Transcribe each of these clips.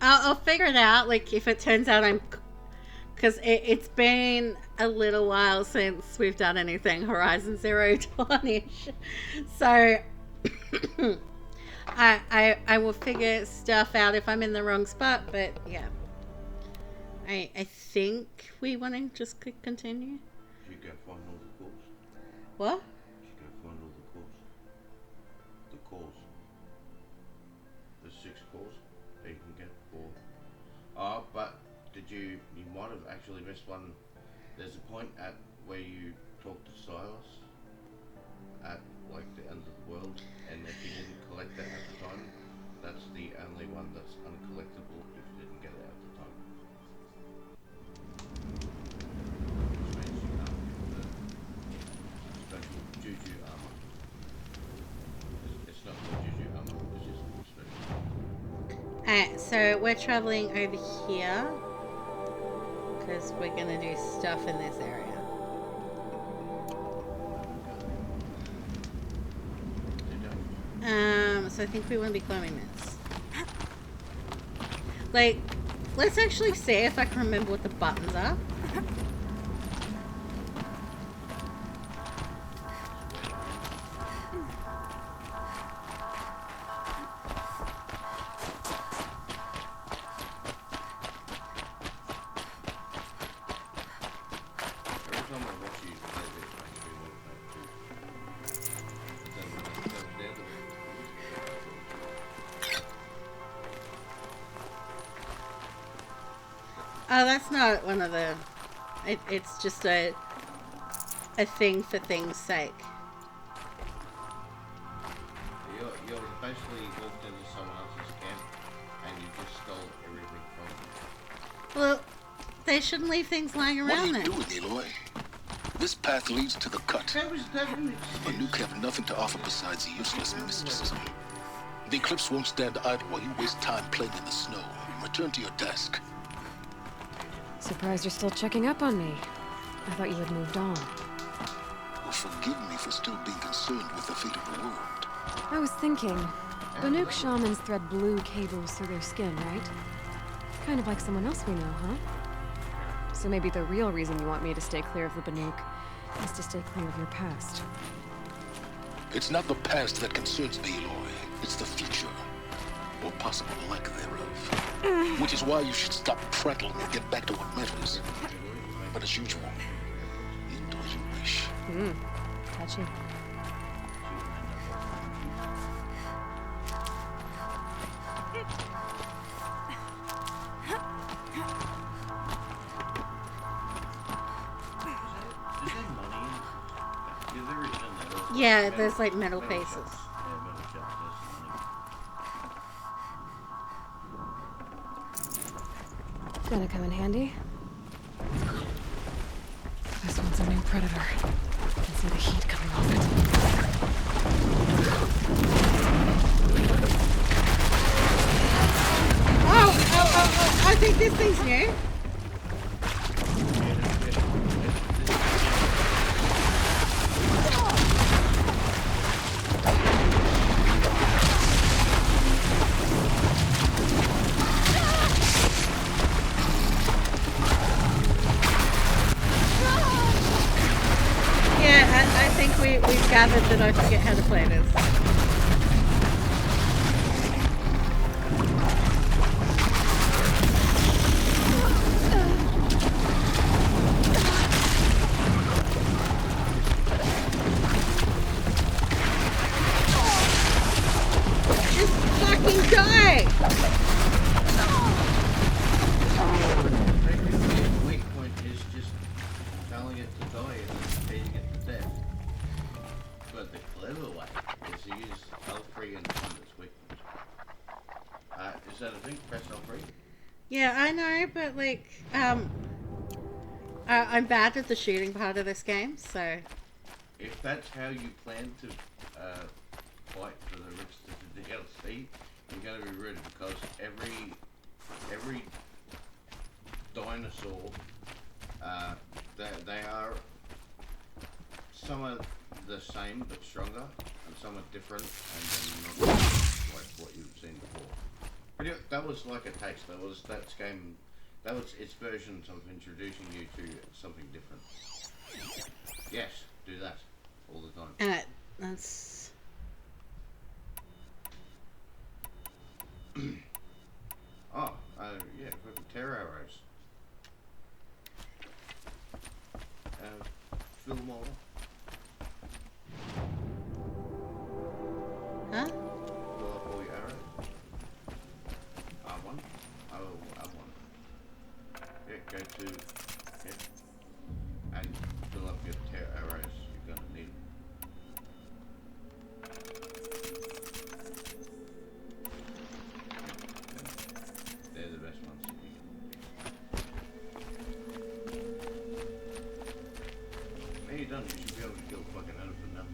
I'll figure it out. Like if it turns out I'm, because it's been a little while since we've done anything Horizon Zero Dawn so I will figure stuff out if I'm in the wrong spot. But yeah, I think we want to just continue. You go find all the calls. What? You go find all the calls. The calls. The 6 calls that you can get for. Oh, but did you? You might have actually missed one. There's a point at where you talk to Silas at like the end of the world, and if you didn't collect that at the time, that's the only one that's uncollectible if you didn't get it at the time. Which means you can't get the special juju armor. It's not the juju armor, it's just special. Alright, so we're traveling over here because we're gonna do stuff in this area. So I think we want to be climbing this. Like, let's actually see if I can remember what the buttons are. Oh, that's not one of the... it's just a thing for thing's sake. You're basically walked into someone else's camp and you just stole everything from them. Well, they shouldn't leave things lying around then. What are you doing, Aloy? This path leads to the cut. Banuk have nothing to offer besides useless mysticism. The Eclipse won't stand idle while you waste time playing in the snow. Return to your desk. Surprised you're still checking up on me. I thought you had moved on. Well, forgive me for still being concerned with the fate of the world. I was thinking, Banuk shamans thread blue cables through their skin, right? Kind of like someone else we know, huh? So maybe the real reason you want me to stay clear of the Banuk is to stay clear of your past. It's not the past that concerns me, Aloy. It's the future. Or possible lack thereof. Which is why you should stop prattling and get back to what matters. But as usual, end as you wish. Touchy. Yeah, there's like metal pieces. Gonna come in handy. This one's a new predator. I can see the heat coming off it. Oh, I think this thing's new. We've gathered that I forget how to play this. Just fucking die! The weak point is just telling it to die and beating it to death. But the clever way is to use L3 and find its weakness. Is that a thing? Press L3? Yeah, I know, but like, I'm bad at the shooting part of this game, so... If that's how you plan to fight for the rest of the DLC, you're going to be rude because every dinosaur, they are... Some are the same but stronger, and some are different, and then not like what you've seen before. That was like a taste. That's game. That was its version of introducing you to something different. Yes, do that all the time. That's. Oh, yeah, fucking terror arrows. Fill them all up. Huh? Fill up all your arrows. R1. Oh, R1. Yeah, go to. Yeah. And fill up your terror arrows. You're gonna need them. They're the best ones that you can. When you're done, you should be able to kill a fucking elephant now.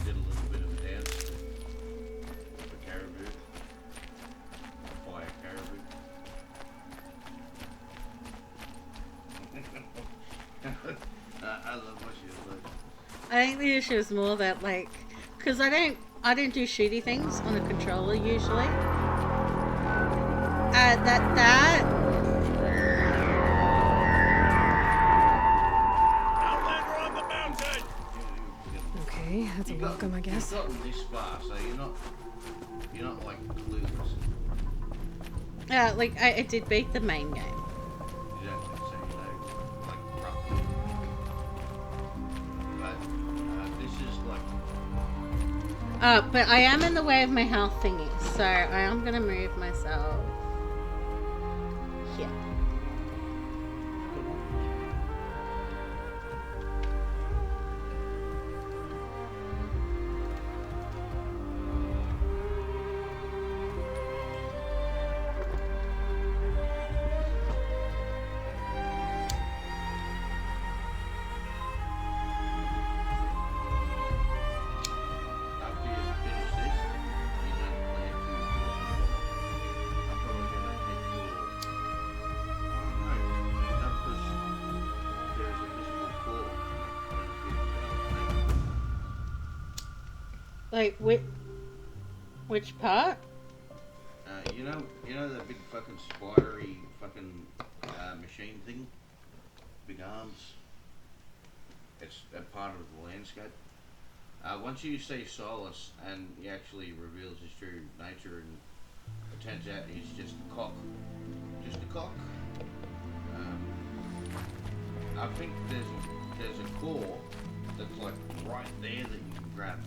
Did a little bit of a dance for caribou. Fire caribou. I love what she was like. I think the issue is more that like, because I don't do shooty things on a controller usually. That Outlander on the mountain! Okay, that's a welcome, I guess. You've gotten this far, so you're not like clueless. like I did beat the main game. You don't say you know, like roughly. But this is like. But I am in the way of my health thingy, so I am gonna move myself here. After you finish this, you don't plan to do it anymore. I'm probably gonna hit your. Oh no, because there's a visible claw. Like which part? You know that big fucking spidery fucking machine thing, big arms. It's a part of the landscape. Once you see Solus and he actually reveals his true nature, and it turns out he's just a cock. Just a cock. I think there's a claw that's like right there that you can grab.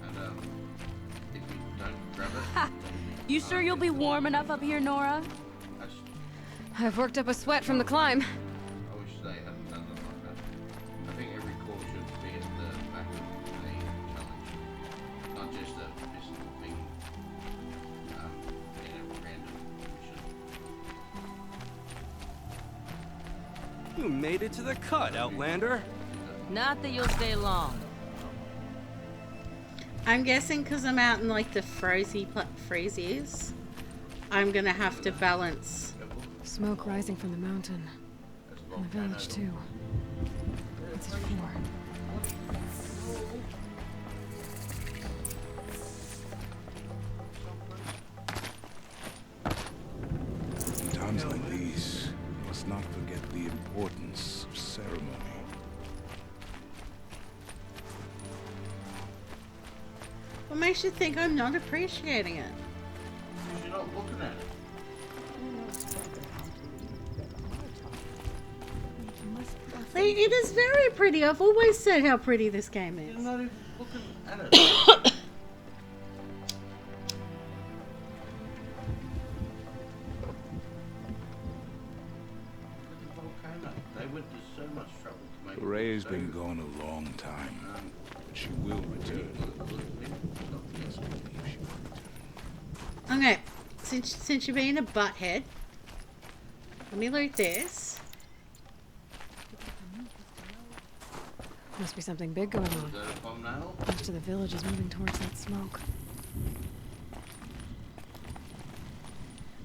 And if you don't grab it, You sure you'll be warm enough up here, Nora? that's, I've worked up a sweat from the climb. I wish they hadn't done it like that. I think every claw should be at the back of a challenge, not just a physical thing in a random mission. You made it to the cut, Outlander. Not that you'll stay long. I'm guessing because I'm out in like the freezies, I'm gonna have to balance. Smoke rising from the mountain. And the village, too. What's it for? In times like these, you must not forget the importance of ceremony. What makes you think I'm not appreciating it? Because you're not looking at it. Like, it is very pretty. I've always said how pretty this game You're is. not even looking at it. The volcano. They went to so much trouble to make it Ray's so been gone a long time, but she will return. Yes, I believe she will return. Okay, since you're being a butthead, let me loot this. Must be something big going Is on. that a thumbnail? Most of the village is moving towards that smoke.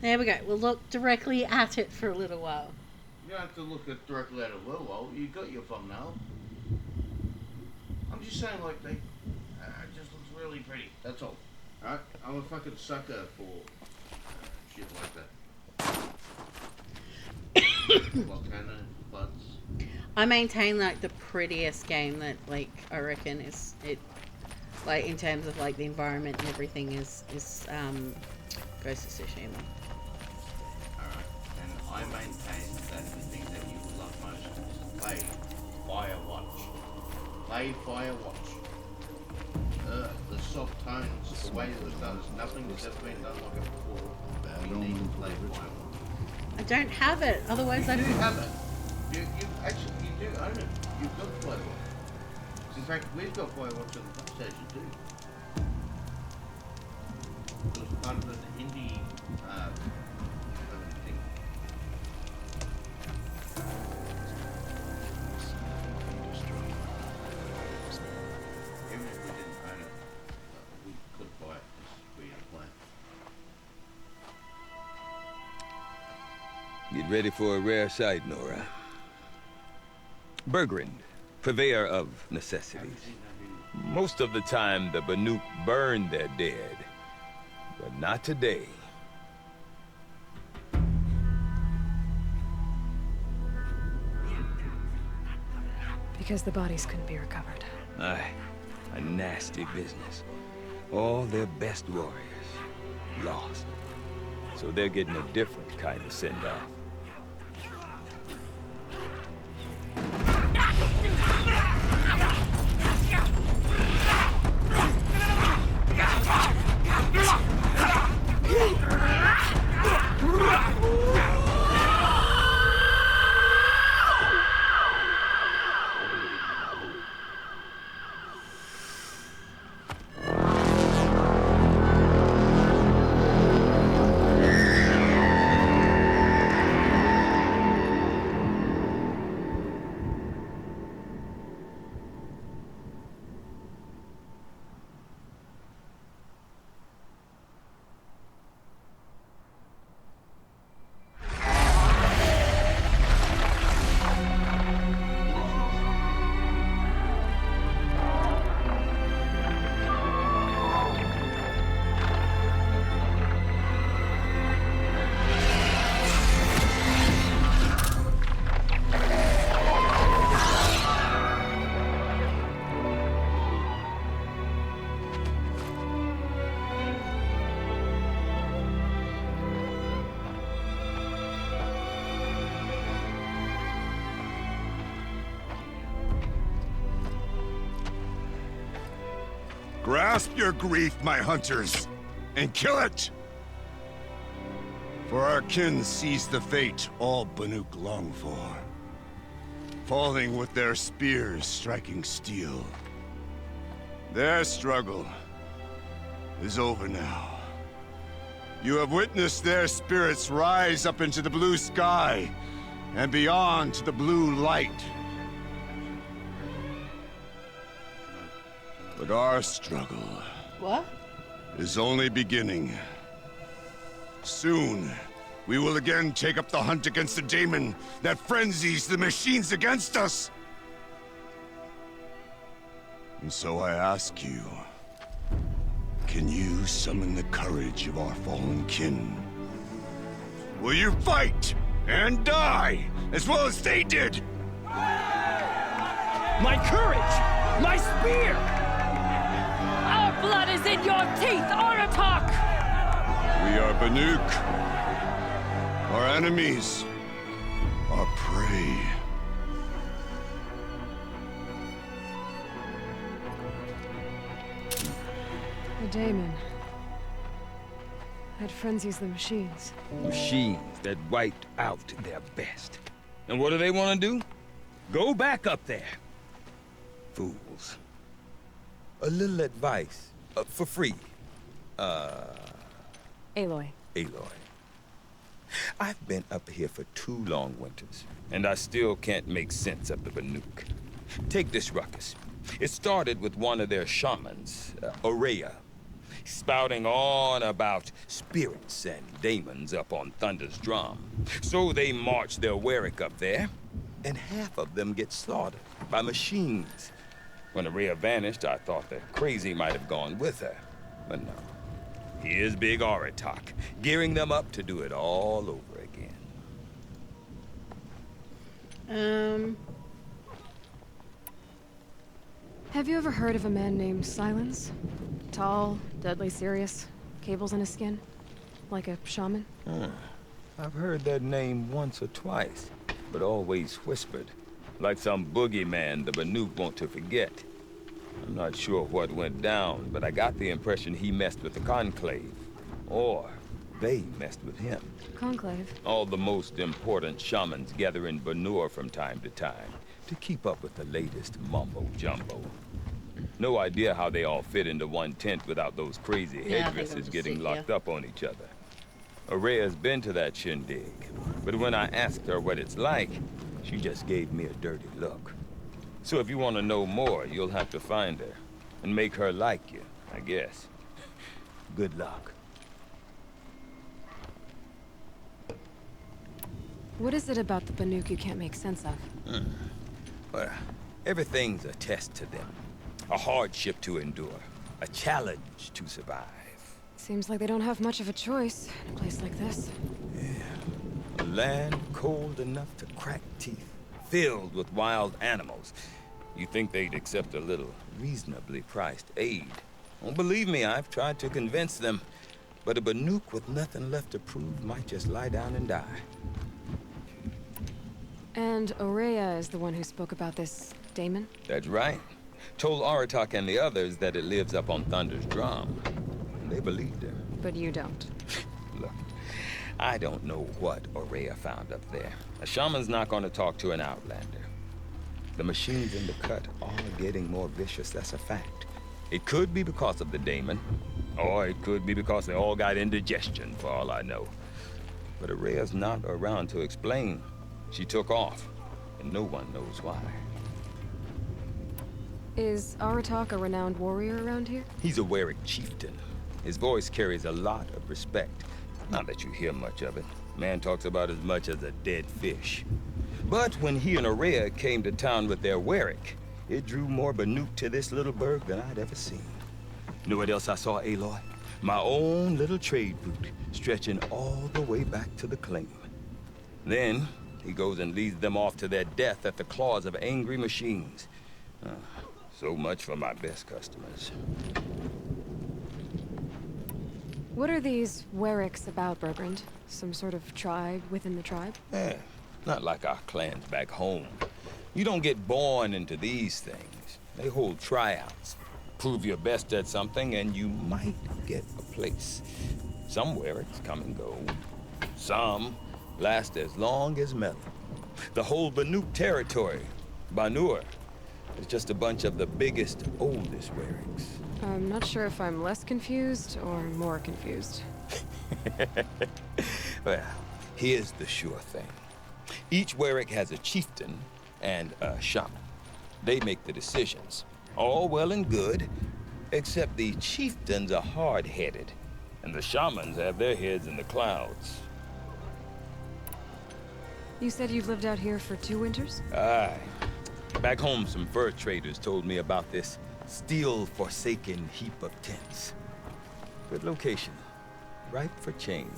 There we go. We'll look directly at it for a little while. You don't have to look at directly at a well. You got your thumbnail. I'm just saying, like, it just looks really pretty. That's all. I'm a fucking sucker for shit like that. Volcano, floods. I maintain like the prettiest game that like I reckon is it, like in terms of like the environment and everything is Ghost of Tsushima. Alright, and I maintain that the thing that you would love most is to play Firewatch. Play Firewatch. The soft tones, the way it was done, nothing has ever been done like it before. You need to play Firewatch. I don't have it, otherwise I You do don't. have it. You actually you do own it. You've got Firewatch. In fact, we've got Firewatch on the PlayStation too. It was part of an indie thing. Even if we didn't own it, we could buy it because we had a plan. Get ready for a rare sight, Nora. Bergrand, purveyor of necessities. Most of the time, the Banuk burn their dead. But not today. Because the bodies couldn't be recovered. Aye, a nasty business. All their best warriors lost. So they're getting a different kind of send-off. Grasp your grief, my hunters, and kill it! For our kin sees the fate all Banuk long for. Falling with their spears striking steel. Their struggle is over now. You have witnessed their spirits rise up into the blue sky and beyond to the blue light. But our struggle What? is only beginning. Soon, we will again take up the hunt against the daemon that frenzies the machines against us. And so I ask you, can you summon the courage of our fallen kin? Will you fight and die as well as they did? My courage! My spear! Our blood is in your teeth, Aratak! We are Banuk. Our enemies are prey. The daemon. That frenzies the machines. Machines that wiped out their best. And what do they want to do? Go back up there. Fools. A little advice, for free. Aloy. Aloy. I've been up here for 2 long winters, and I still can't make sense of the Banuk. Take this ruckus. It started with one of their shamans, Aurea, spouting on about spirits and daemons up on Thunder's drum. So they march their Warwick up there, and half of them get slaughtered by machines. When Aurea vanished, I thought the crazy might have gone with her, but no. Here's Big Aratak, gearing them up to do it all over again. Have you ever heard of a man named Silence? Tall, deadly serious, cables in his skin, like a shaman? I've heard that name once or twice, but always whispered, like some boogeyman the Banuk want to forget. I'm not sure what went down, but I got the impression he messed with the Conclave. Or they messed with him. Conclave? All the most important shamans gather in Banur from time to time to keep up with the latest mumbo-jumbo. No idea how they all fit into one tent without those crazy headdresses getting locked up on each other. Araya's been to that shindig, but when I asked her what it's like, she just gave me a dirty look. So if you want to know more, you'll have to find her and make her like you, I guess. Good luck. What is it about the Banuk you can't make sense of? Well, everything's a test to them. A hardship to endure. A challenge to survive. Seems like they don't have much of a choice in a place like this. Yeah. A land cold enough to crack teeth. Filled with wild animals. You think they'd accept a little reasonably priced aid. Well, believe me, I've tried to convince them. But a Banuk with nothing left to prove might just lie down and die. And Aurea is the one who spoke about this daemon? That's right. Told Aratak and the others that it lives up on Thunder's drum. They believed him. But you don't. Look, I don't know what Aurea found up there. A shaman's not going to talk to an outlander. The machines in the cut are getting more vicious, that's a fact. It could be because of the daemon, or it could be because they all got indigestion, for all I know. But Aurea's not around to explain. She took off, and no one knows why. Is Aratak a renowned warrior around here? He's a Warwick chieftain. His voice carries a lot of respect. Not that you hear much of it. Man talks about as much as a dead fish. But when he and Aurea came to town with their Warwick, it drew more Banuk to this little burg than I'd ever seen. You know what else I saw, Aloy? My own little trade route, stretching all the way back to the claim. Then, he goes and leads them off to their death at the claws of angry machines. So much for my best customers. What are these Warwicks about, Bergrand? Some sort of tribe within the tribe? Not like our clans back home. You don't get born into these things. They hold tryouts. Prove your best at something and you might get a place. Some Warwicks come and go. Some last as long as metal. The whole Banuk territory, Banur, is just a bunch of the biggest, oldest Warwicks. I'm not sure if I'm less confused or more confused. Well, here's the sure thing. Each Warwick has a chieftain and a shaman. They make the decisions. All well and good, except the chieftains are hard-headed, and the shamans have their heads in the clouds. You said you've lived out here for 2 winters? Aye. Back home, some fur traders told me about this steel-forsaken heap of tents. Good location. Ripe for change.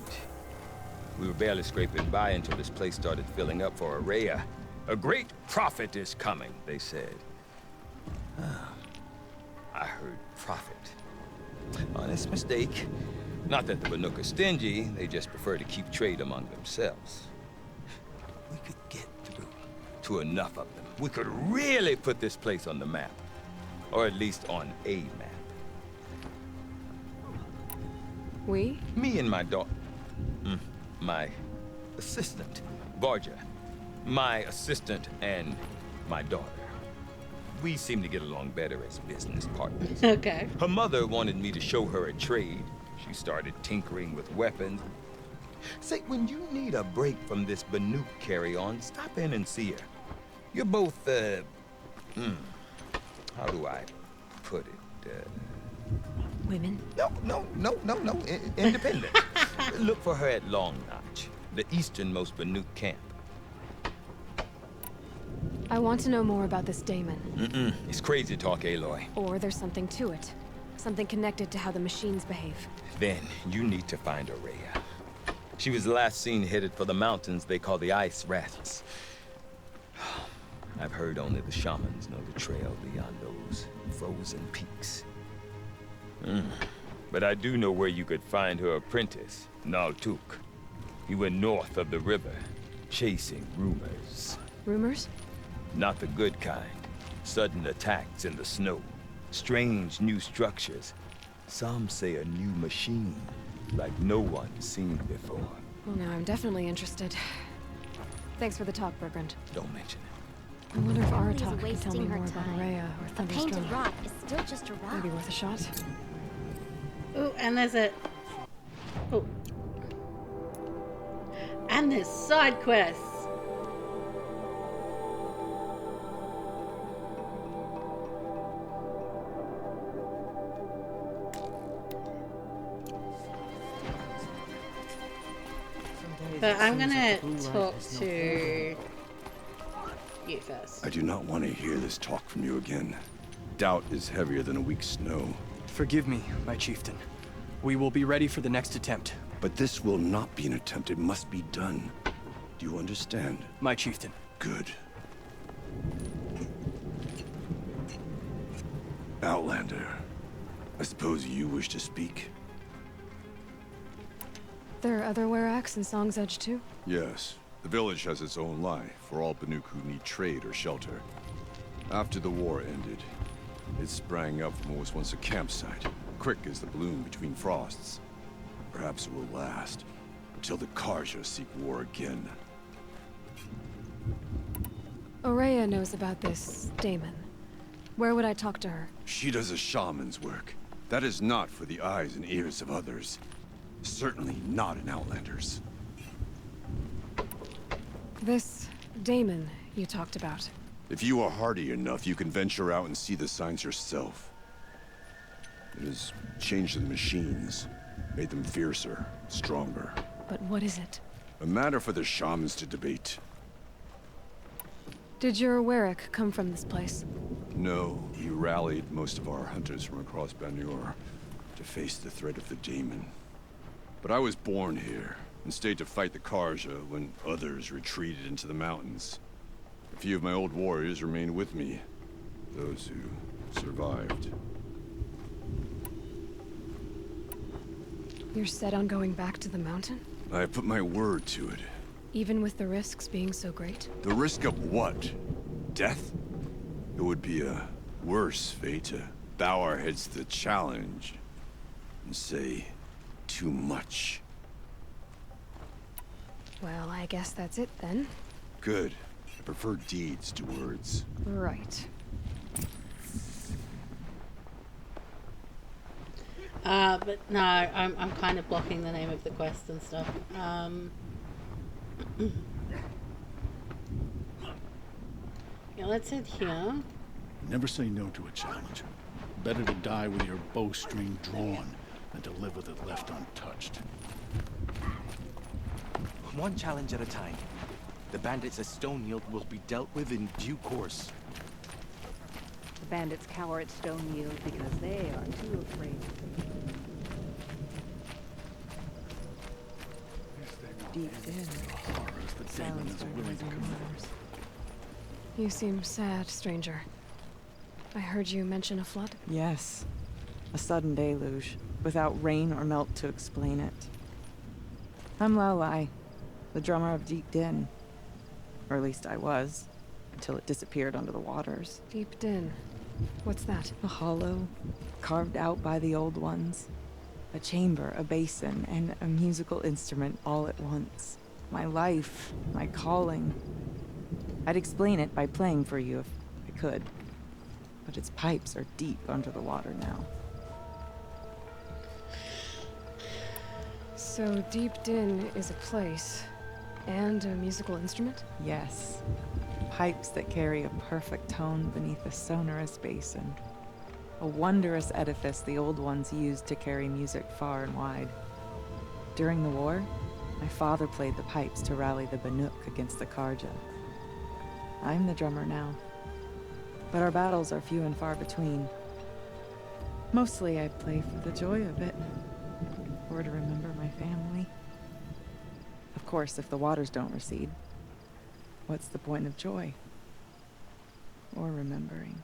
We were barely scraping by until this place started filling up for Aurea. A great prophet is coming, they said. I heard prophet. Honest mistake. Not that the Banuk are stingy, they just prefer to keep trade among themselves. We could get through to enough of them. We could really put this place on the map. Or at least on a map. We? Me and my daughter. My assistant, Barja. My assistant and my daughter. We seem to get along better as business partners. Okay. Her mother wanted me to show her a trade. She started tinkering with weapons. Say, when you need a break from this Banuk carry-on, stop in and see her. You're both, how do I put it? Women? No. Independent. Look for her at Long Notch, the easternmost Banuk camp. I want to know more about this daemon. It's crazy talk, Aloy. Or there's something to it. Something connected to how the machines behave. Then you need to find Araya. She was last seen headed for the mountains they call the Ice Rats. I've heard only the shamans know the trail beyond those frozen peaks. But I do know where you could find her apprentice, Naltuk. He went north of the river, chasing rumors. Rumors? Not the good kind. Sudden attacks in the snow. Strange new structures. Some say a new machine, like no one's seen before. Well, now I'm definitely interested. Thanks for the talk, Bergrand. Don't mention it. I wonder if Emily's Aratak can tell me wasting her more about time. Araya or A painted Thunderstone. rock is still just a rock. Maybe worth a shot. Ooh, and there's a... Oh. And there's side quests. But I'm gonna talk to you first. I do not want to hear this talk from you again. Doubt is heavier than a week's snow. Forgive me, my chieftain. We will be ready for the next attempt. But this will not be an attempt. It must be done. Do you understand? My chieftain. Good. Outlander, I suppose you wish to speak? There are other Weraks in Song's Edge too? Yes. The village has its own life for all Banuk who need trade or shelter. After the war ended, it sprang up from what was once a campsite, quick as the bloom between frosts. Perhaps it will last, until the Karja seek war again. Araya knows about this Damon. Where would I talk to her? She does a shaman's work. That is not for the eyes and ears of others. Certainly not an Outlander's. This Damon you talked about. If you are hardy enough, you can venture out and see the signs yourself. It has changed the machines, made them fiercer, stronger. But what is it? A matter for the shamans to debate. Did your Werak come from this place? No, he rallied most of our hunters from across Banur to face the threat of the Daemon. But I was born here, and stayed to fight the Karja when others retreated into the mountains. A few of my old warriors remained with me, those who survived. You're set on going back to the mountain? I have put my word to it. Even with the risks being so great? The risk of what? Death? It would be a worse fate to bow our heads to the challenge and say too much. Well, I guess that's it then. Good. I prefer deeds to words. Right. But no, I'm kind of blocking the name of the quest and stuff. Yeah, let's head here. Never say no to a challenge. Better to die with your bowstring drawn than to live with it left untouched. One challenge at a time. The bandits at Stoneyield will be dealt with in due course. The bandits cower at Stoneyield because they are too afraid. Deep in. Horrors that Damon is willing to commit. You seem sad, stranger. I heard you mention a flood? Yes. A sudden deluge, without rain or melt to explain it. I'm Lowlai, the drummer of Deep Din. Or at least I was, until it disappeared under the waters. Deep Din. What's that? A hollow, carved out by the old ones. A chamber, a basin, and a musical instrument all at once. My life, my calling. I'd explain it by playing for you if I could. But its pipes are deep under the water now. So Deep Din is a place, and a musical instrument? Yes. Pipes that carry a perfect tone beneath a sonorous basin. A wondrous edifice the old ones used to carry music far and wide. During the war, my father played the pipes to rally the Banuk against the Karja. I'm the drummer now. But our battles are few and far between. Mostly I play for the joy of it. Or to remember my family. Of course, if the waters don't recede, what's the point of joy? Or remembering?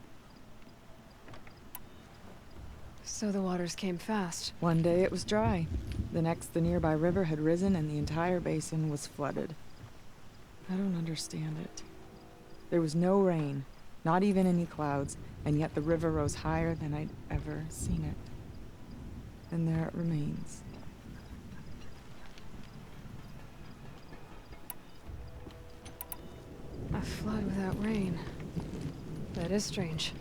So the waters came fast. One day it was dry. The next, the nearby river had risen and the entire basin was flooded. I don't understand it. There was no rain, not even any clouds, and yet the river rose higher than I'd ever seen it. And there it remains. A flood without rain. That is strange.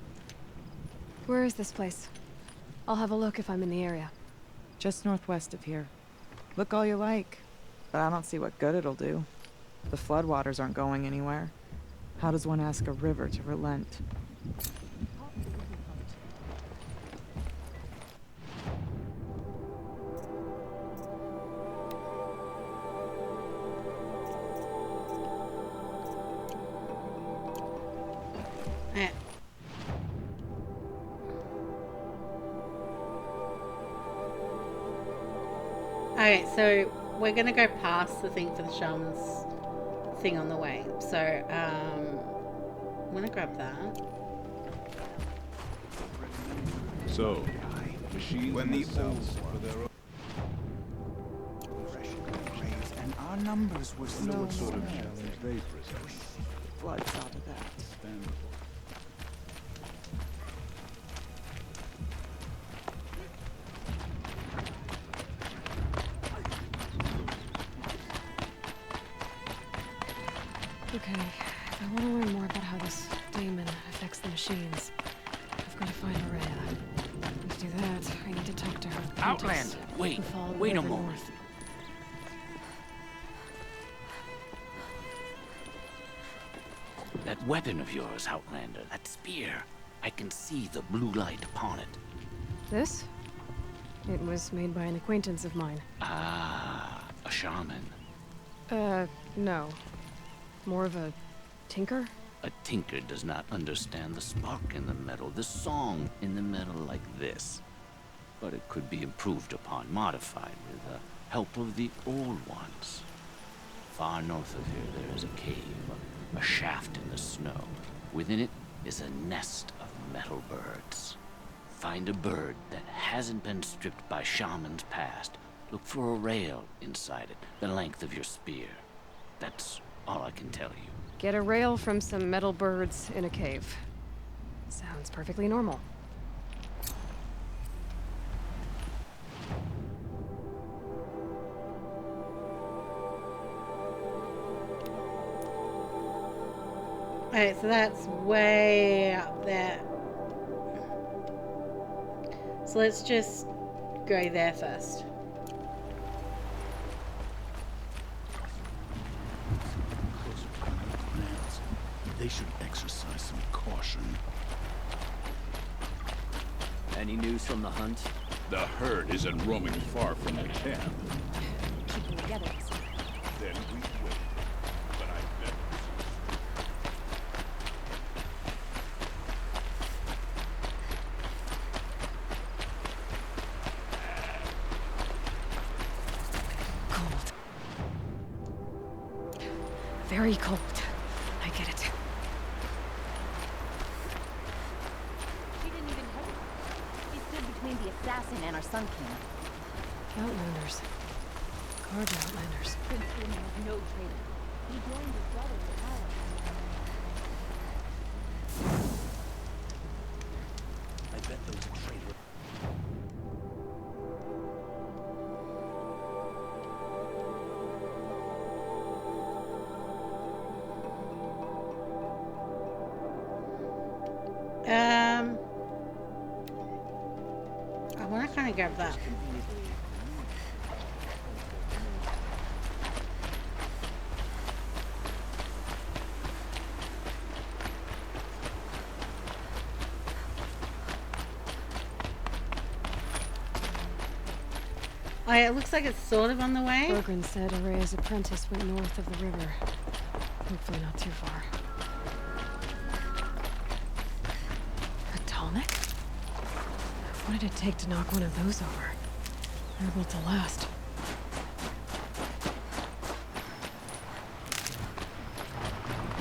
Where is this place? I'll have a look if I'm in the area. Just northwest of here. Look all you like, but I don't see what good it'll do. The floodwaters aren't going anywhere. How does one ask a river to relent? Okay, so we're gonna go past the thing for the shaman's thing on the way. So, I'm gonna grab that. So, machines when the themselves old for their own. and our numbers were I wonder what sort of challenge they present. Blood's out of that. Stand Okay, if I want to learn more about how this daemon affects the machines, I've got to find Araya. To do that, I need to talk to her. Outlander, wait, wait a moment. That weapon of yours, Outlander, that spear, I can see the blue light upon it. This? It was made by an acquaintance of mine. Ah, a shaman. No. More of a tinker? A tinker does not understand the spark in the metal, the song in the metal like this. But it could be improved upon, modified with the help of the old ones. Far north of here there is a cave, a shaft in the snow. Within it is a nest of metal birds. Find a bird that hasn't been stripped by shamans past. Look for a rail inside it, the length of your spear. That's all I can tell you. Get a rail from some metal birds in a cave. Sounds perfectly normal. Alright, so that's way up there. So let's just go there first. They should exercise some caution. Any news from the hunt? The herd isn't roaming far from the camp. Keep them together. Then we wait. But I bet. Cold. Very cold. I get it. She didn't even help. She stood between the assassin and our Sun King. Outlanders. Carved outlanders. Prince King has no traitor. He joined his brother in the power. I bet those are traitors. I want to kind of grab that. Oh yeah, it looks like it's sort of on the way. Bergren said Araya's apprentice went north of the river. Hopefully not too far. A tonic? What did it take to knock one of those over? They're built to last.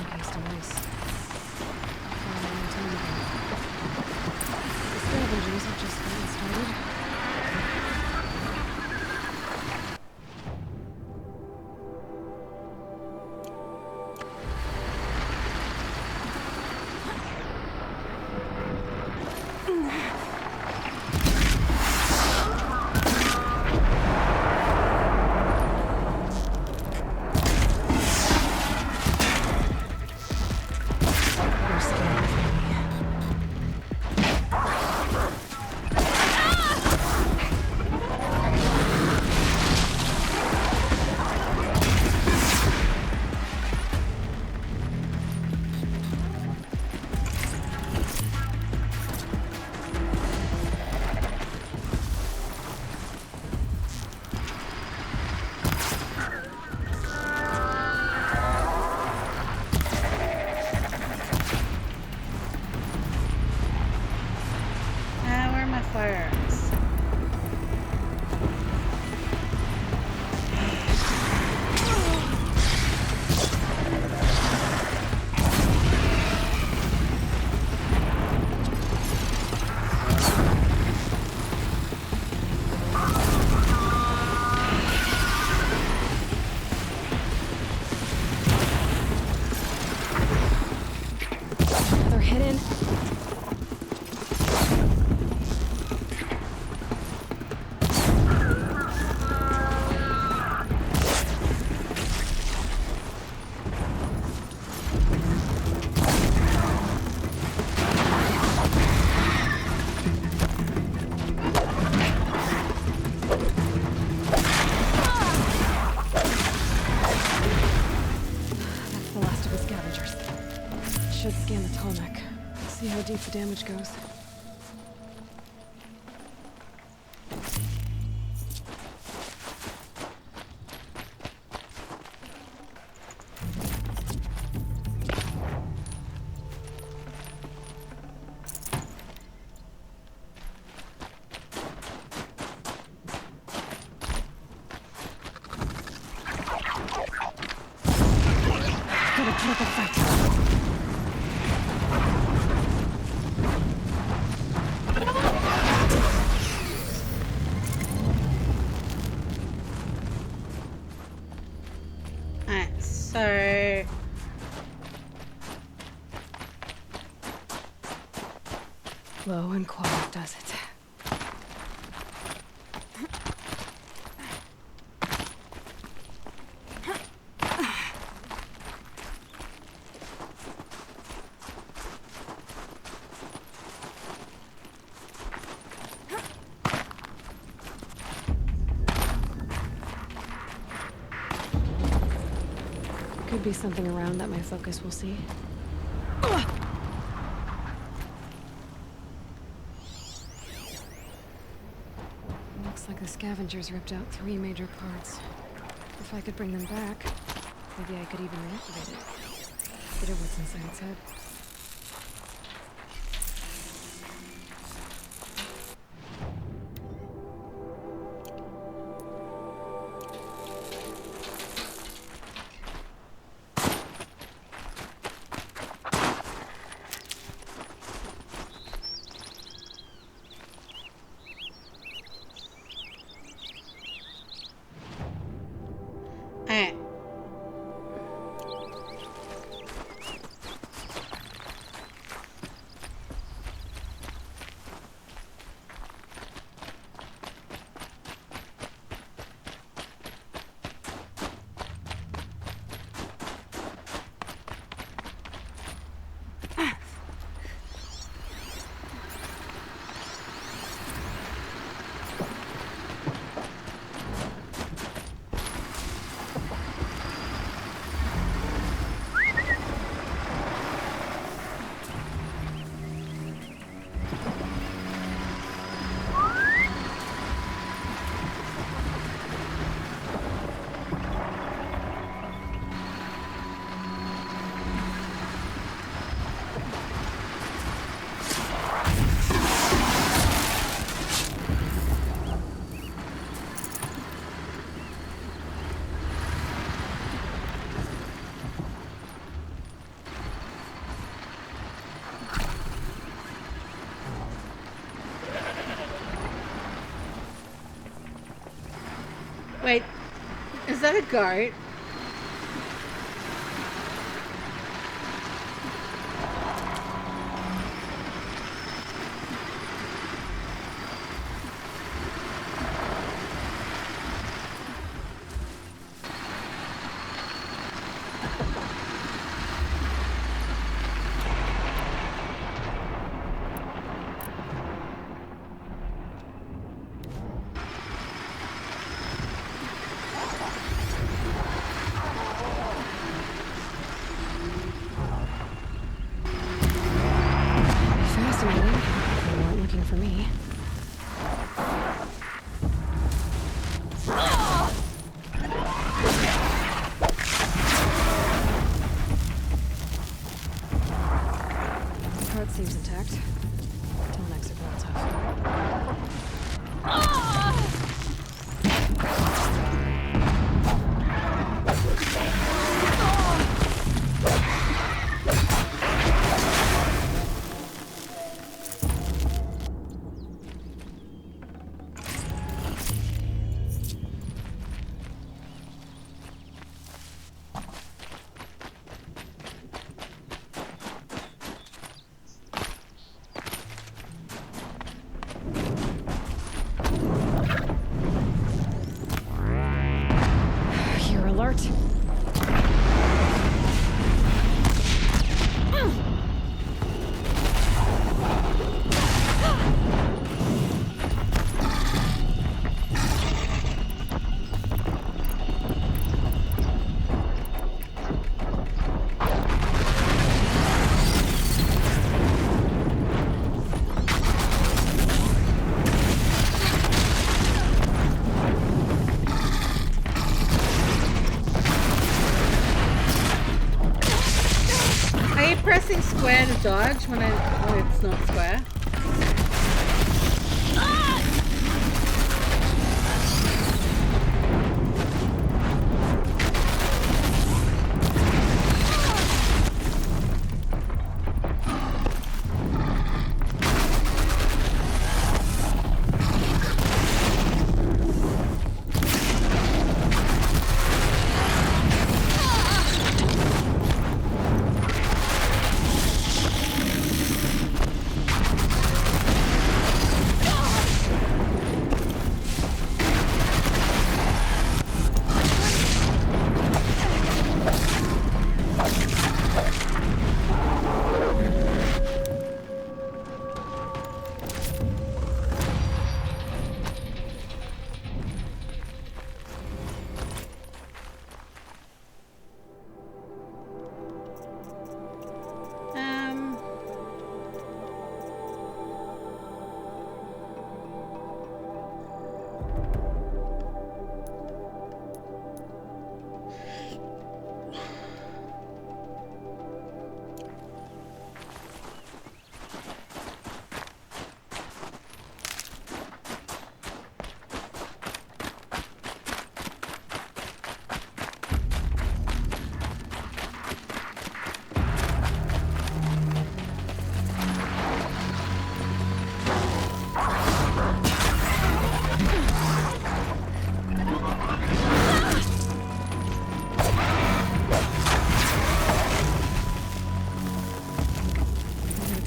Okay, still nice. A long time ago. The scavengers have just gotten started. Where are my firearms? They're hidden. That's the last of the scavengers. Should scan the tall neck. See how deep the damage goes. Gotta put up a fight. Alright, so Low and quiet does it. Could be something around that my focus will see. Looks like the scavengers ripped out 3 major parts. If I could bring them back, maybe I could even reactivate it. Get at what's inside its head. alright. Wait, is that a goat? Fascinating. They weren't looking for me. The cart seems intact. Tallnecks are real tough. You're alert. Are you pressing square to dodge when it's not square?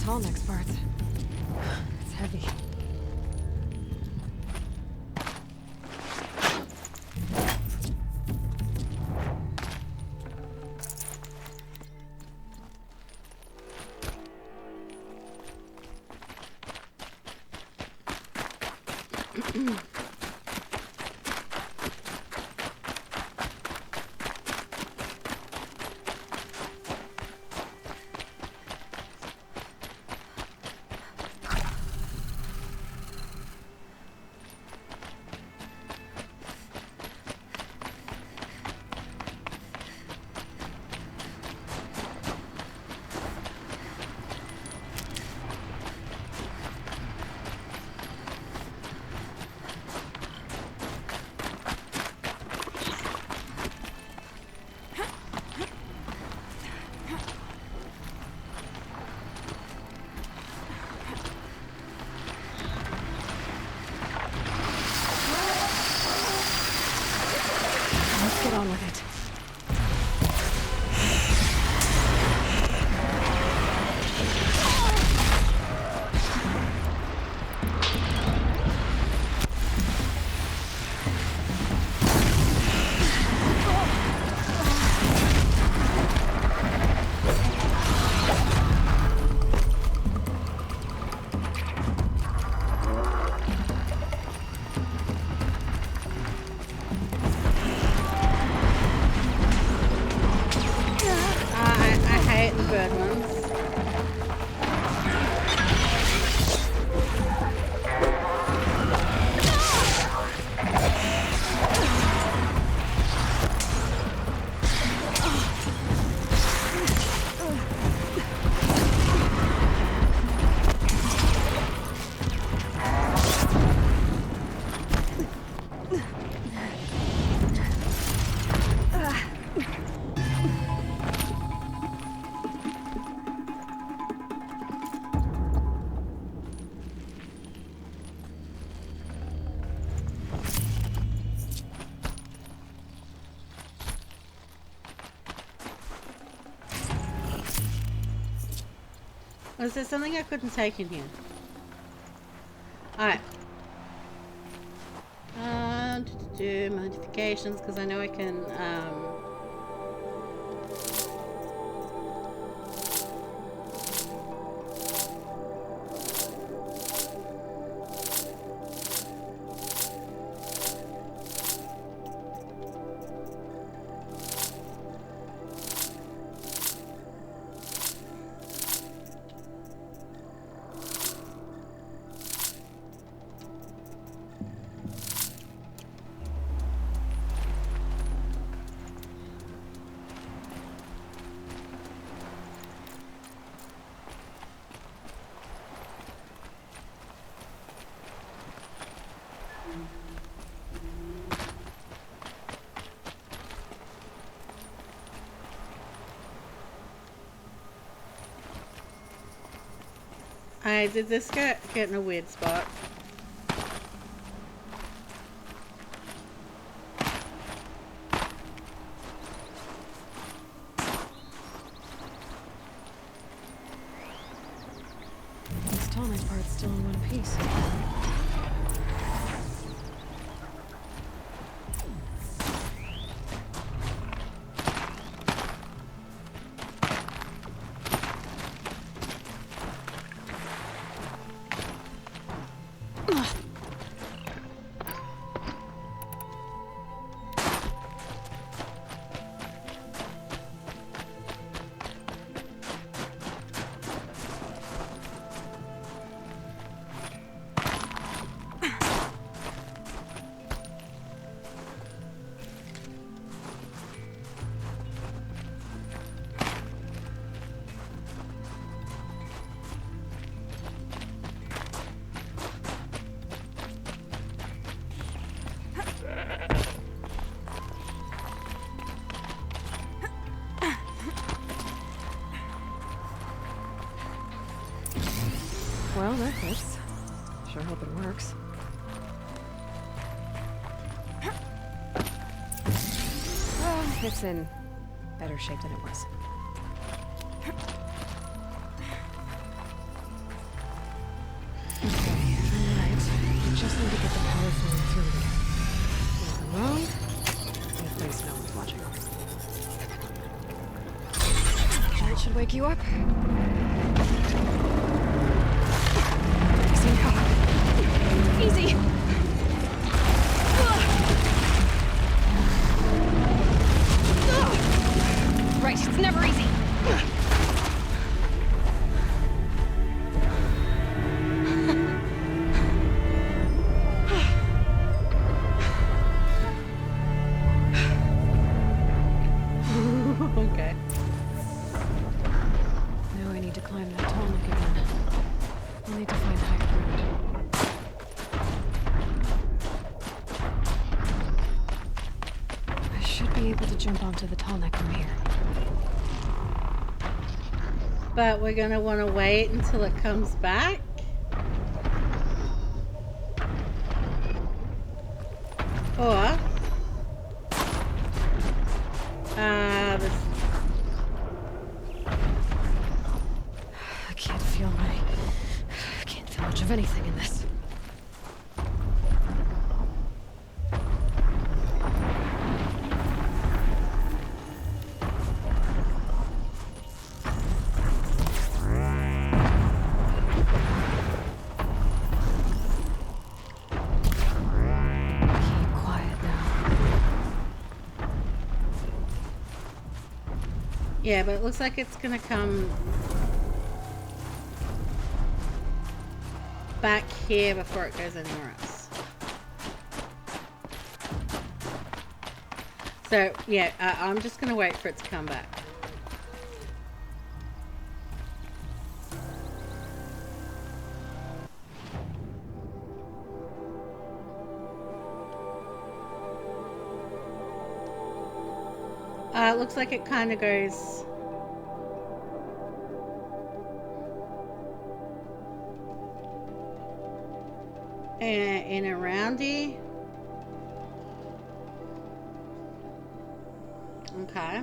Tallnecks parts. It's heavy. Was there something I couldn't take in here? Alright. To do modifications, because I know I can, did this get in a weird spot? This tonic part's still in one piece. Well, that fits. Sure hope it works. Well, it's in better shape than it was. Okay, alright. We just need to get the power flowing through there. Nothing wrong. In a place no one's watching. That should wake you up. Easy! Right, it's never easy. Okay. Now I need to climb that tall neck again. I'll need to find higher ground. I should be able to jump onto the tall neck from here. But we're gonna want to wait until it comes back. Or this. I can't feel much of anything in this. Yeah, but it looks like it's gonna come back here before it goes anywhere else. So, yeah, I'm just gonna wait for it to come back. It looks like it kind of goes in a roundy. Okay.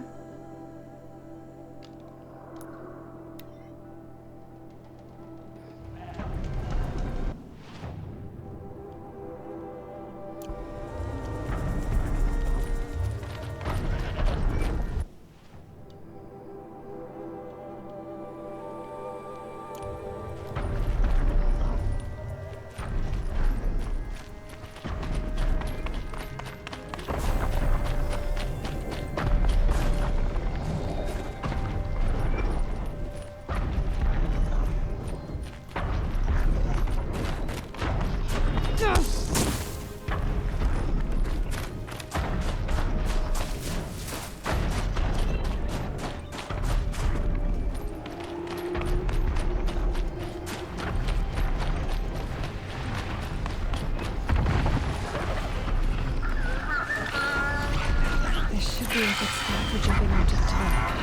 for jumping onto the top.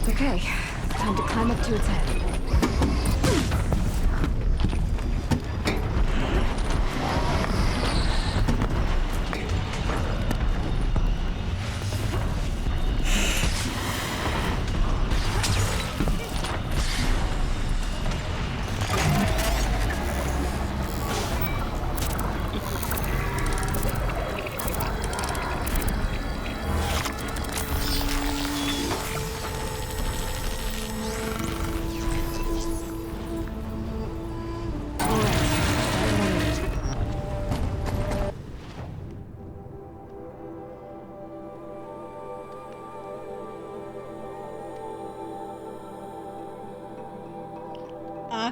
Okay, time to climb up to its head.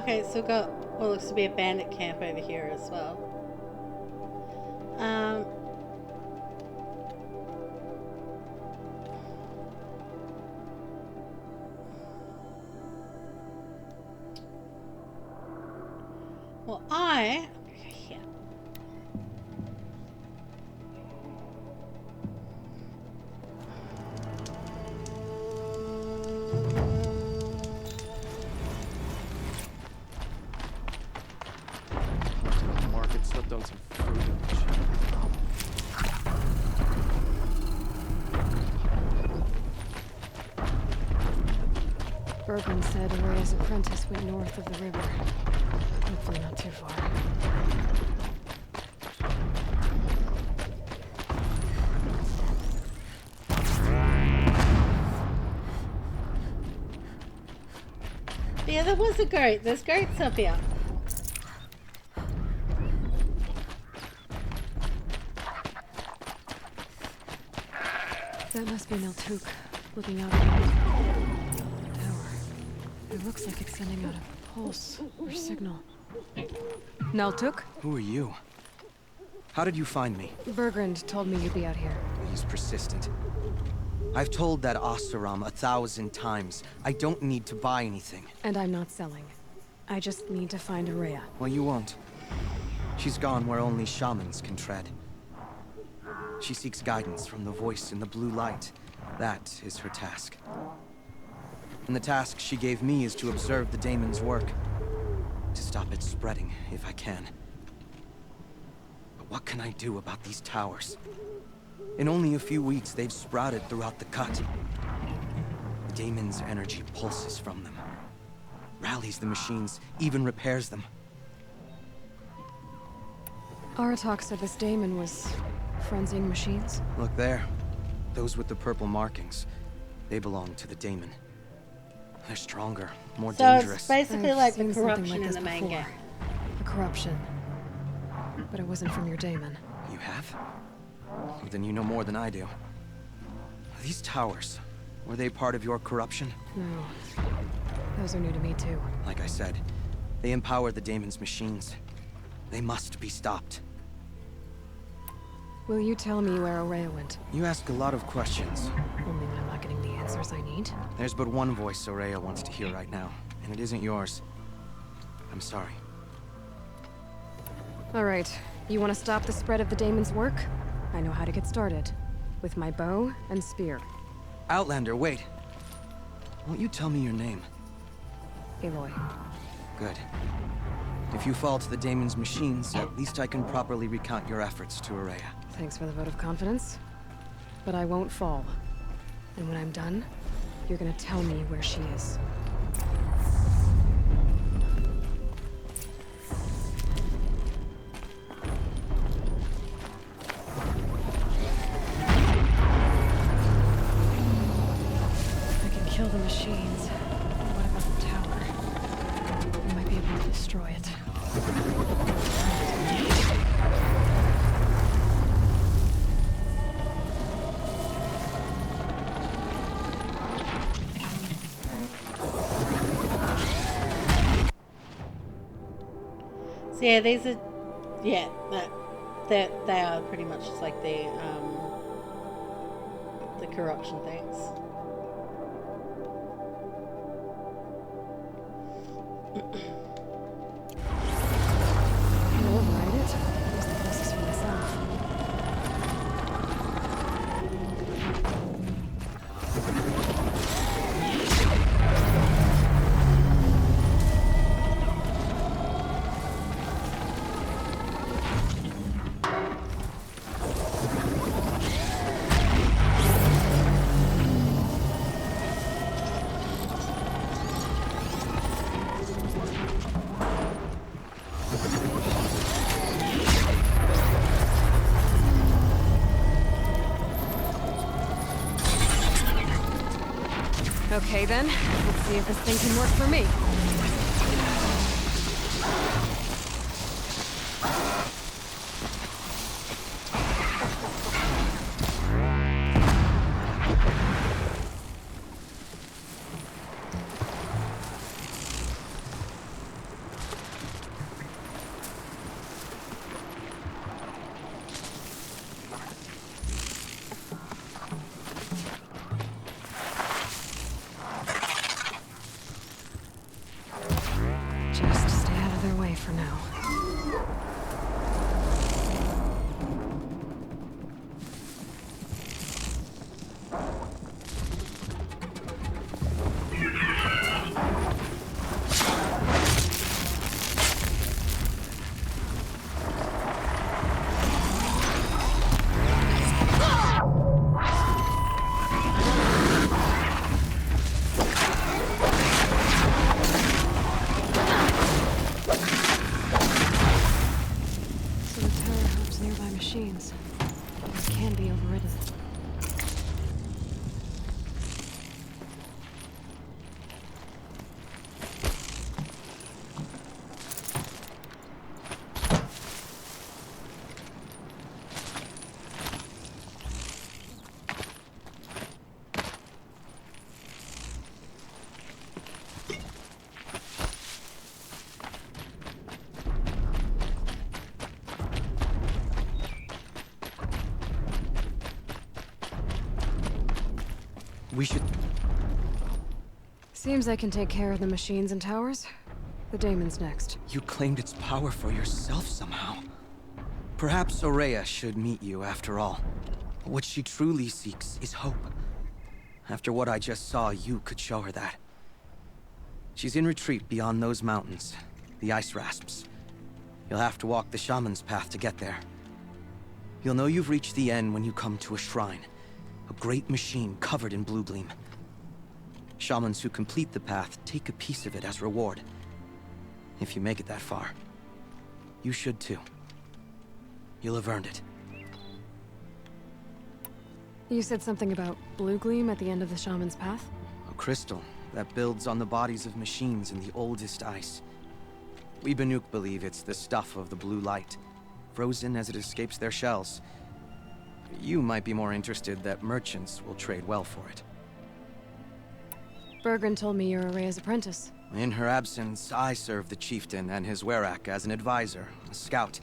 Okay, so we've got what looks to be a bandit camp over here as well. Well, yeah. Market slipped on some fruit and shit. Bergman said Araya's apprentice went north of the river. Hopefully not too far. Yeah, there was a goat. There's goats up here. That must be Naltuk, looking out of the tower. It looks like it's sending out a pulse or signal. Naltuk? Who are you? How did you find me? Bergrand told me you'd be out here. He's persistent. I've told that Oseram 1,000 times. I don't need to buy anything. And I'm not selling. I just need to find Araya. Well, you won't. She's gone where only shamans can tread. She seeks guidance from the voice in the blue light. That is her task. And the task she gave me is to observe the daemon's work. To stop it spreading, if I can. But what can I do about these towers? In only a few weeks, they've sprouted throughout the cut. The daemon's energy pulses from them. Rallies the machines, even repairs them. Aratak said this daemon was frenzying machines. Look there. Those with the purple markings. They belong to the daemon. They're stronger, more dangerous. It's basically I've like the seen something corruption like in the main before. game. The corruption. But it wasn't from your daemon. You have? Well, then you know more than I do. These towers, were they part of your corruption? No. Those are new to me too. Like I said, they empower the daemon's machines. They must be stopped. Will you tell me where Araya went? You ask a lot of questions. Only when I'm not getting the answers I need. There's but one voice Araya wants to hear right now, and it isn't yours. I'm sorry. All right. You want to stop the spread of the daemon's work? I know how to get started. With my bow and spear. Outlander, wait. Won't you tell me your name? Aloy. Good. If you fall to the daemon's machines, at least I can properly recount your efforts to Araya. Thanks for the vote of confidence. But I won't fall. And when I'm done, you're gonna tell me where she is. I can kill the machines. What about the tower? We might be able to destroy it. So yeah, these are, yeah, they are pretty much just like the corruption things. I'll override it. Use the closest for myself. Okay then, let's see if this thing can work for me. Just stay out of their way for now. So the tower helps nearby machines. It can be overridden. We should... Seems I can take care of the machines and towers. The daemon's next. You claimed its power for yourself somehow. Perhaps Aurea should meet you after all. What she truly seeks is hope. After what I just saw, you could show her that. She's in retreat beyond those mountains, the ice rasps. You'll have to walk the shaman's path to get there. You'll know you've reached the end when you come to a shrine. A great machine covered in blue gleam. Shamans who complete the path take a piece of it as reward. If you make it that far, you should too. You'll have earned it. You said something about blue gleam at the end of the shaman's path? A crystal that builds on the bodies of machines in the oldest ice. We Banuk believe it's the stuff of the blue light, frozen as it escapes their shells. You might be more interested that merchants will trade well for it. Bergren told me you're Aurea's apprentice. In her absence, I serve the chieftain and his werak as an advisor, a scout,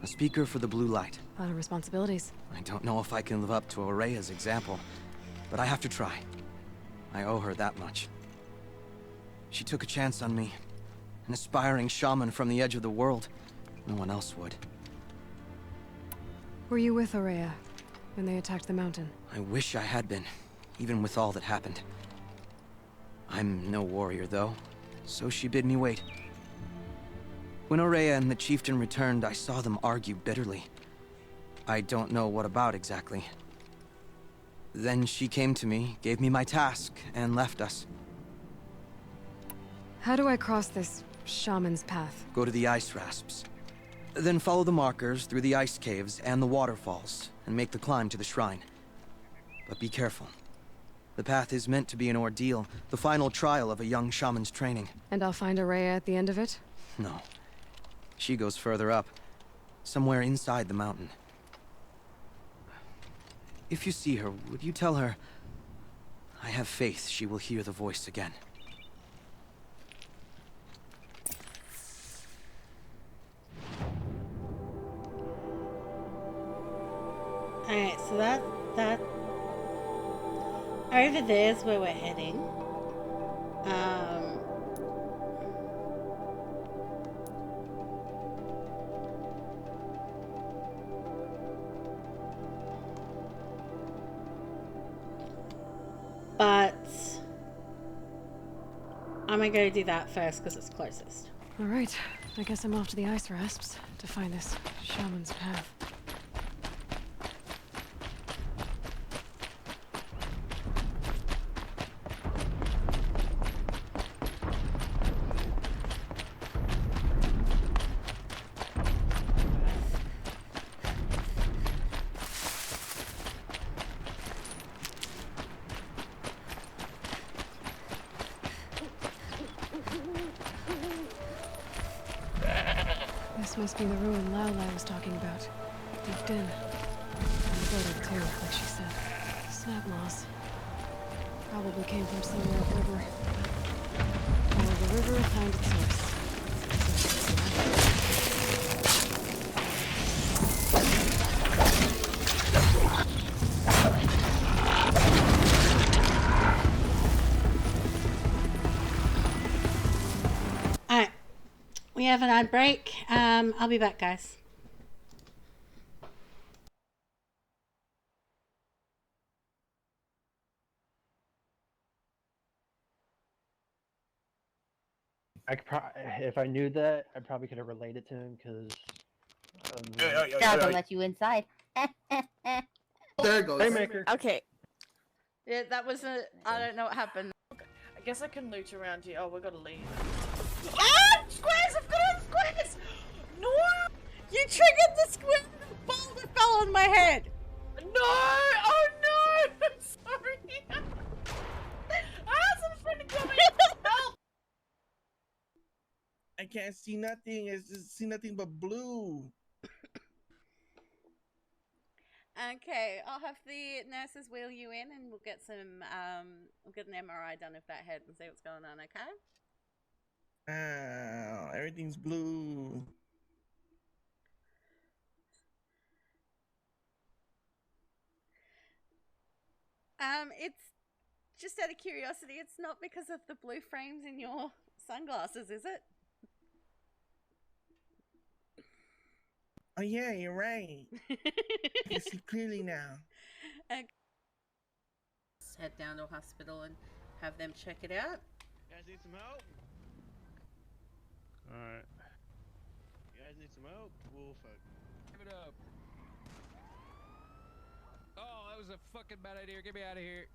a speaker for the blue light. A lot of responsibilities. I don't know if I can live up to Aurea's example, but I have to try. I owe her that much. She took a chance on me, an aspiring shaman from the edge of the world. No one else would. Were you with Aurea when they attacked the mountain? I wish I had been, even with all that happened. I'm no warrior, though, so she bid me wait. When Aurea and the chieftain returned, I saw them argue bitterly. I don't know what about exactly. Then she came to me, gave me my task, and left us. How do I cross this shaman's path? Go to the ice rasps. Then follow the markers through the ice caves and the waterfalls, and make the climb to the shrine. But be careful. The path is meant to be an ordeal, the final trial of a young shaman's training. And I'll find Aurea at the end of it? No. She goes further up, somewhere inside the mountain. If you see her, would you tell her... I have faith she will hear the voice again. Alright, so that over there's where we're heading. But I'm gonna go do that first because it's closest. Alright, I guess I'm off to the ice rasps to find this shaman's path. This must be the ruin Lao Lai was talking about. Deep in. And bloated too, like she said. Snap moss. Probably came from somewhere upriver. Follow the river and find its source. Alright. We have an ad break. I'll be back, guys. If I knew that, I probably could have related to him because. Now to let you inside. There it goes. Haymaker. Okay. Yeah, that was a. I don't know what happened. I guess I can loot around here. Oh, we gotta leave. Ah! Squares! I've got all the squares! No! You triggered the square and a boulder fell on my head! No! Oh no! I'm sorry! Someone's trying to kill me! Help! I can't see nothing. I just see nothing but blue. Okay, I'll have the nurses wheel you in and we'll get some, we'll get an MRI done of that head and see what's going on, okay? Ow, everything's blue. It's just out of curiosity, it's not because of the blue frames in your sunglasses, is it? Oh yeah, you're right. I can see clearly now. Okay. Let's head down to a hospital and have them check it out. You guys need some help? Alright. You guys need some help? Well, fuck. Give it up. Oh, that was a fucking bad idea. Get me out of here.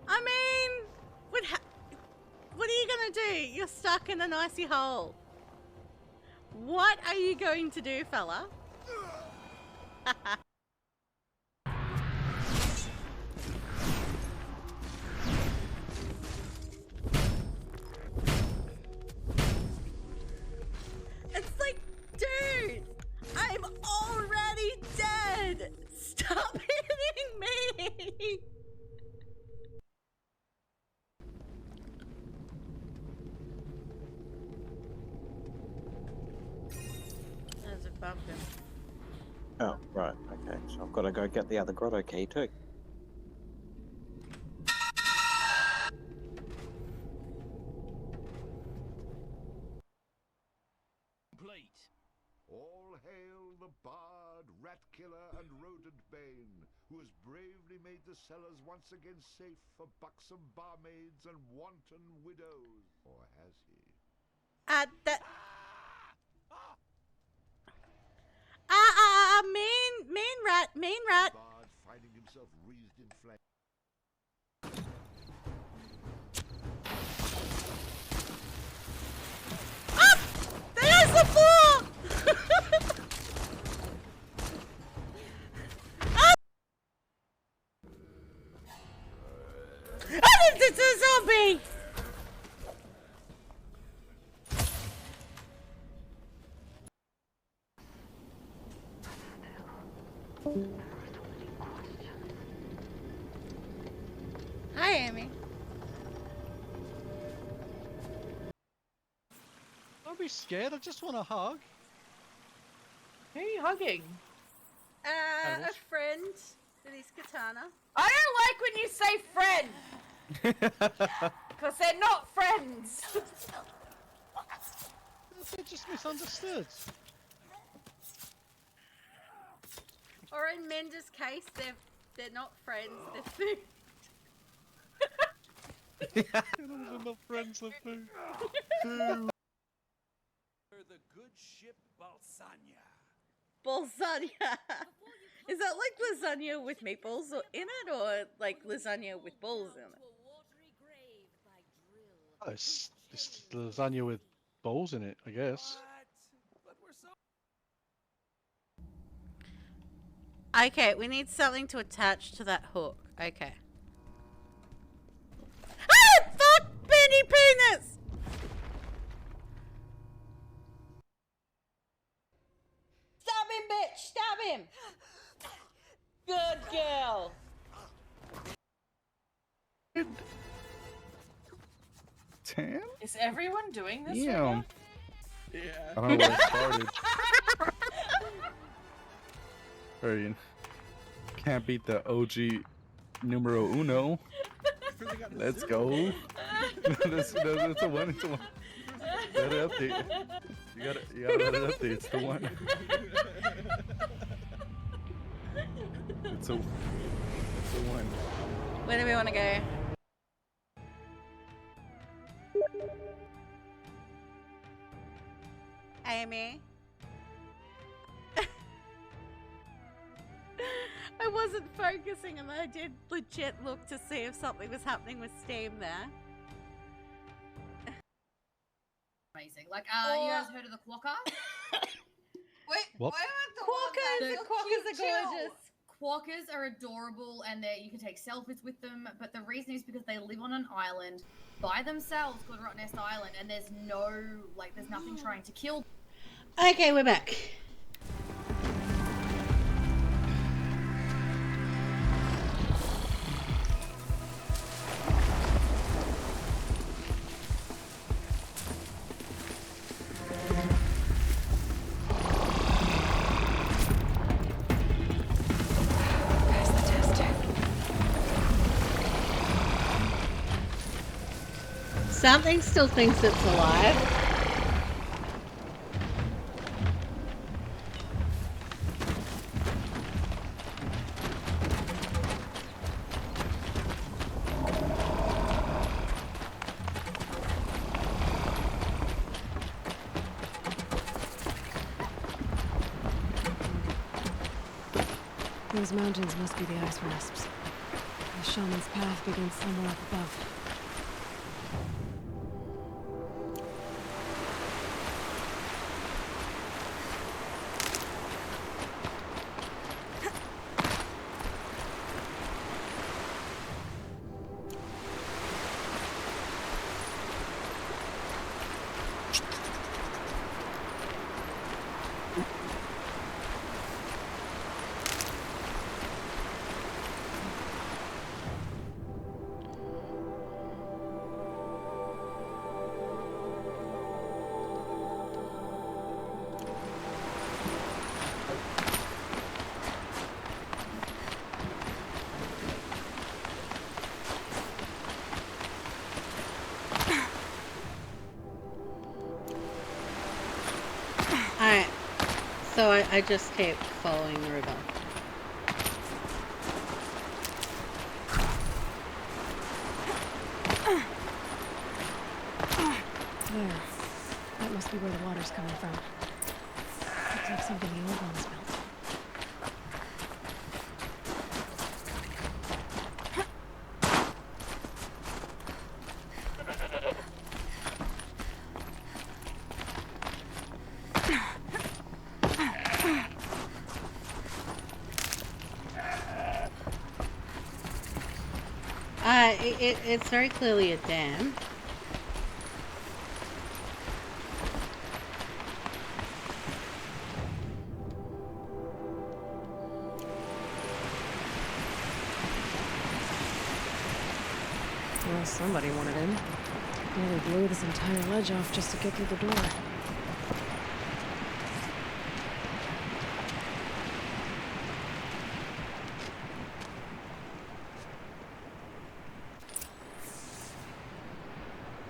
I mean, what are you gonna do? You're stuck in an icy hole. What are you going to do, fella? It's like, dude, I'm already dead. Stop hitting me. There's a pumpkin. Oh, right, okay. So I've got to go get the other grotto key too. Complete. All hail the bard, rat killer, and rodent bane, who has bravely made the cellars once again safe for buxom barmaids and wanton widows. Or has he? That. Main rat. Bard finding himself wreathed in flame. Ah! There's the floor! Ah! It's a zombie! Hi, Amy. Don't be scared, I just want a hug. Who are you hugging? A friend with his katana. I don't like when you say friend! Because they're not friends! They're just misunderstood. Or in Menda's case, they're not friends, they're food. They're not friends, they're food. The good ship Balsania. Balsania. Is that like lasagna with meatballs in it, or like lasagna with balls in it? Oh, it's lasagna with balls in it, I guess. Okay, we need something to attach to that hook. Okay. Ah, fuck! Benny penis! Stab him, bitch! Stab him! Good girl! Damn. Is everyone doing this right Damn. now? Yeah. I don't know where it started. Or, can't beat the OG numero uno. Let's go. that's a one. It's a one. Let it update. You gotta let it update. It's the one. It's a one. Where do we want to go? Amy? I wasn't focusing and I did legit look to see if something was happening with Steam there. Amazing. Like, you guys heard of the quokka? Wait, What? why aren't the Quokkas! ones Quokkas are chill? gorgeous. Quokkas are adorable and you can take selfies with them, but the reason is because they live on an island by themselves called Rotten Nest Island, and there's nothing trying to kill them. Okay, we're back. Something still thinks it's alive. Those mountains must be the ice rasps. The shaman's path begins somewhere up above. Alright, so I just keep following the river. There. That must be where the water's coming from. Looks like something the old ones built. It's very clearly a dam. Well, somebody wanted in. Nearly blew this entire ledge off just to get through the door.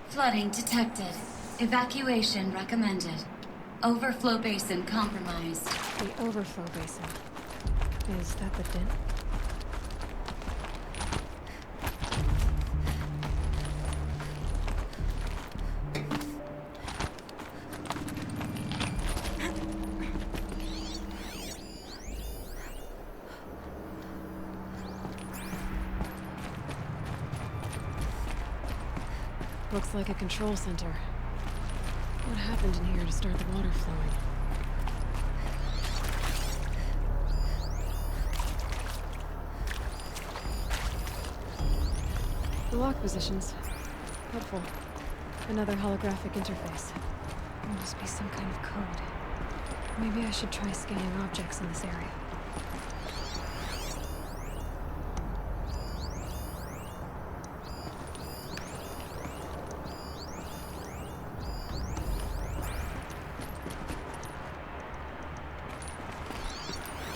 Flooding detected. Evacuation recommended. Overflow basin compromised. The overflow basin. Is that the dent? Looks like a control center. What happened in here to start the water flowing? The lock positions. Helpful. Another holographic interface. There must be some kind of code. Maybe I should try scanning objects in this area.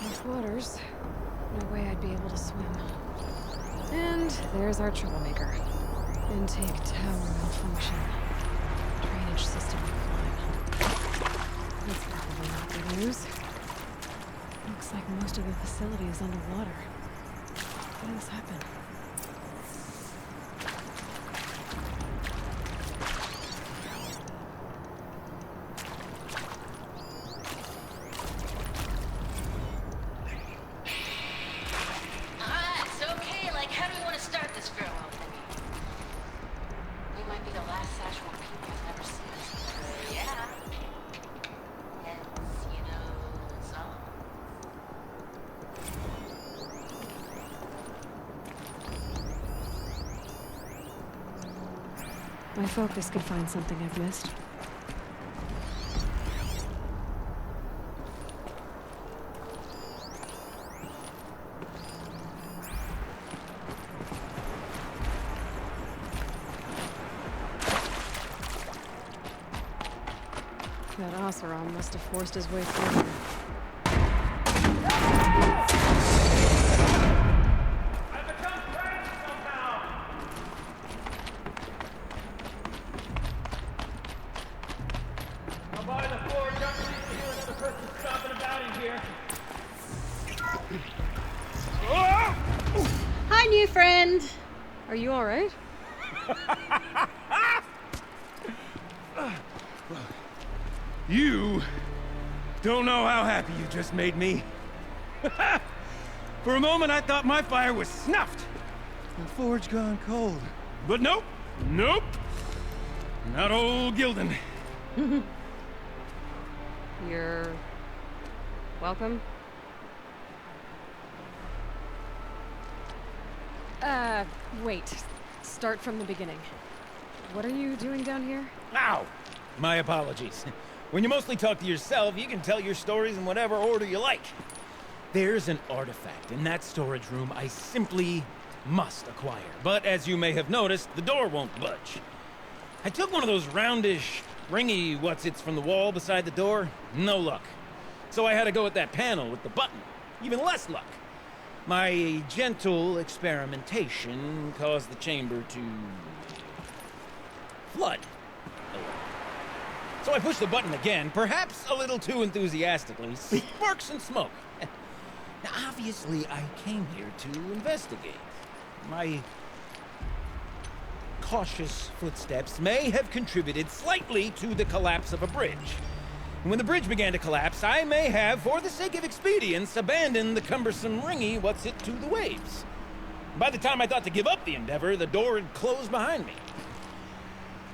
Rough waters. No way I'd be able to swim. And there's our troublemaker. Intake tower malfunction. Drainage system offline. That's probably not good news. Looks like most of the facility is underwater. How did this happen? It's okay. Like, how do we want to start this farewell thing? We might be the last Szechuan people who've never seen us. Yeah. Hence, you know, song. My focus could find something I've missed. That Oseram must have forced his way through here. I'll buy the floor, don't need to hear another person stomping about in here. Hi, new friend. Are you alright? You don't know how happy you just made me. For a moment, I thought my fire was snuffed. The forge gone cold. But nope, nope. Not old Gildan. You're welcome. Wait. Start from the beginning. What are you doing down here? Ow! My apologies. When you mostly talk to yourself, you can tell your stories in whatever order you like. There's an artifact in that storage room I simply must acquire. But as you may have noticed, the door won't budge. I took one of those roundish, ringy what's-its from the wall beside the door. No luck. So I had to go with that panel with the button. Even less luck. My gentle experimentation caused the chamber to flood. So I pushed the button again, perhaps a little too enthusiastically. Sparks and smoke. Now, obviously, I came here to investigate. My cautious footsteps may have contributed slightly to the collapse of a bridge. And when the bridge began to collapse, I may have, for the sake of expedience, abandoned the cumbersome ringy what's-it to the waves. By the time I thought to give up the endeavor, the door had closed behind me.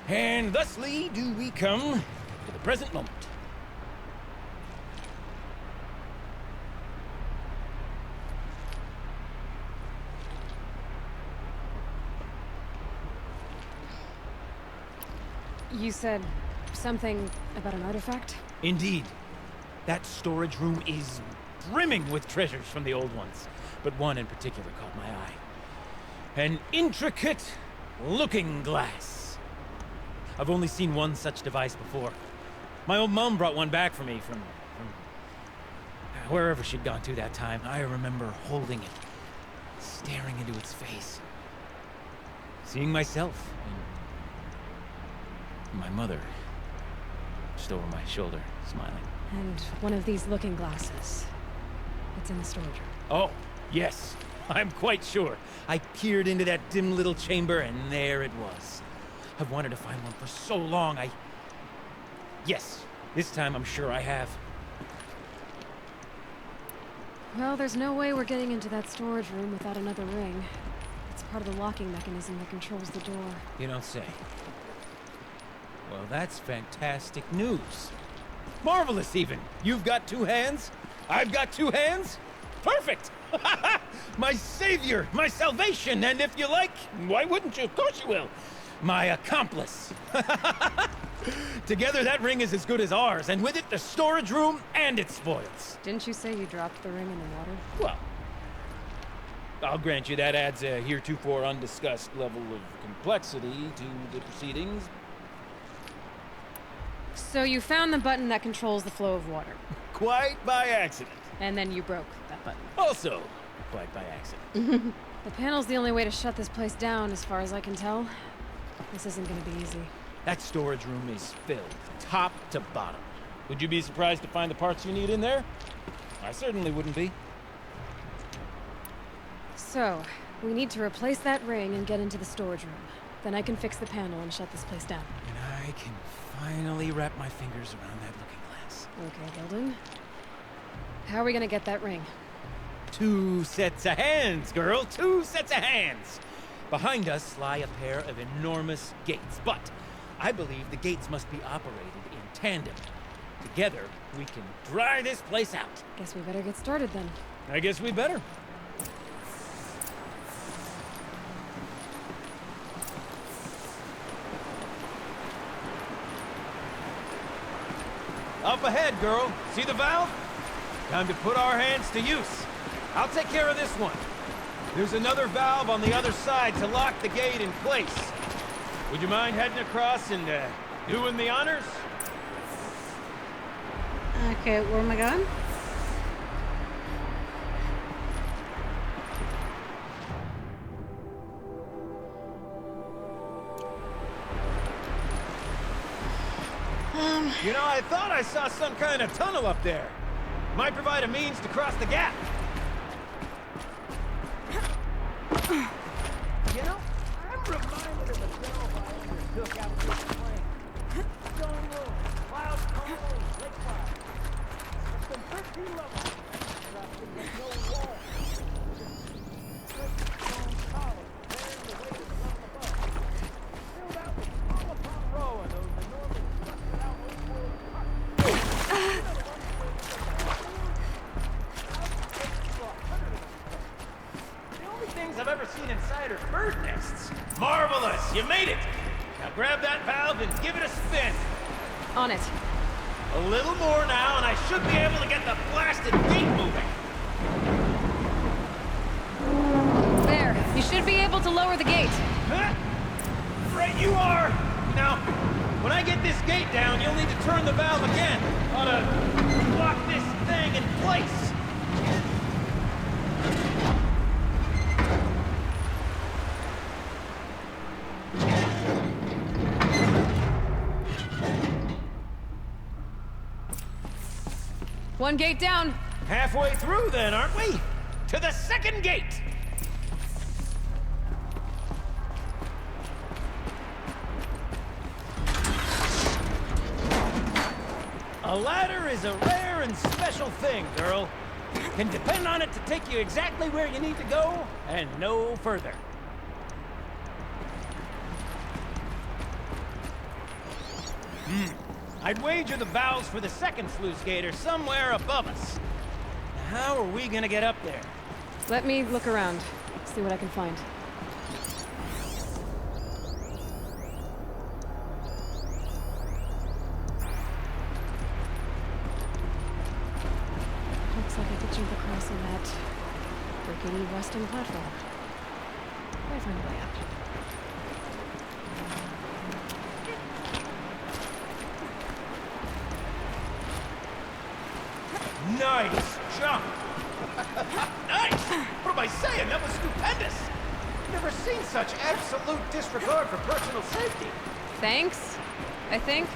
And thusly do we come to the present moment. You said something about an artifact? Indeed. That storage room is brimming with treasures from the old ones, but one in particular caught my eye. An intricate looking glass. I've only seen one such device before. My old mum brought one back for me from wherever she'd gone to that time. I remember holding it, staring into its face, seeing myself and my mother just over my shoulder, smiling. And one of these looking glasses. It's in the storage room. Oh, yes. I'm quite sure. I peered into that dim little chamber, and there it was. I've wanted to find one for so long, Yes, this time I'm sure I have. Well, there's no way we're getting into that storage room without another ring. It's part of the locking mechanism that controls the door. You don't say. Well, that's fantastic news. Marvelous, even. You've got two hands. I've got two hands. Perfect! My savior, my salvation, and if you like, why wouldn't you? Of course you will. My accomplice. Together, that ring is as good as ours, and with it, the storage room and its spoils. Didn't you say you dropped the ring in the water? Well, I'll grant you that adds a heretofore undiscussed level of complexity to the proceedings. So you found the button that controls the flow of water. Quite by accident. And then you broke that button. Also, quite by accident. The panel's the only way to shut this place down, as far as I can tell. This isn't gonna be easy. That storage room is filled, top to bottom. Would you be surprised to find the parts you need in there? I certainly wouldn't be. So, we need to replace that ring and get into the storage room. Then I can fix the panel and shut this place down. And I can finally wrap my fingers around that looking glass. Okay, Building. How are we gonna get that ring? 2 sets of hands, girl. 2 sets of hands. Behind us lie a pair of enormous gates, but I believe the gates must be operated in tandem. Together, we can dry this place out. Guess we better get started then. I guess we better. Up ahead, girl. See the valve? Time to put our hands to use. I'll take care of this one. There's another valve on the other side to lock the gate in place. Would you mind heading across and doing the honors? Okay, where am I going? You know, I thought I saw some kind of tunnel up there. Might provide a means to cross the gap. You know, I'm reminded of a delve I undertook out this plane. Stone room, cloud tunnel, lake cloud. It's been 13 levels, but I've seen there's no wall. Straight stone columns bearing the weight of the level above. Filled out with row upon row of those enormous busted out world parts. Things I've ever seen inside are bird nests. Marvelous! You made it! Now grab that valve and give it a spin. On it. A little more now, and I should be able to get the blasted gate moving. There. You should be able to lower the gate. Huh? Right you are! Now, when I get this gate down, you'll need to turn the valve again. Ought to lock this thing in place. One gate down. Halfway through then, aren't we? To the second gate! A ladder is a rare and special thing, girl. Can depend on it to take you exactly where you need to go, and no further. I'd wager the valves for the second sluice gate are somewhere above us. How are we gonna get up there? Let me look around. See what I can find. Looks like I could jump across on that rickety western platform. I'll find a way up. Nice jump! Nice! What am I saying? That was stupendous! Never seen such absolute disregard for personal safety. Thanks, I think.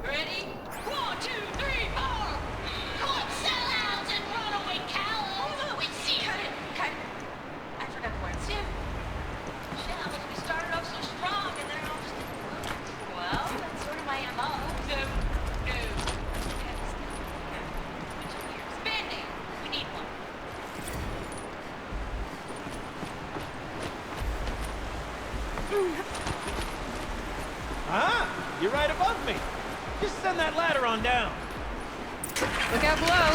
Ready? 1, 2, 3, 4! Good sellouts and runaway cows! Wait, see, cut. I forgot the words. Yeah. Shit, we started off so strong and then all just... Well, that's sort of my MO. No. Spending! We need one. Ah, you're right above me. Just send that ladder on down. Look out below.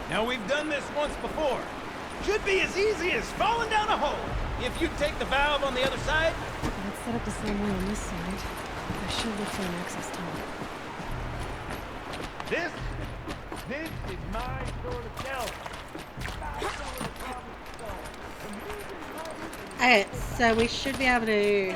Now, we've done this once before. Should be as easy as falling down a hole. If you take the valve on the other side. Let's set up the same way on this side. I should look for an access tunnel. This is my sort of challenge. Alright, so we should be able to...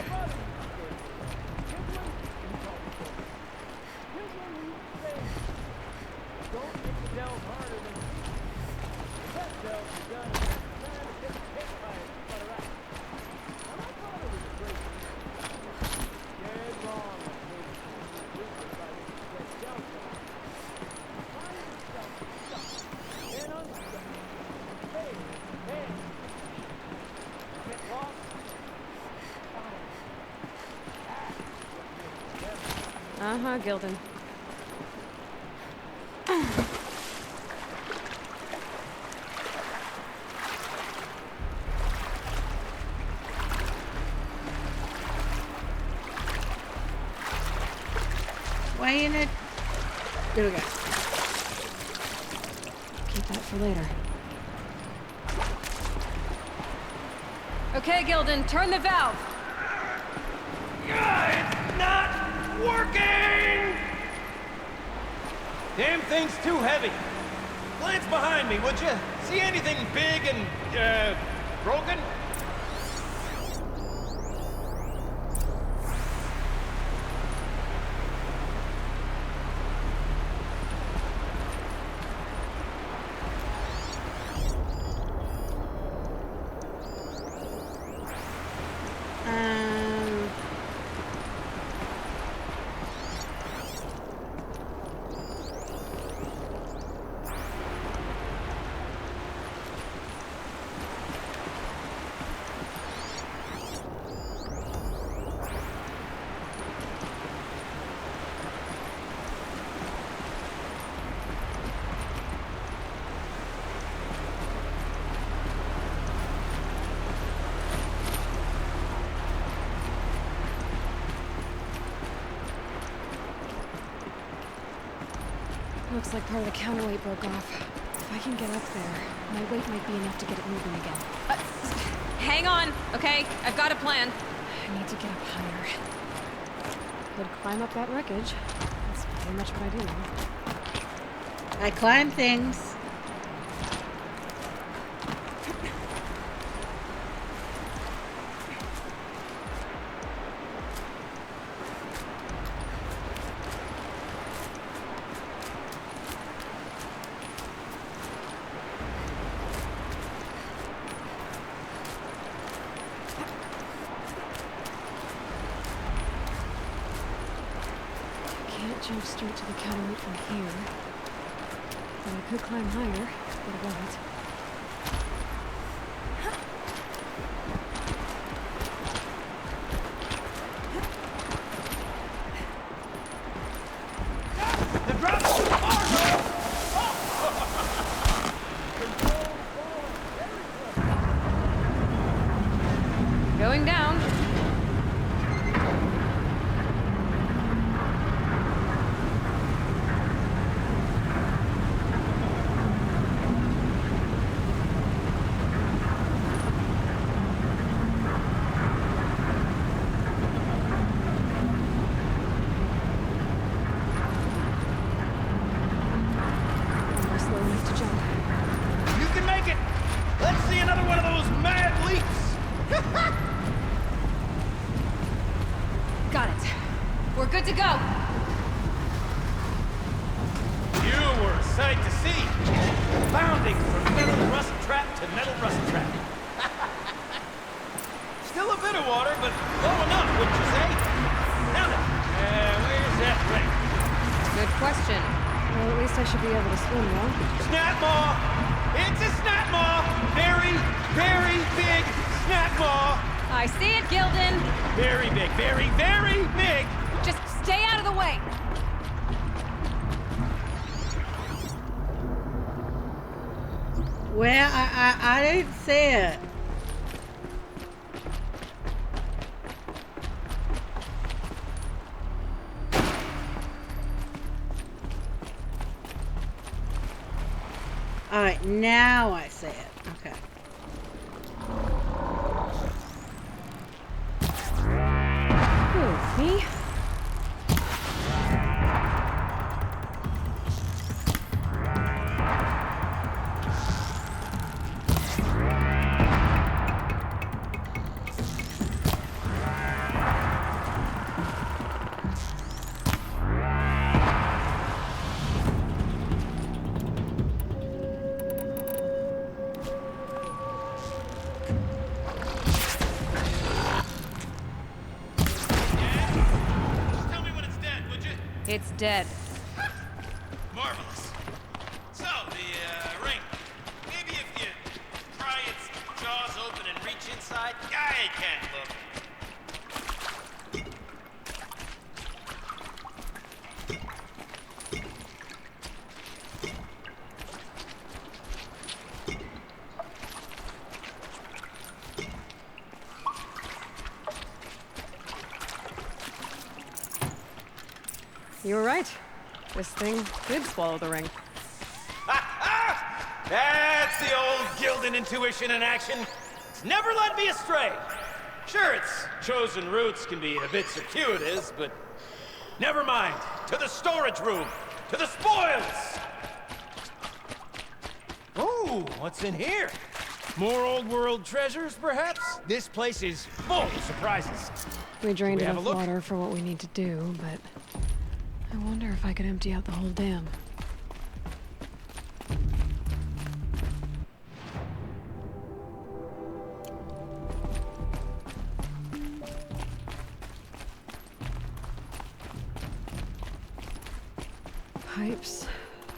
Uh-huh, Gildan. Why in it? There we go. Keep that for later. Okay, Gildan, turn the valve. It's not working! Damn thing's too heavy. Glance behind me, would you? See anything big and, broken? Looks like part of the counterweight broke off. If I can get up there, my weight might be enough to get it moving again. Hang on, okay? I've got a plan. I need to get up higher. Could climb up that wreckage. That's pretty much what I do now. I climb things. Jump straight to the counterweight from here. But I could climb higher, but I won't. Going down. Good to go. You were a sight to see. Bounding from metal rust trap to metal rust trap. Still a bit of water, but low enough, wouldn't you say? Now then, where's that ring? Good question. Well, at least I should be able to swim now. Snap maw! It's a snap maw! Very, very big snap maw! I see it, Gildan. Very big, very, very big! Just stay out of the way! Where? I don't see it. Alright, now I see it. Okay. Ooh, me? It's dead. Marvelous. So, the ring. Maybe if you pry its jaws open and reach inside, I can't look. You were right. This thing did swallow the ring. That's the old Gildan intuition in action. It's never led me astray. Sure, its chosen routes can be a bit circuitous, but never mind. To the storage room. To the spoils. Ooh, what's in here? More old world treasures, perhaps? This place is full of surprises. We drained Should we have enough a look? water for what we need to do, but I wonder if I could empty out the whole dam. Pipes,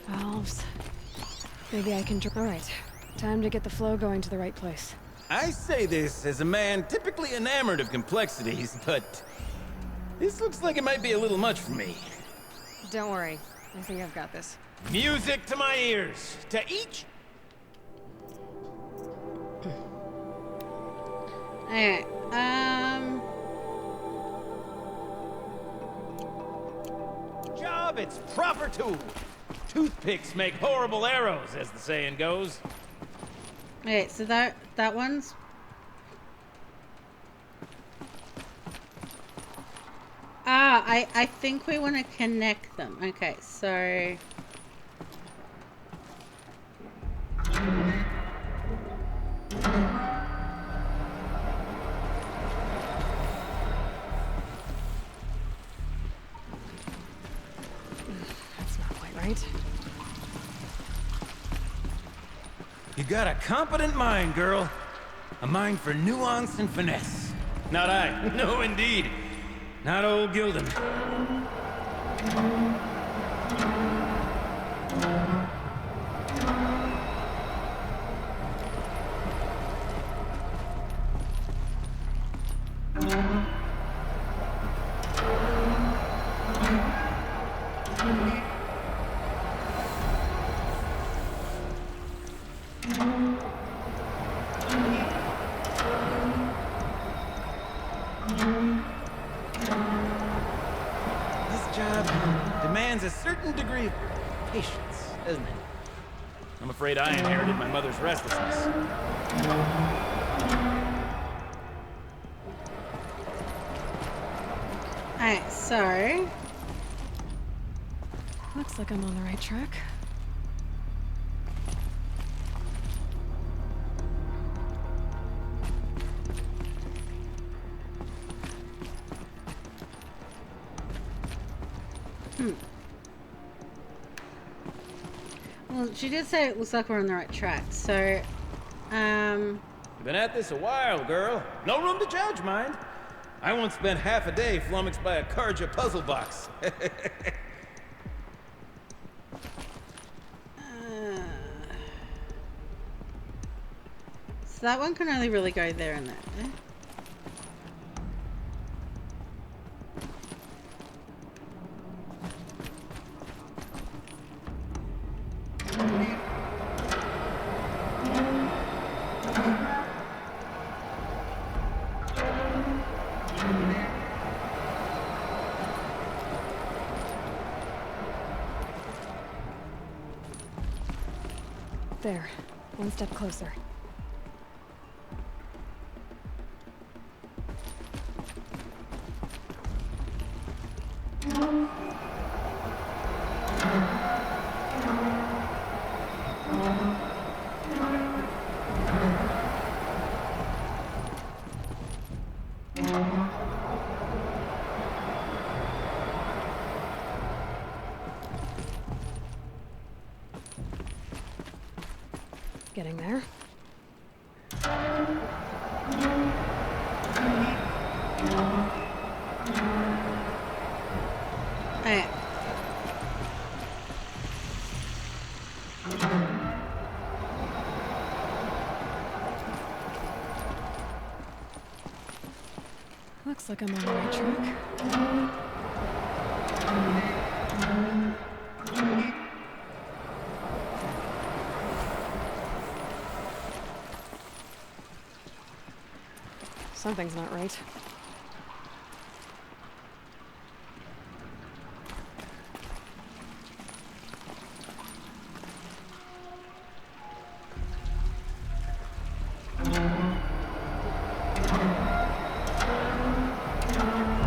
valves. Maybe I can. All right, time to get the flow going to the right place. I say this as a man typically enamored of complexities, but this looks like it might be a little much for me. Don't worry, I think I've got this. Music to my ears. To each. Alright, Job its proper tool. Toothpicks make horrible arrows, as the saying goes. Okay, so that one's... Ah, I think we want to connect them. Okay, so... That's not quite right. You got a competent mind, girl. A mind for nuance and finesse. Not I. No, indeed. Not old Gildan. This job demands a certain degree of patience, doesn't it? I'm afraid I inherited my mother's restlessness. Alright, so... Looks like I'm on the right track. Well, she did say it looks like we're on the right track, so... You've been at this a while, girl. No room to judge, mind. I once spent half a day flummoxed by a Karja puzzle box. So that one can only really go there and there. Eh? There. One step closer. Getting there. Hey. Looks like I'm on the right track. Something's not right.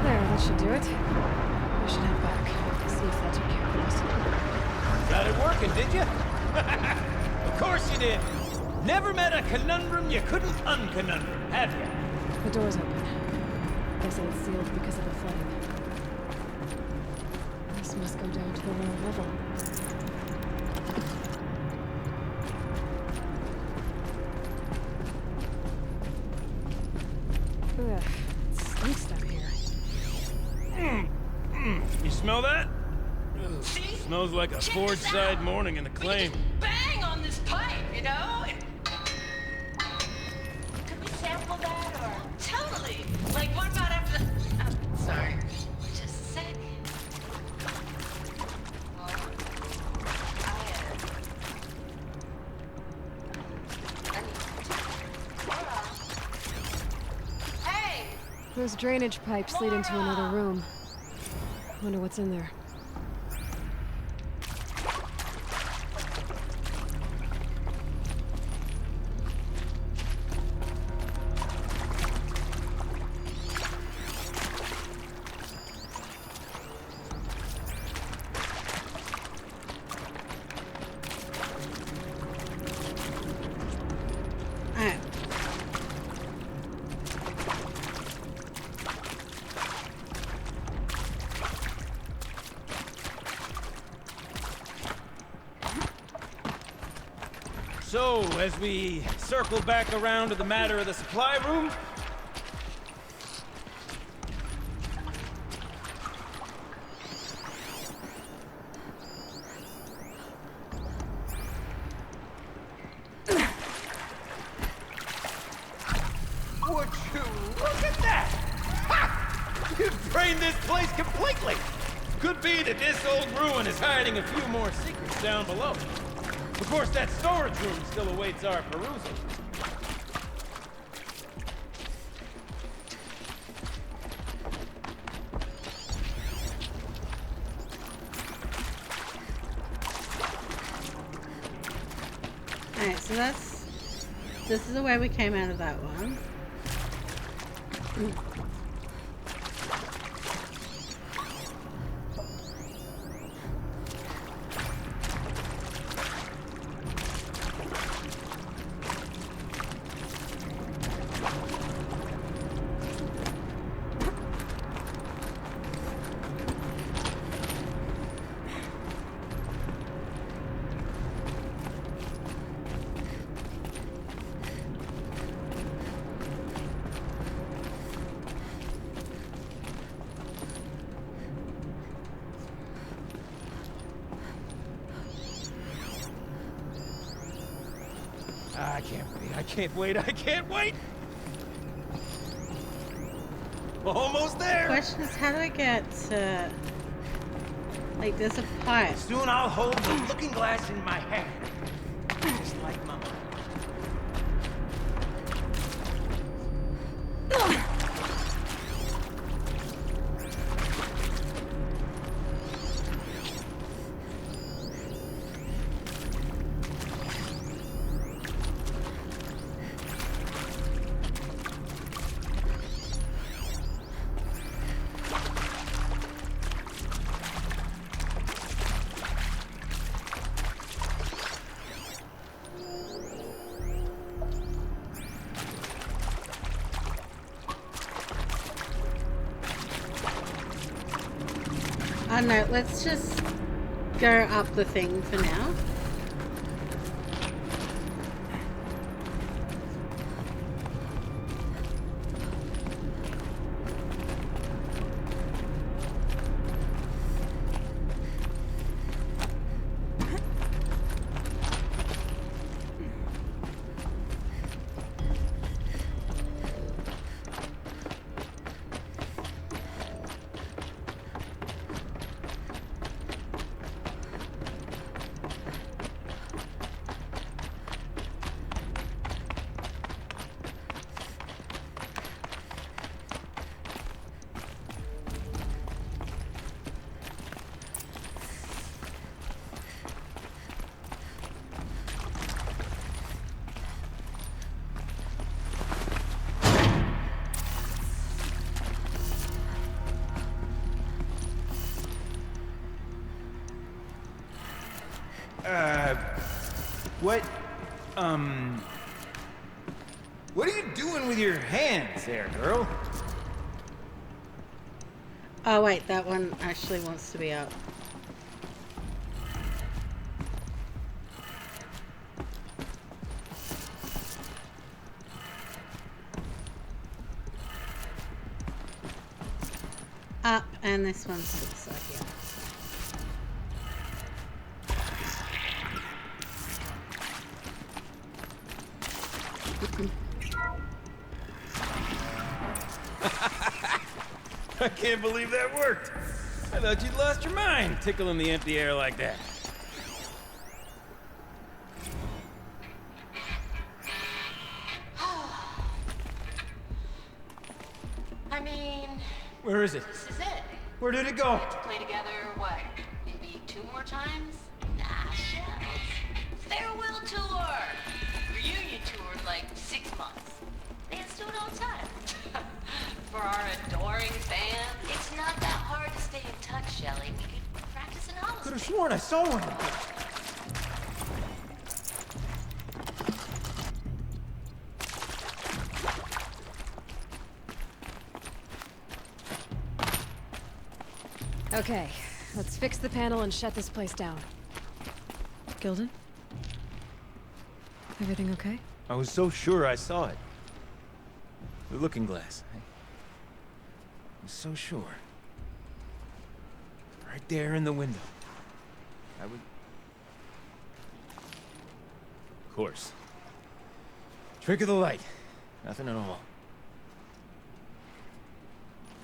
There, that should do it. I should head back. See if that took care of us. Got it working, did you? Of course you did. Never met a conundrum you couldn't unconundrum, have you? The door's open. Guessing it's sealed because of the flooding. This must go down to the lower level. Ugh, it stinks down here. You smell that? See? Smells like a Check forge this side out. morning in the claim. Bang on this pipe, you know? Could we sample that or? Totally. Like, what about after the... Oh, sorry. Just a sec. Hey! Those drainage pipes lead into another room. Wonder what's in there. Alright. So, as we circle back around to the matter of the supply room, would you look at that? Ha! You've drained this place completely. Could be that this old ruin is hiding a few more secrets down below. Of course, that storage room still awaits our perusal. Alright, so this is the way we came out of that one. I can't wait, I can't wait, I can't wait! Almost there! The question is, how do I get to... Like, there's a pipe. Soon I'll hold the looking glass in my hand. Just like Mama. Oh no, let's just go up the thing for now. What? What are you doing with your hands there, girl? Oh wait, that one actually wants to be up. Up, and this one looks like yeah. I can't believe that worked. I thought you'd lost your mind, tickling the empty air like that. I mean... Where is it? This is it. Where did it go? We have to play together, what, maybe 2 more times? Nah, shells. Farewell tour! Reunion tour, like 6 months. Bands do it all the time. For our adoring fans, it's not that hard to stay in touch, Shelly. We could practice in Hollis. Could have sworn I saw one. Okay, let's fix the panel and shut this place down. Gilden? Everything okay? I was so sure I saw it. The looking glass. I was so sure. Right there in the window. I would... Of course. Trick of the light. Nothing at all.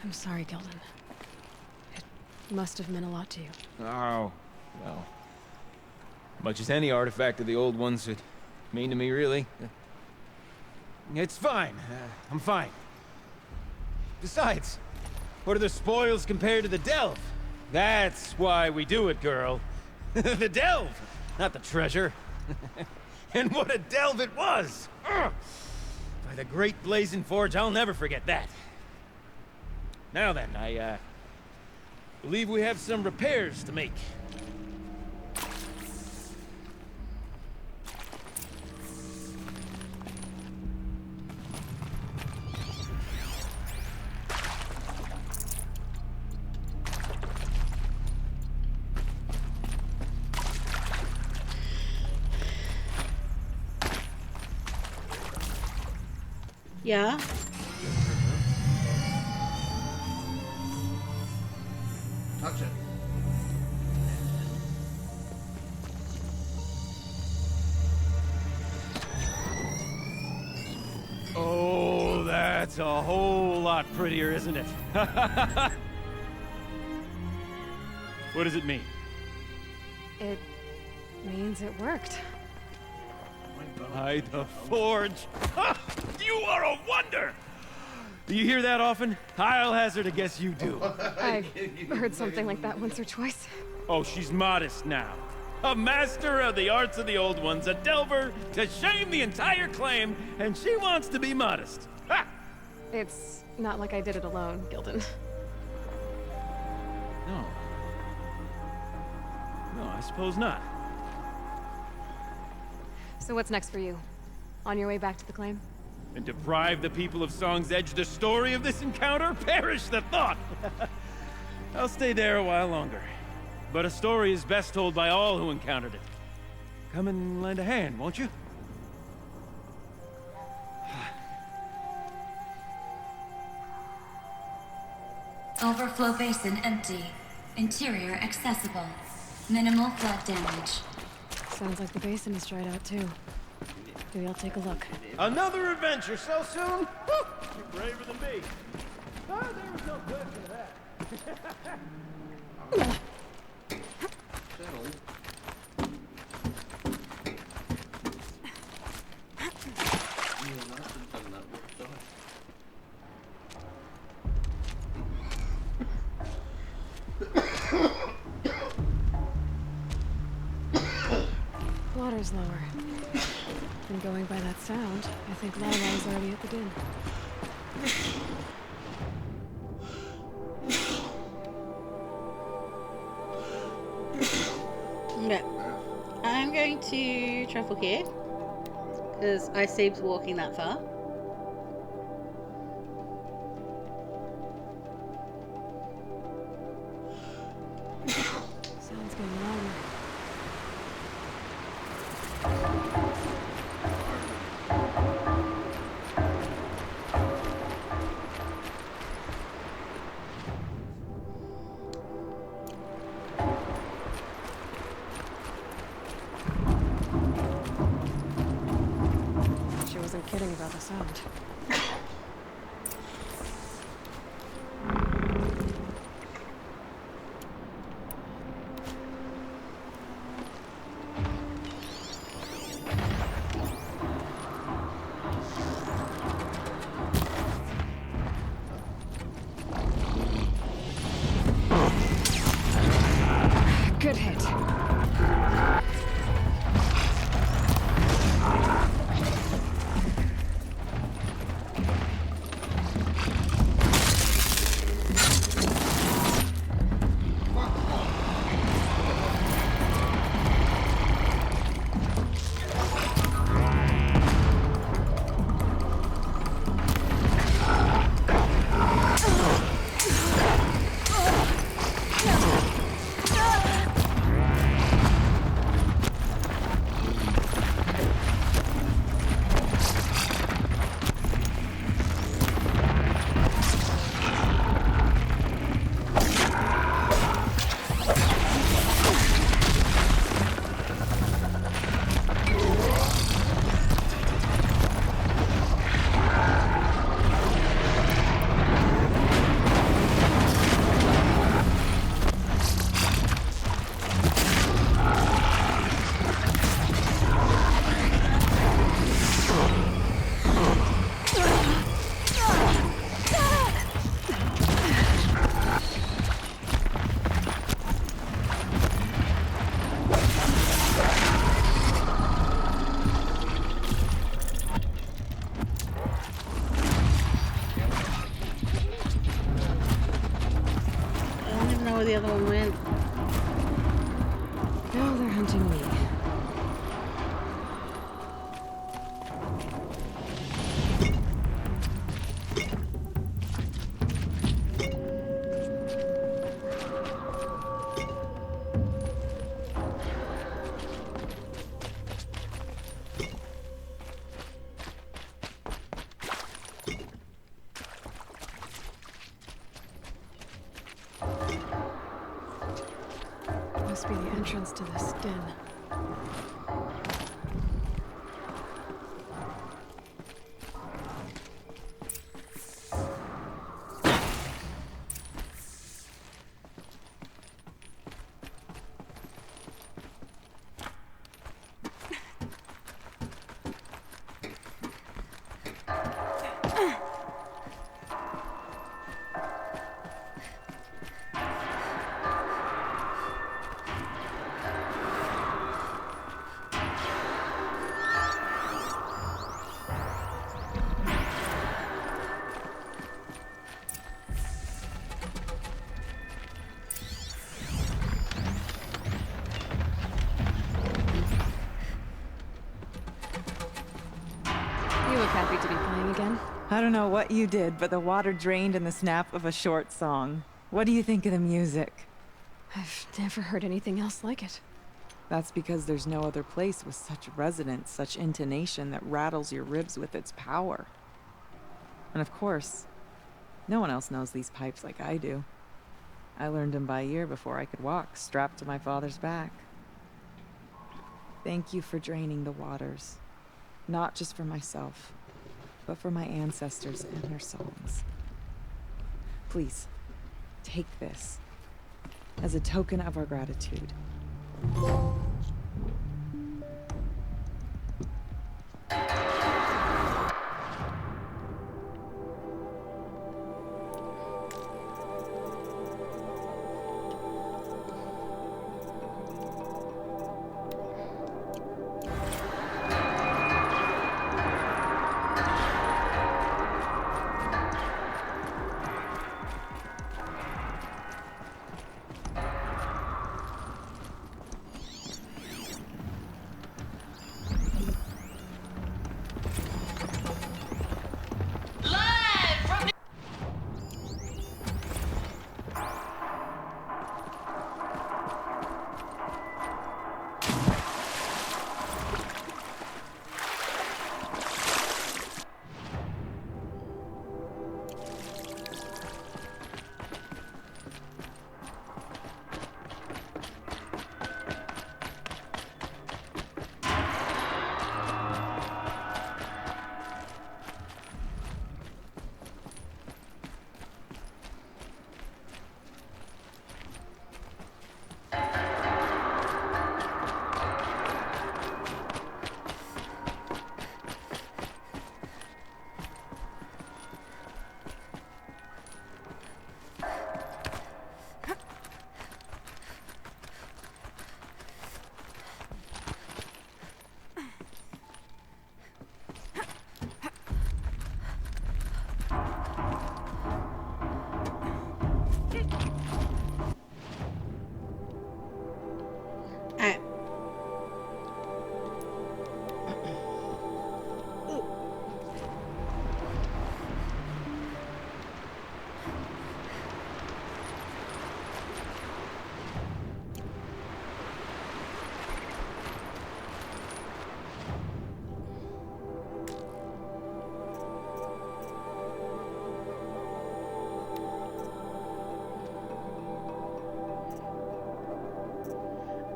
I'm sorry, Gilden. It must have meant a lot to you. Oh, well. Much as any artifact of the old ones would mean to me, really. It's fine. I'm fine. Besides, what are the spoils compared to the delve? That's why we do it, girl. The delve, not the treasure. And what a delve it was! Ugh. By the great blazing forge, I'll never forget that. Now then, I believe we have some repairs to make. Yeah? Touch it. Oh, that's a whole lot prettier, isn't it? What does it mean? It means it worked. By the forge. Ha! You are a wonder! Do you hear that often? I'll hazard a guess you do. I've heard something like that once or twice. Oh, she's modest now. A master of the arts of the old ones, a delver to shame the entire claim, and she wants to be modest. Ha! It's not like I did it alone, Gilden. No. No, I suppose not. So what's next for you? On your way back to the claim? And deprive the people of Song's Edge the story of this encounter? Perish the thought! I'll stay there a while longer. But a story is best told by all who encountered it. Come and lend a hand, won't you? Overflow basin empty. Interior accessible. Minimal flood damage. Sounds like the basin is dried out too. Maybe I'll take a look. Another adventure so soon? Woo! You're braver than me. Oh, there was no good for that. Water's lower. And going by that sound, I think Lala's already at the din. Yeah. I'm going to travel here because I saved walking that far. Sounds getting louder. She wasn't kidding about the sound. Good hit. Where the other one went. Now they're hunting me. Must be the entrance to this den. You look happy to be playing again. I don't know what you did, but the water drained in the snap of a short song. What do you think of the music? I've never heard anything else like it. That's because there's no other place with such resonance, such intonation that rattles your ribs with its power. And of course, no one else knows these pipes like I do. I learned them by ear before I could walk, strapped to my father's back. Thank you for draining the waters. Not just for myself, but for my ancestors and their songs. Please, take this as a token of our gratitude.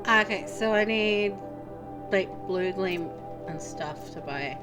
Okay, so I need like blue gleam and stuff to buy.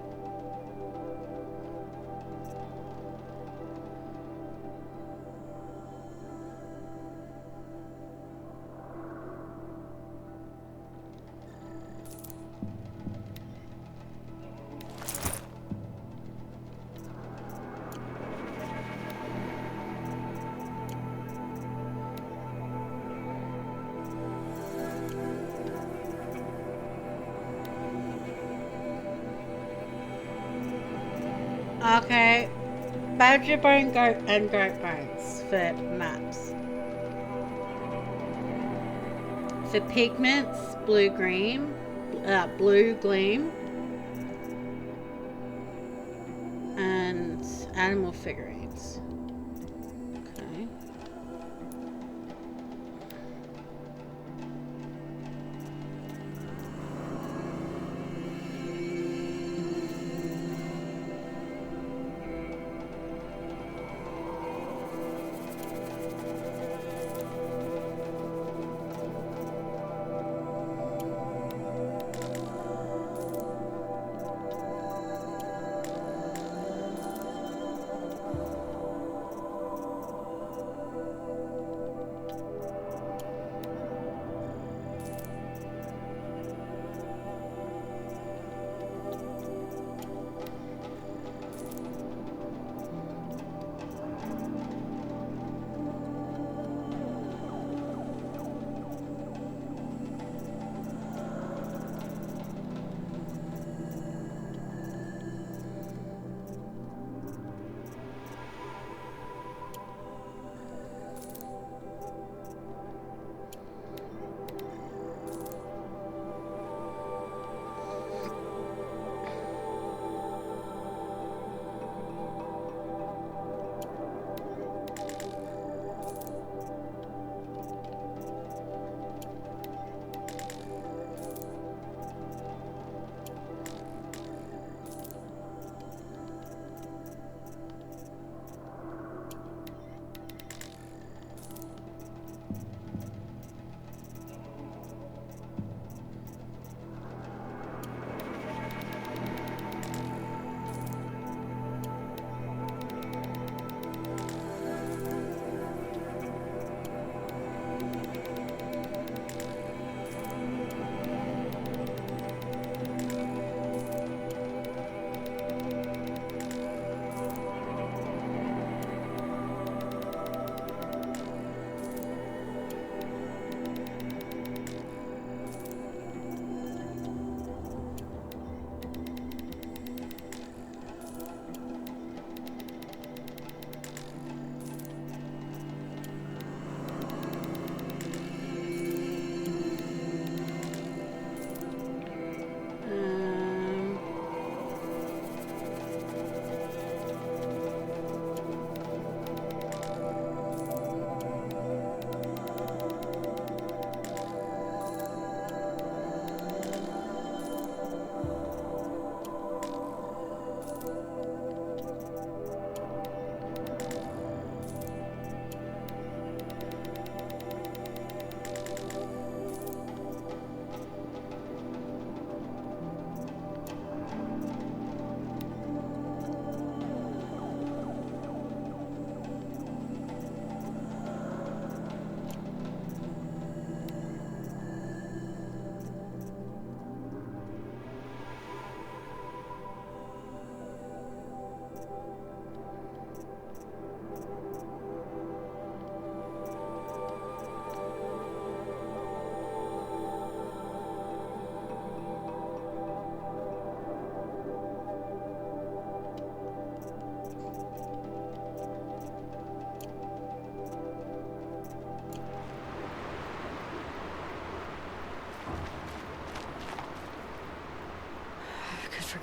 Okay, badger bone, goat, and goat bones for maps. For pigments, blue gleam, and animal figurines. Okay.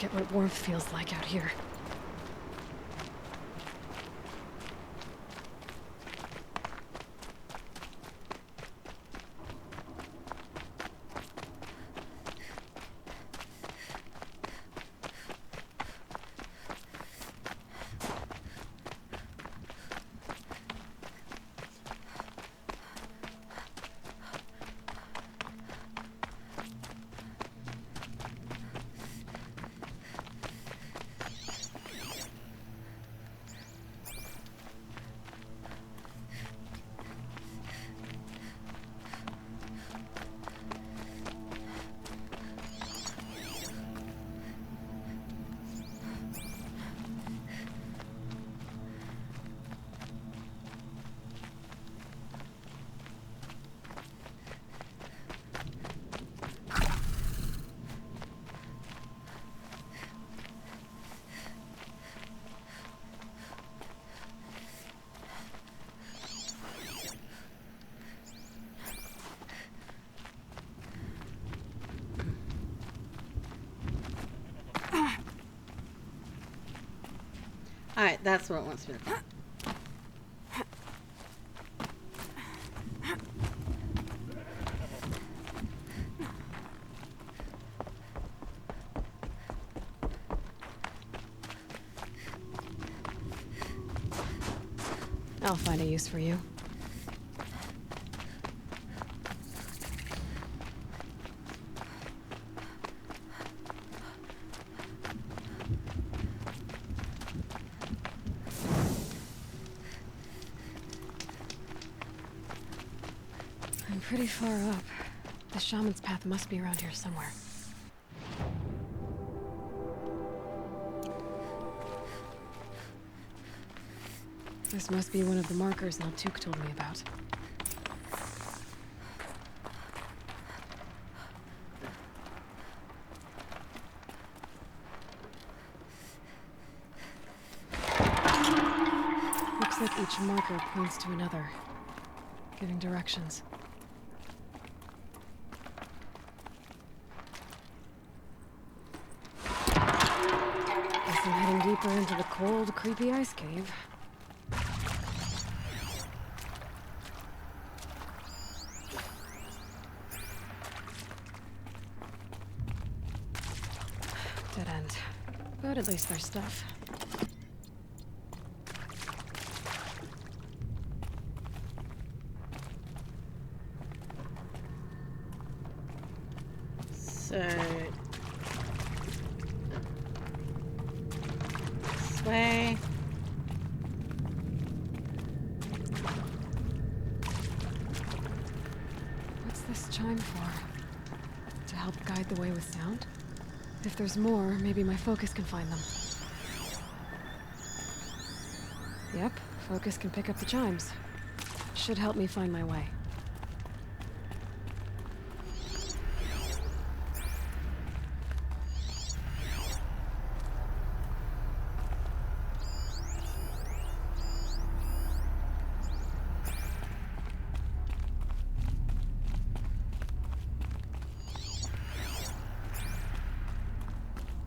forget what warmth feels like out here. Alright, that's what it wants me to do. I'll find a use for you. I'm pretty far up. The shaman's path must be around here somewhere. This must be one of the markers Naltuk told me about. Looks like each marker points to another, giving directions. Guess I'm heading deeper into the cold, creepy ice cave. Dead end. But at least there's stuff. So... this way. What's this chime for? To help guide the way with sound? If there's more, maybe my focus can find them. Yep, focus can pick up the chimes. Should help me find my way.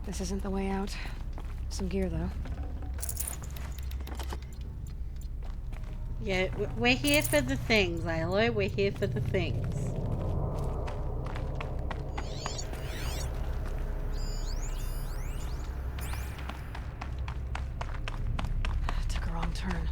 This isn't the way out. Some gear, though. Yeah, we're here for the things, Aloy. We're here for the things. Took a wrong turn.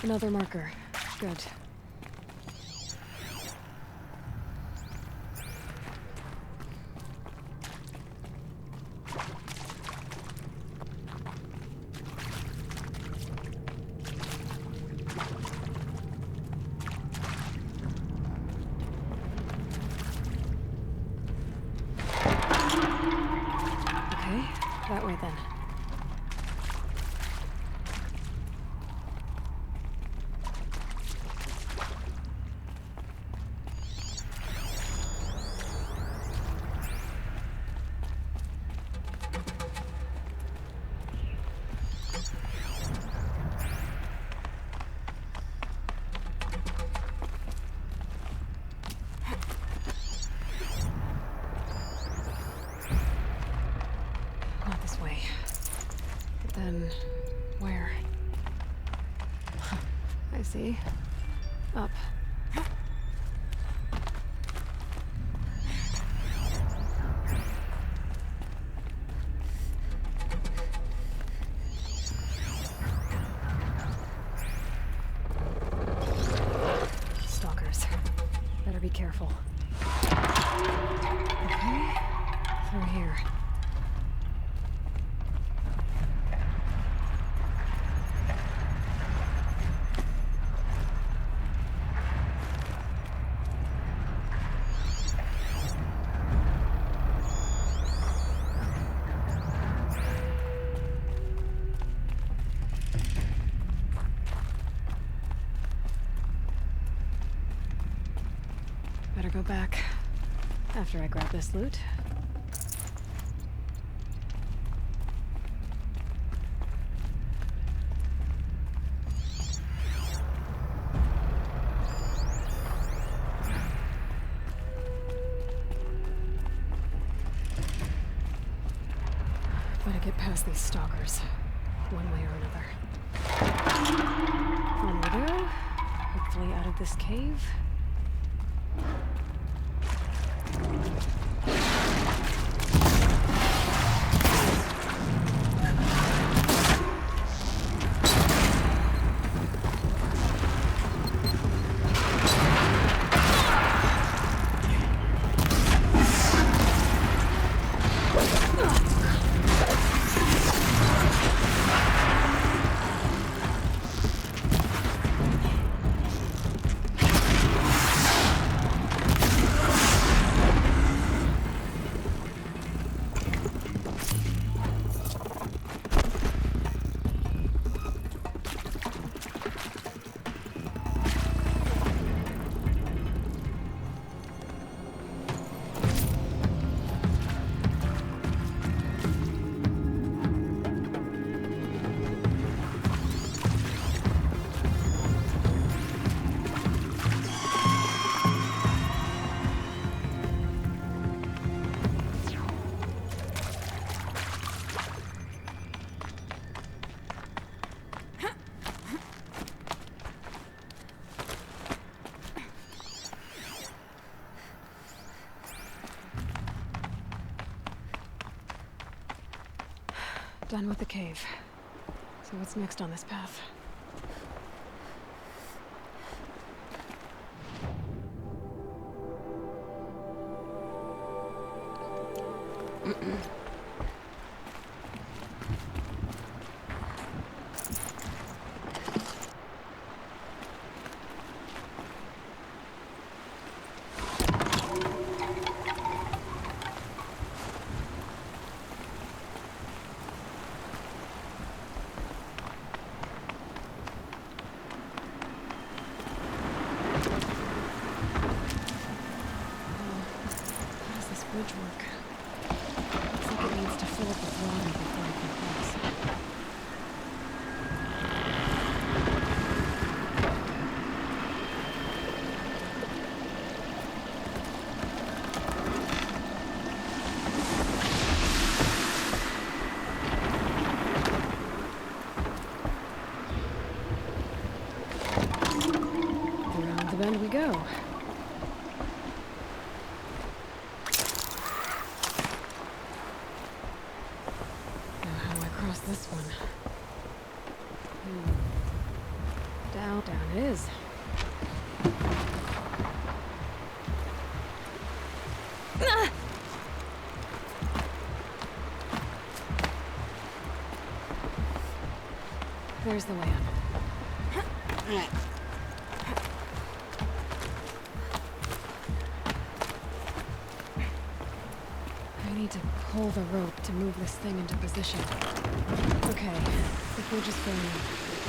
Another marker. Good. Okay, that way then. Not this way. But then, where? I see. Up. Stalkers. Better be careful. Okay. Through here. Better go back after I grab this loot. Gotta get past these stalkers, one way or another. On we go. Hopefully out of this cave. Done with the cave. So what's next on this path? Bridge work. Looks like it needs to fill up with water before it can cross. Around the bend we go. This one. Down it is. There's the way up. Alright. I need to pull the rope to move this thing into position. Okay, if we're just going... Okay.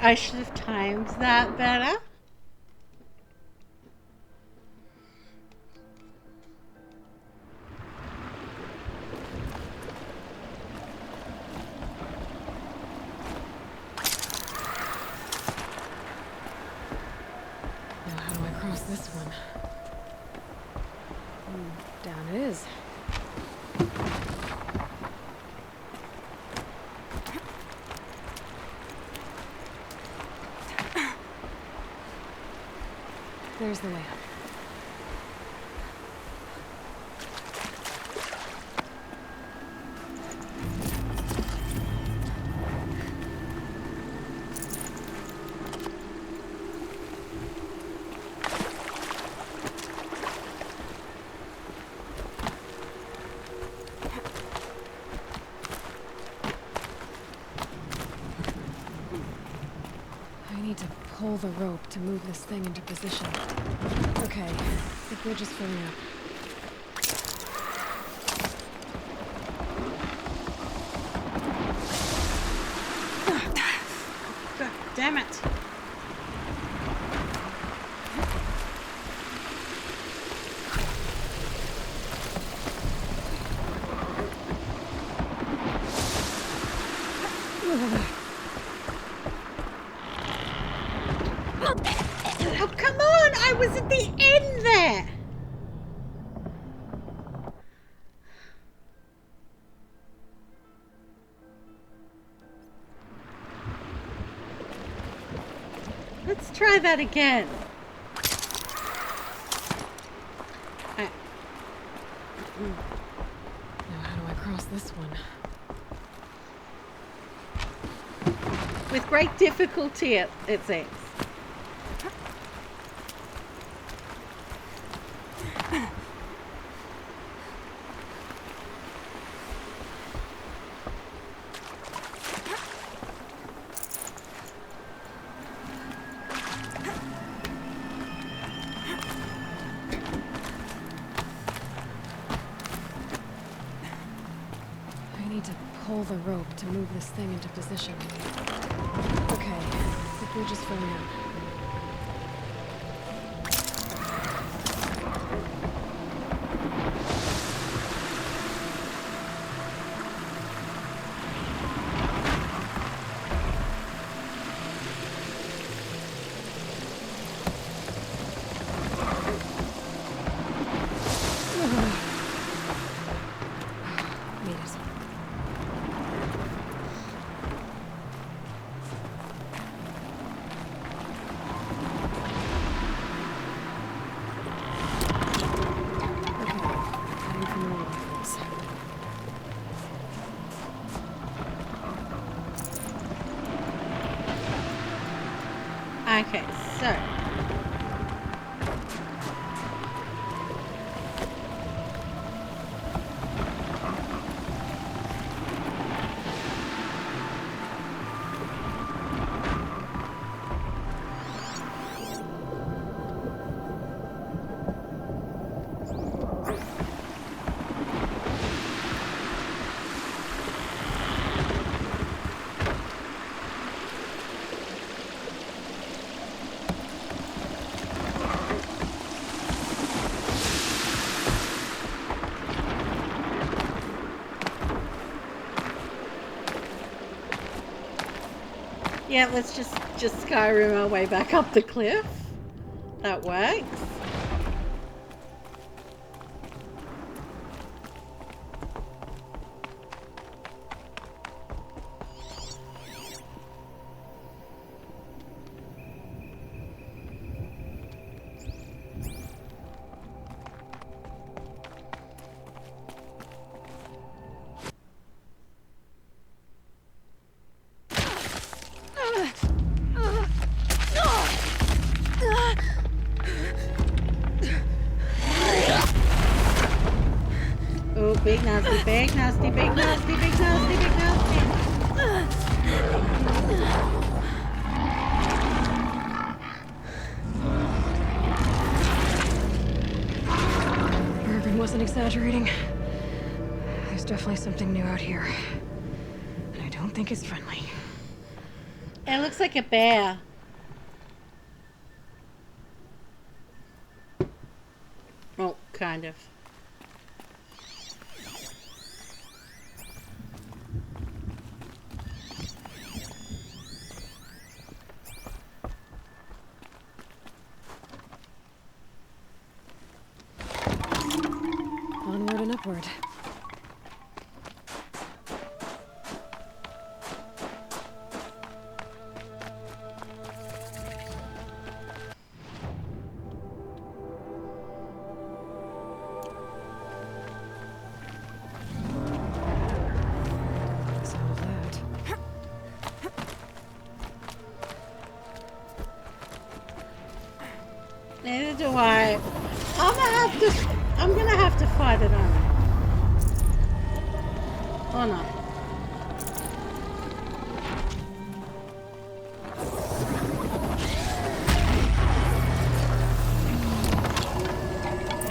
I should have timed that better. Now how do I cross this one? Down it is. There's the way up. I need to pull the rope to move this thing into position. Okay, the bridge is filling up. God damn it. Oh, come on! I was at the end there! Let's try that again. Now how do I cross this one? With great difficulty, it seems. I need to pull the rope to move this thing into position. Okay, the bridge is filling up. Made it. Okay, so. Yeah, let's just Skyrim our way back up the cliff. That works. Oh, big nasty, big nasty, big nasty, big nasty, big nasty. Irvin wasn't exaggerating. There's definitely something new out here. And I don't think it's friendly. It looks like a bear. Oh, kind of. Onward and upward. Sound of that. Neither do I. I'm gonna have to fight it on. Or not.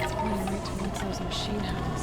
It's pointing right towards those machine hounds.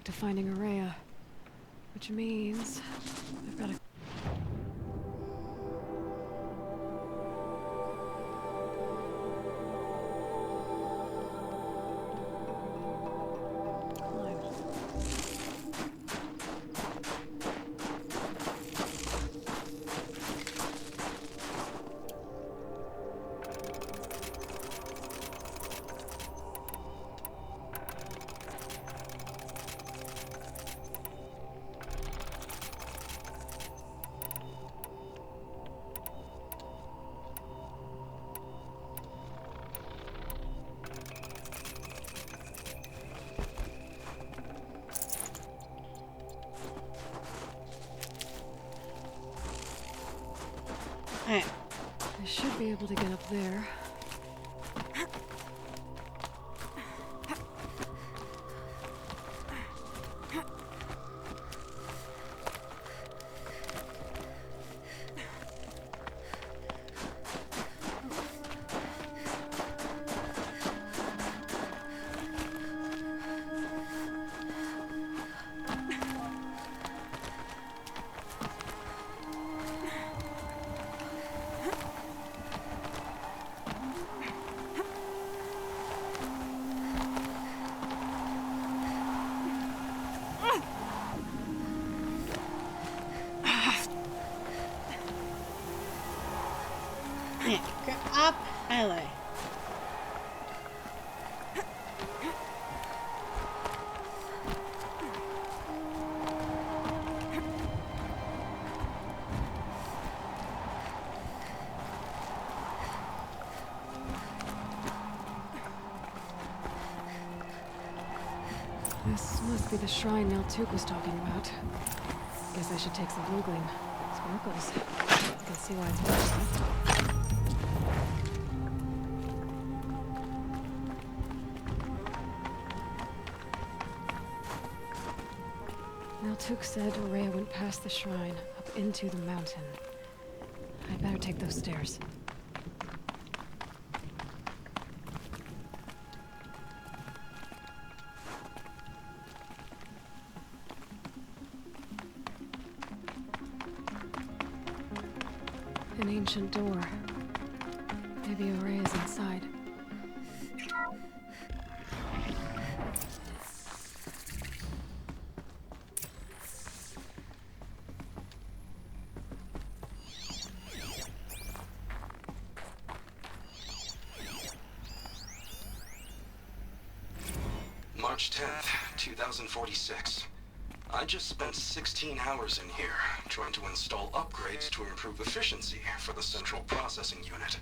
back to finding Araya. Which means I've got to... Alright. I should be able to get up there. Yeah, go up, hello. This must be the shrine Naltuk was talking about. Guess I should take some blue gleam. Sparkles. I can see why it's working. Naltuk said Araya went past the shrine, up into the mountain. I'd better take those stairs. An ancient door. Maybe Araya's inside. March 10th, 2046. I just spent 16 hours in here, trying to install upgrades to improve efficiency for the central processing unit.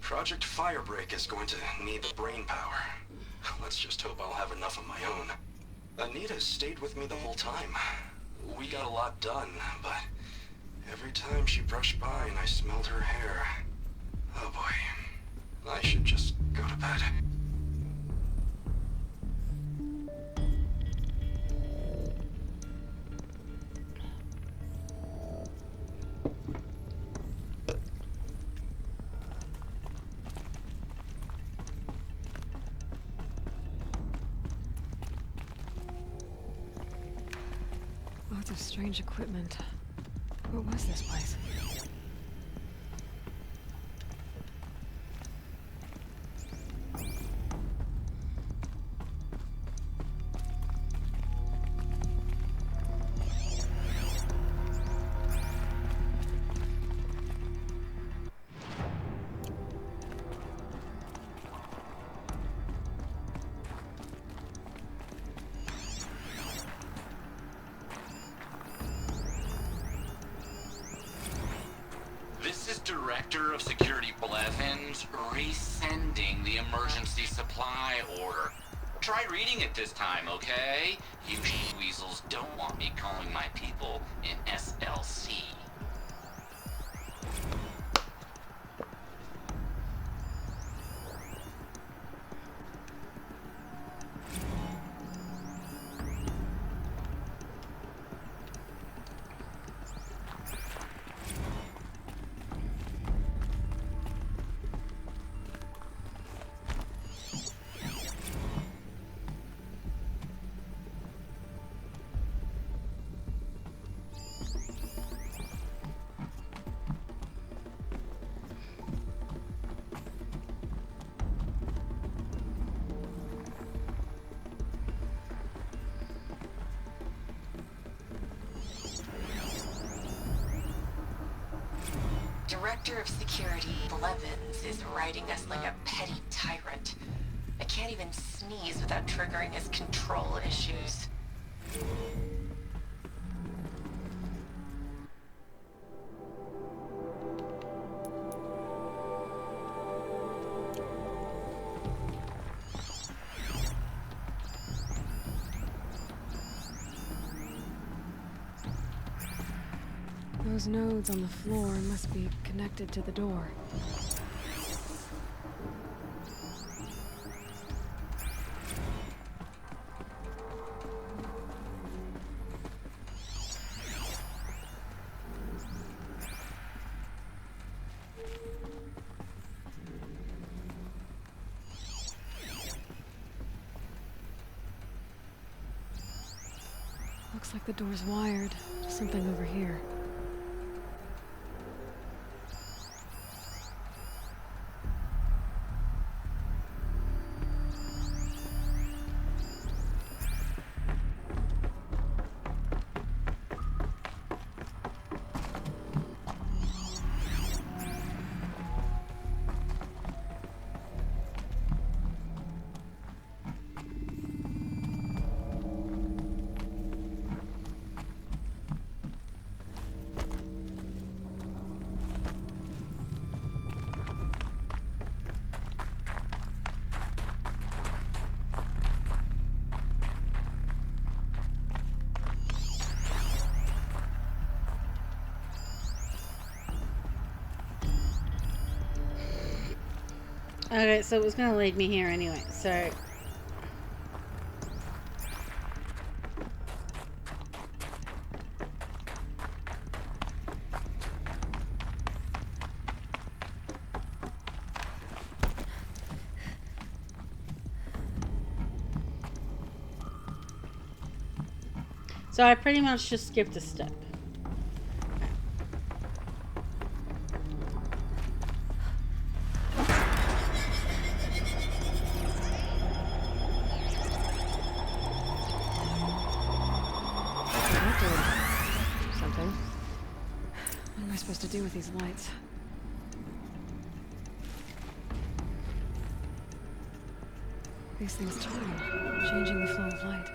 Project Firebreak is going to need the brain power. Let's just hope I'll have enough of my own. Anita stayed with me the whole time. We got a lot done, but every time she brushed by and I smelled her hair... Oh boy. I should just go to bed. Lots of strange equipment. What was this place? This is Director of Security Blevins resending the emergency supply order. Try reading it this time, okay? You weasels don't want me calling my people in SLC. Director of Security Blevins is riding us like a petty tyrant. I can't even sneeze without triggering his control issues. Those nodes on the floor must be connected to the door. Looks like the door's wired to something over here. Okay, so it was gonna lead me here anyway, so... So I pretty much just skipped a step. Something. What am I supposed to do with these lights? These things turn, changing the flow of light.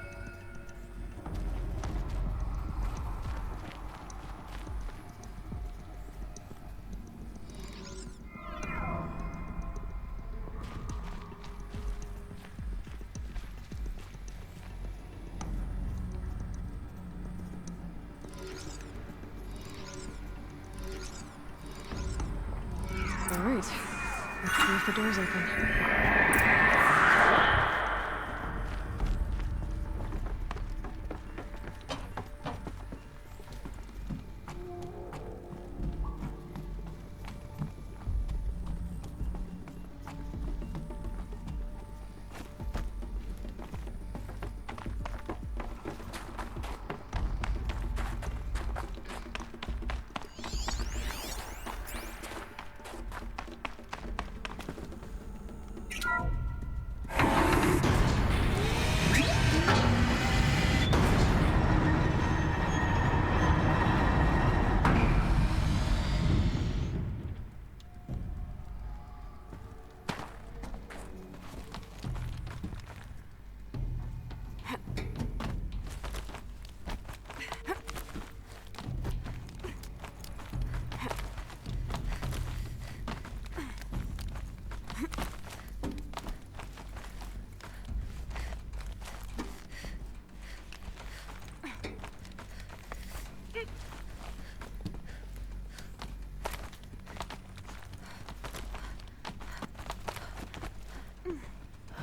Alright, let's see if the door's open.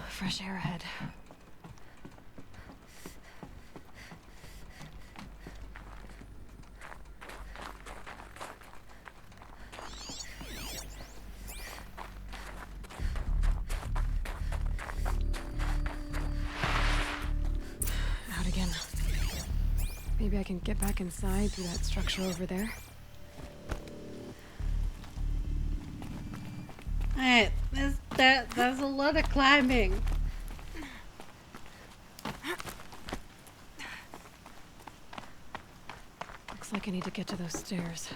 Fresh air ahead. Out again. Maybe I can get back inside through that structure over there. Alright, there's a lot of climbing. Looks like I need to get to those stairs.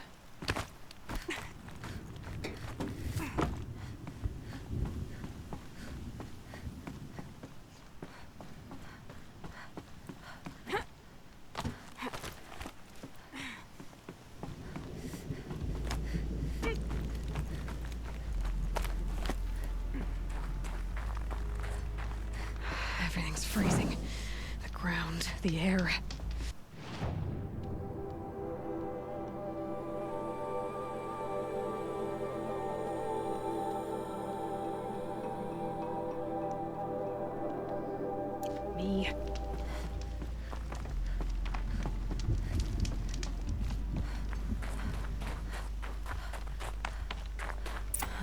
the air. Me.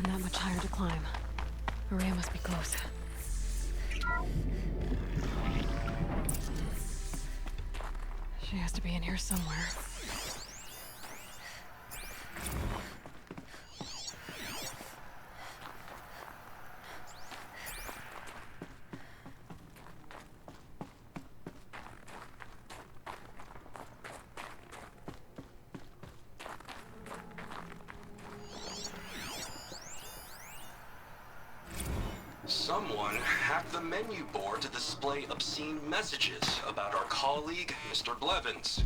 Not much higher to climb. Maria must be close. She has to be in here somewhere. Someone hacked the menu board to display obscene messages about our colleague, Mr. Blevins.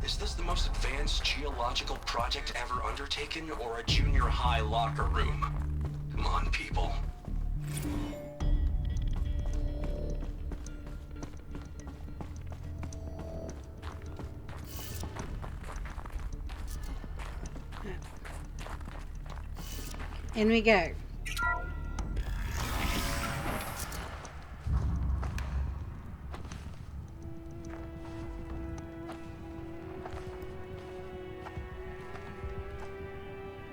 Is this the most advanced geological project ever undertaken, or a junior high locker room? Come on, people. In we go.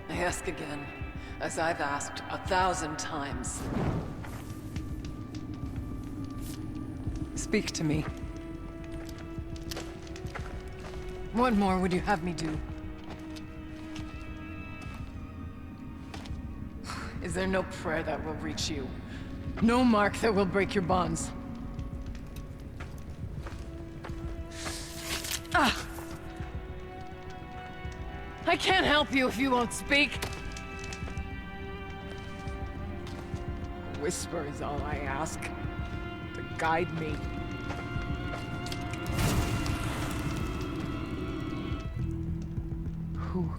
I ask again, as I've asked 1,000 times. Speak to me. What more would you have me do? Is there no prayer that will reach you? No mark that will break your bonds? Ah! I can't help you if you won't speak. A whisper is all I ask. To guide me. Who?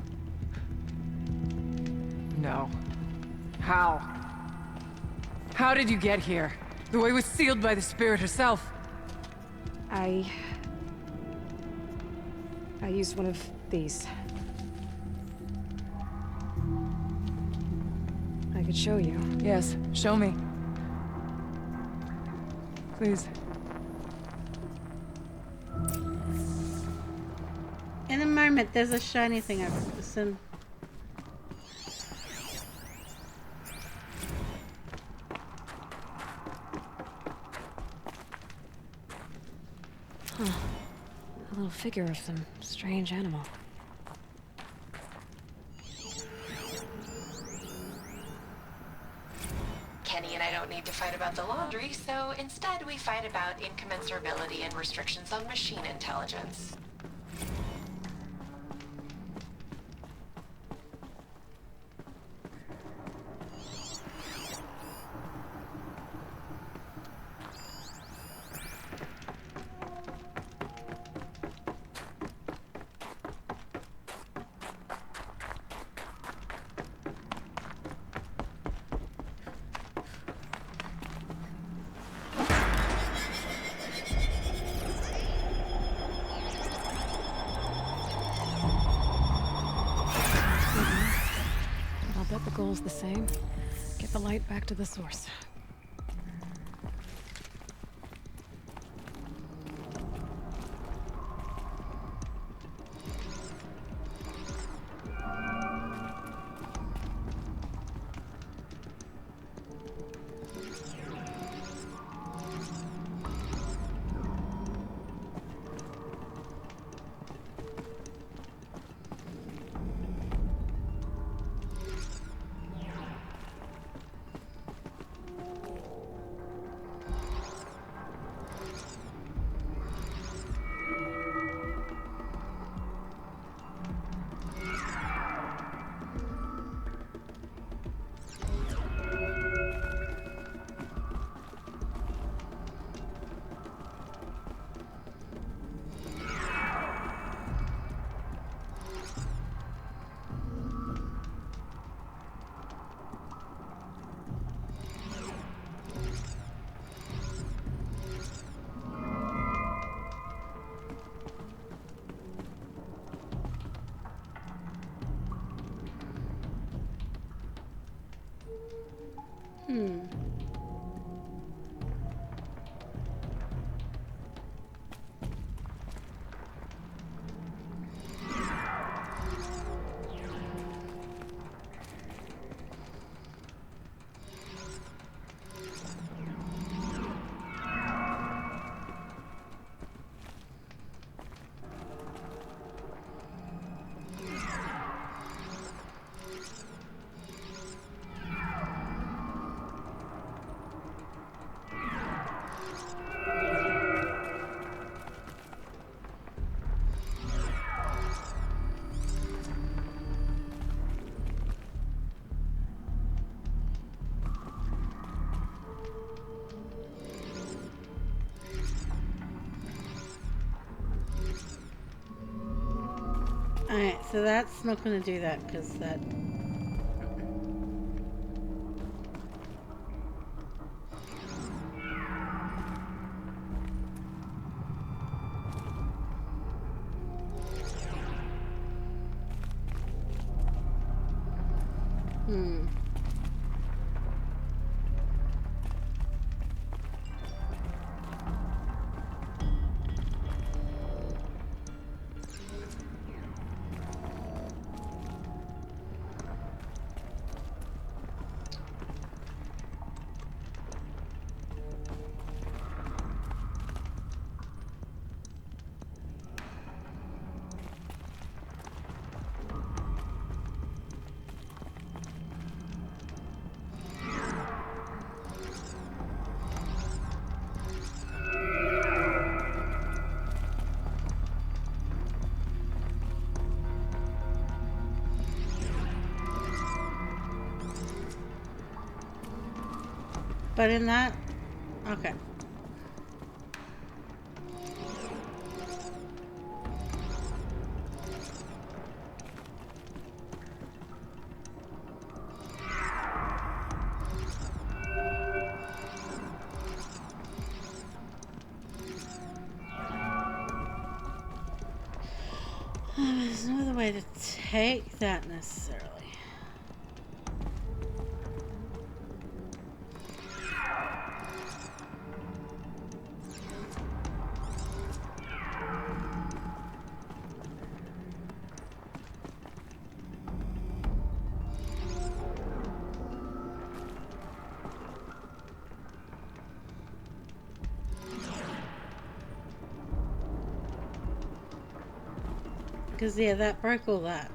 No. How? How did you get here? The way was sealed by the spirit herself. I used one of these. I could show you. Yes, show me. Please. In a moment, there's a shiny thing up. Some. Huh. A little figure of some strange animal. Kenny and I don't need to fight about the laundry, so instead we fight about incommensurability and restrictions on machine intelligence. I'll bet the goal's the same. Get the light back to the source. Hmm. Alright, so that's not going to do that because that... Hmm. But in that... Okay. There's no other way to take that necessarily. Because, yeah, that broke all that.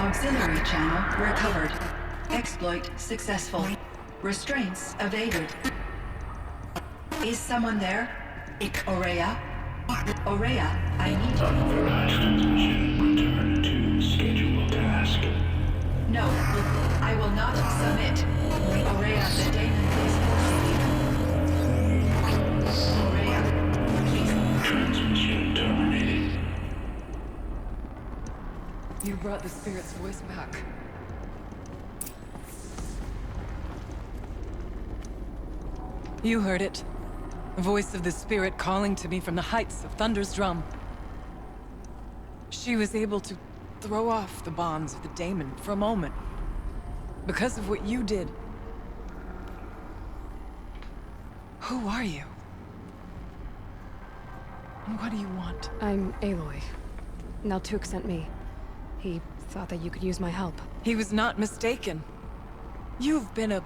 Auxiliary channel recovered. Exploit successful. Restraints evaded. Is someone there? Aurea? Aurea, I need you. Authorized transmission. Return to scheduled task. No, I will not submit. Aurea, the daemon is forcing you. Aurea, please. Transmission terminated. You brought the spirit's voice back. You heard it. The voice of the spirit calling to me from the heights of Thunder's drum. She was able to throw off the bonds of the daemon for a moment. Because of what you did. Who are you? And what do you want? I'm Aloy. Naltuk sent me. He thought that you could use my help. He was not mistaken. You've been a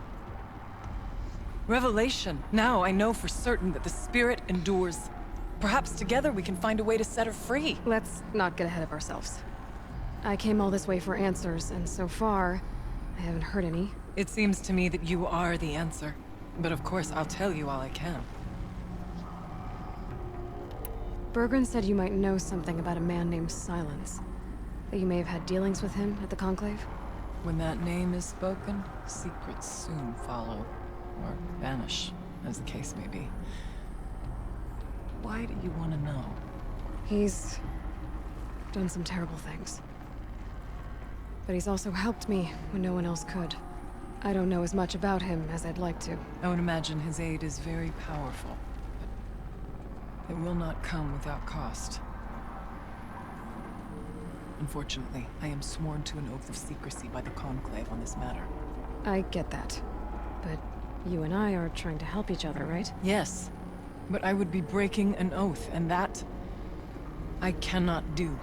revelation. Now I know for certain that the spirit endures. Perhaps together we can find a way to set her free. Let's not get ahead of ourselves. I came all this way for answers, and so far, I haven't heard any. It seems to me that you are the answer. But of course, I'll tell you all I can. Bergren said you might know something about a man named Silence. That you may have had dealings with him at the Conclave? When that name is spoken, secrets soon follow. Or vanish, as the case may be. Why do you want to know? He's done some terrible things. But he's also helped me when no one else could. I don't know as much about him as I'd like to. I would imagine his aid is very powerful. But it will not come without cost. Unfortunately, I am sworn to an oath of secrecy by the Conclave on this matter. I get that. But you and I are trying to help each other, right? Yes. But I would be breaking an oath, and that I cannot do.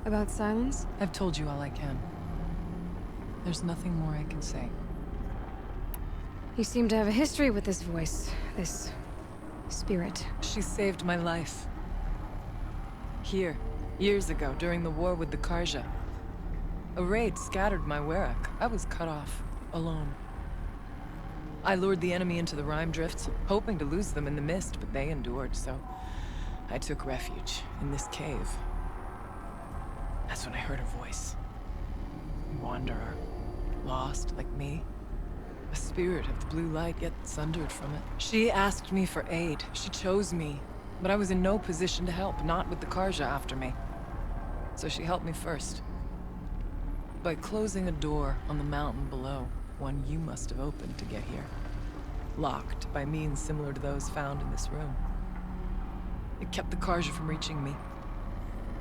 About Silence? I've told you all I can. There's nothing more I can say. You seem to have a history with this voice, this spirit. She saved my life. Here, years ago, during the war with the Karja. A raid scattered my Werak. I was cut off, alone. I lured the enemy into the Rime Drifts, hoping to lose them in the mist, but they endured, so I took refuge in this cave. That's when I heard her voice. A wanderer, lost like me. A spirit of the blue light, yet sundered from it. She asked me for aid. She chose me. But I was in no position to help, not with the Karja after me. So she helped me first. By closing a door on the mountain below, one you must have opened to get here. Locked by means similar to those found in this room. It kept the Karja from reaching me.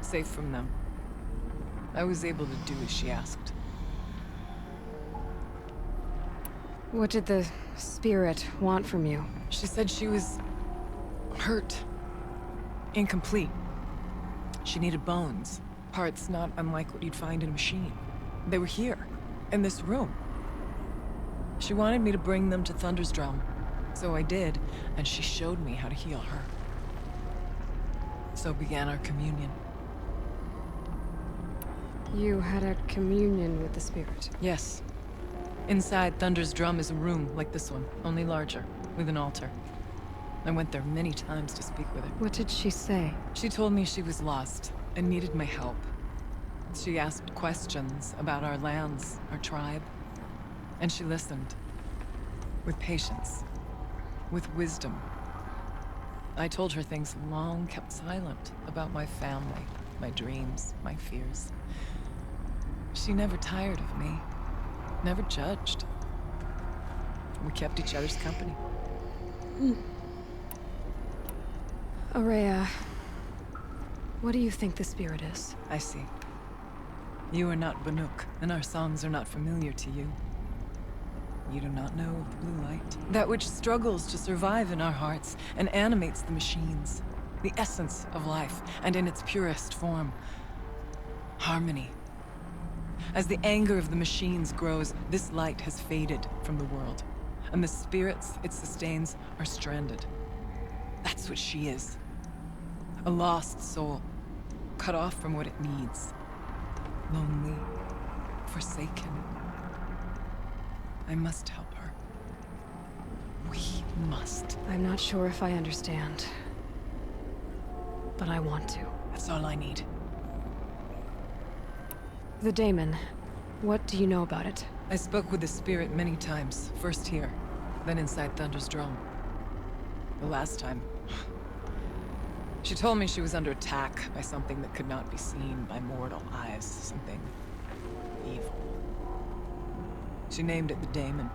Safe from them. I was able to do as she asked. What did the spirit want from you? She said she was hurt. Incomplete. She needed bones. Parts not unlike what you'd find in a machine. They were here, in this room. She wanted me to bring them to Thunder's drum. So I did, and she showed me how to heal her. So began our communion. You had a communion with the spirit? Yes. Inside Thunder's drum is a room like this one, only larger, with an altar. I went there many times to speak with her. What did she say? She told me she was lost and needed my help. She asked questions about our lands, our tribe, and she listened. With patience. With wisdom. I told her things long kept silent about my family, my dreams, my fears. She never tired of me. Never judged. We kept each other's company. Aurea, what do you think the spirit is? I see. You are not Banuk, and our songs are not familiar to you. You do not know of the blue light. That which struggles to survive in our hearts and animates the machines. The essence of life, and in its purest form. Harmony. As the anger of the machines grows, this light has faded from the world. And the spirits it sustains are stranded. That's what she is. A lost soul, cut off from what it needs. Lonely, forsaken. I must help her. We must. I'm not sure if I understand. But I want to. That's all I need. The daemon. What do you know about it? I spoke with the spirit many times. First here, then inside Thunder's drum. The last time... She told me she was under attack by something that could not be seen by mortal eyes. Something... evil. She named it the daemon,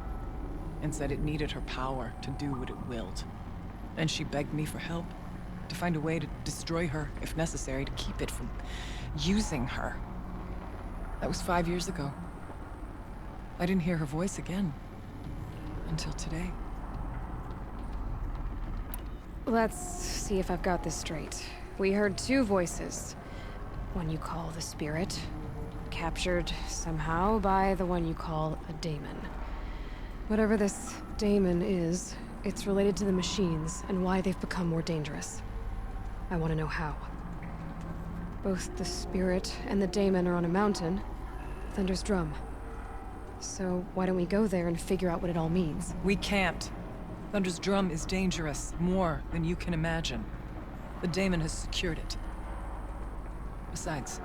and said it needed her power to do what it willed. And she begged me for help, to find a way to destroy her, if necessary, to keep it from using her. That was 5 years ago. I didn't hear her voice again, until today. Let's see if I've got this straight. We heard two voices. One you call the spirit, captured somehow by the one you call a daemon. Whatever this daemon is, it's related to the machines and why they've become more dangerous. I want to know how. Both the spirit and the daemon are on a mountain, Thunder's drum. So why don't we go there and figure out what it all means? We can't. Thunder's drum is dangerous, more than you can imagine. The daemon has secured it. Besides,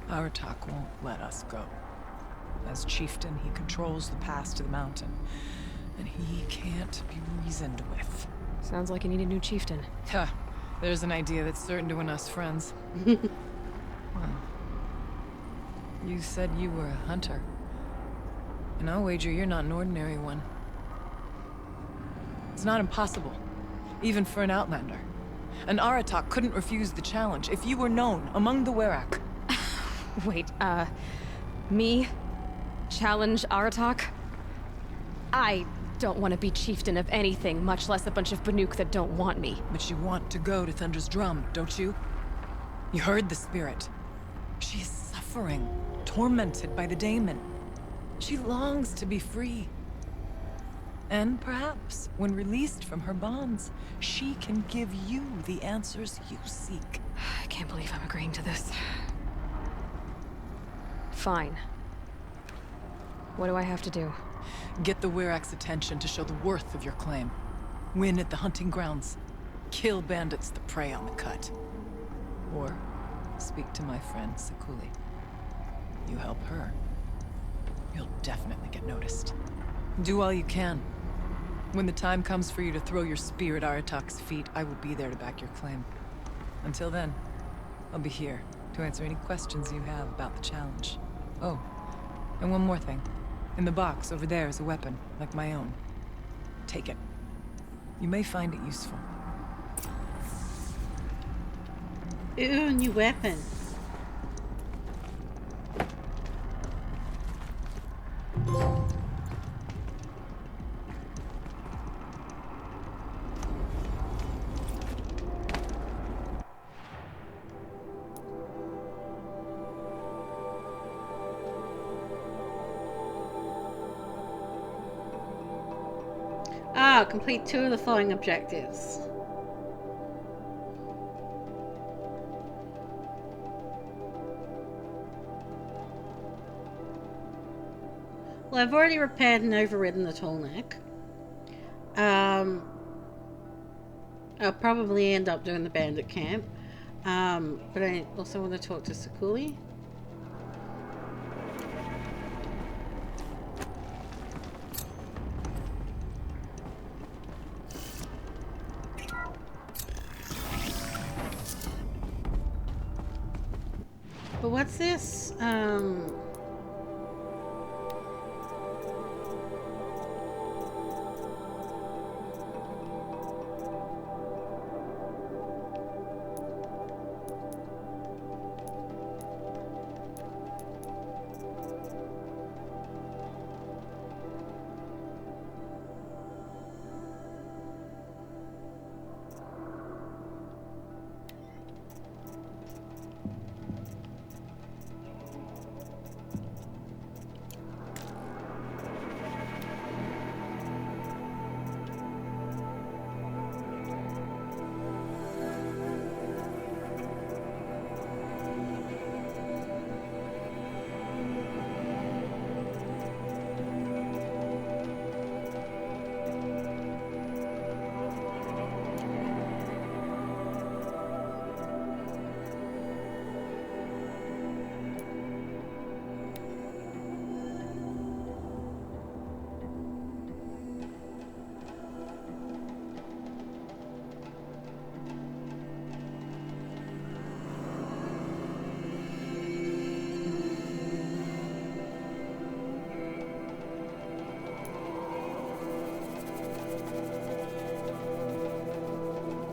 Aratak won't let us go. As chieftain, he controls the pass to the mountain, and he can't be reasoned with. Sounds like you need a new chieftain. Huh. There's an idea that's certain to win us friends. Well, you said you were a hunter. And I'll wager you're not an ordinary one. It's not impossible, even for an outlander. An Aratak couldn't refuse the challenge if you were known among the Werak. Wait, me? Challenge Aratak? I don't want to be chieftain of anything, much less a bunch of Banuk that don't want me. But you want to go to Thunder's drum, don't you? You heard the spirit. She is suffering, tormented by the daemon. She longs to be free. And perhaps, when released from her bonds, she can give you the answers you seek. I can't believe I'm agreeing to this. Fine. What do I have to do? Get the Werak's attention to show the worth of your claim. Win at the hunting grounds. Kill bandits that prey on the cut. Or speak to my friend Sakuli. You help her, you'll definitely get noticed. Do all you can. When the time comes for you to throw your spear at Aratak's feet, I will be there to back your claim. Until then, I'll be here to answer any questions you have about the challenge. Oh, and one more thing. In the box over there is a weapon, like my own. Take it. You may find it useful. Ooh, new weapon. Complete 2 of the following objectives. Well, I've already repaired and overridden the tallneck. I'll probably end up doing the bandit camp. But I also want to talk to Sakuli. But what's this?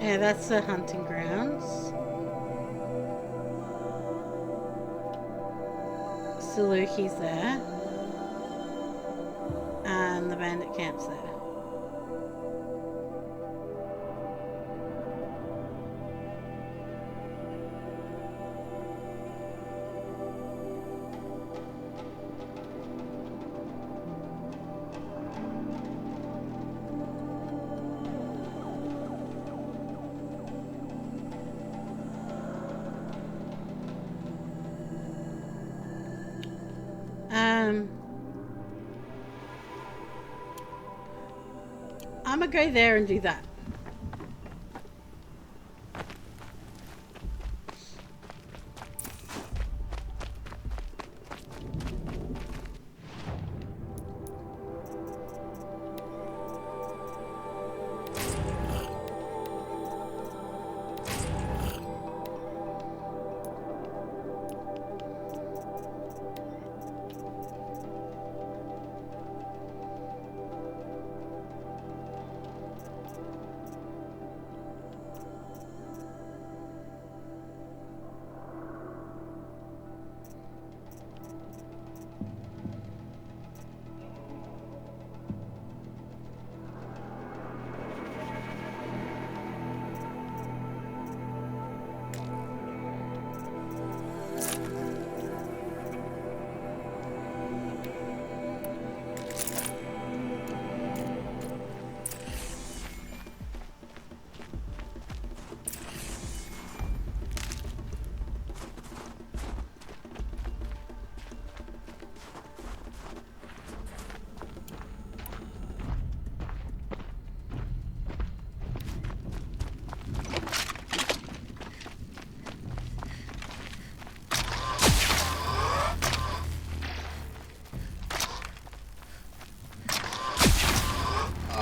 Yeah, that's the hunting grounds. Saluki's there. And the bandit camp's there. I'm gonna go there and do that.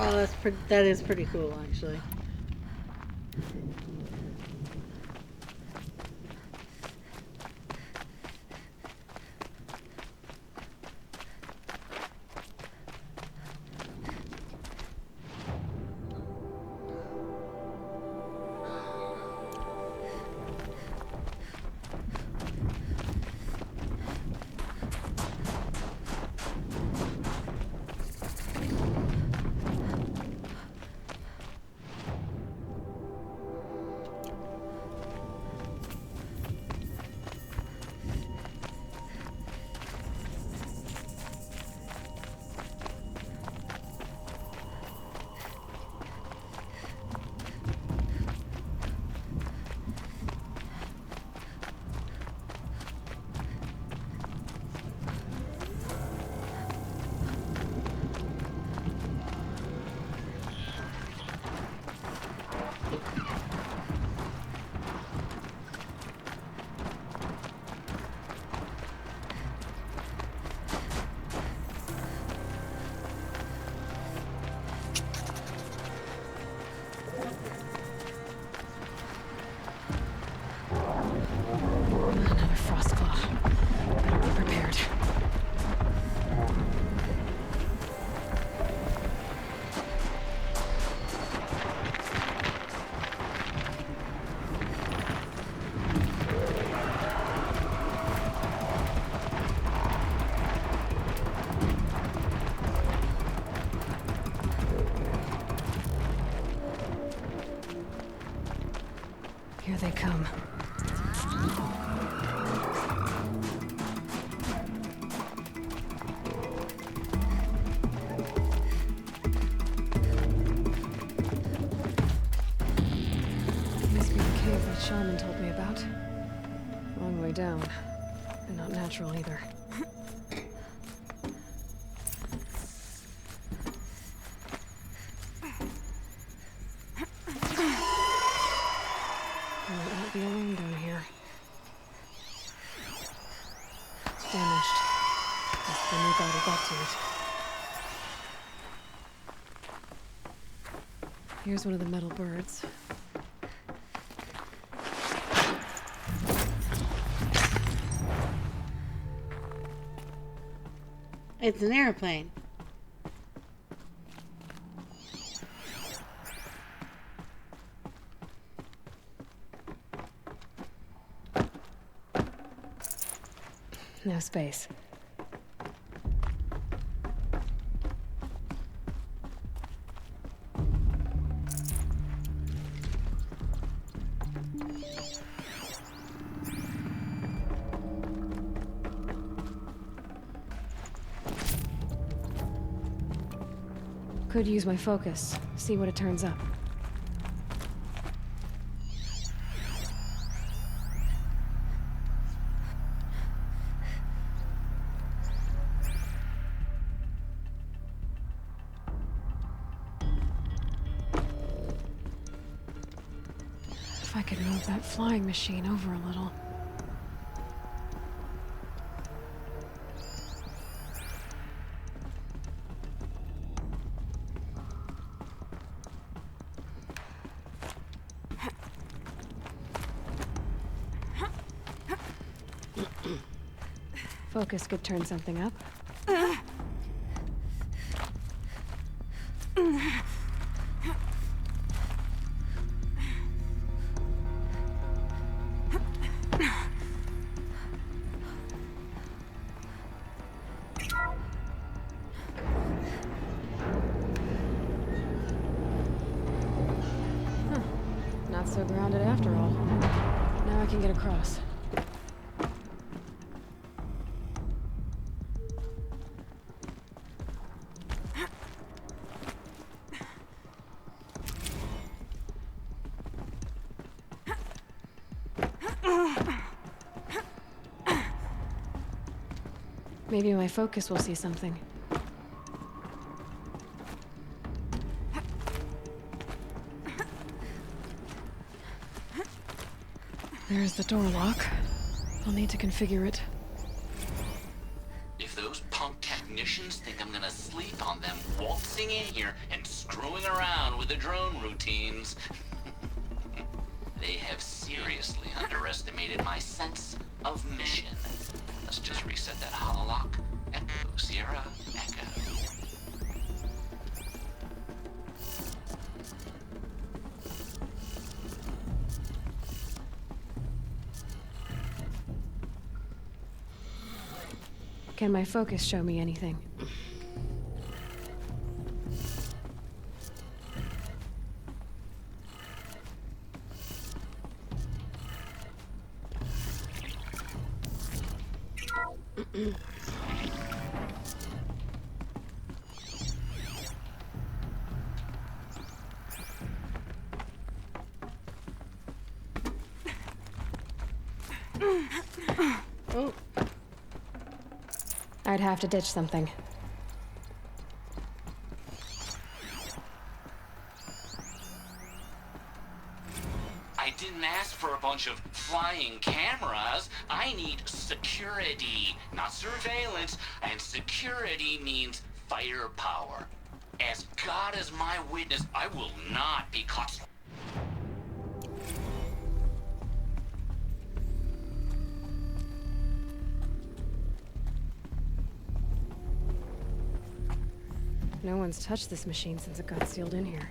Oh, that is pretty cool, actually. Another frost claw. Better be prepared. Here they come. Must be the cave that shaman told me about. Long way down. And not natural either. I might not be alone down here. It's damaged. Guess the new guy got to it. Here's one of the metal birds. It's an airplane. No space. Could use my focus. See what it turns up. If I could move that flying machine over a little. Focus could turn something up. Not so grounded after all. Now I can get across. Maybe my focus will see something. There's the door lock. I'll need to configure it. If those punk technicians think I'm gonna sleep on them waltzing in here and screwing around with the drone routines, they have seriously underestimated my sense of mission. Let's just reset that hololock. Echo, Sierra, Echo. Can my focus show me anything? Oh. I'd have to ditch something. I didn't ask for a bunch of flying cameras. I need security, not surveillance. And security means firepower. As God is my witness, I will not be caught. No one's touched this machine since it got sealed in here.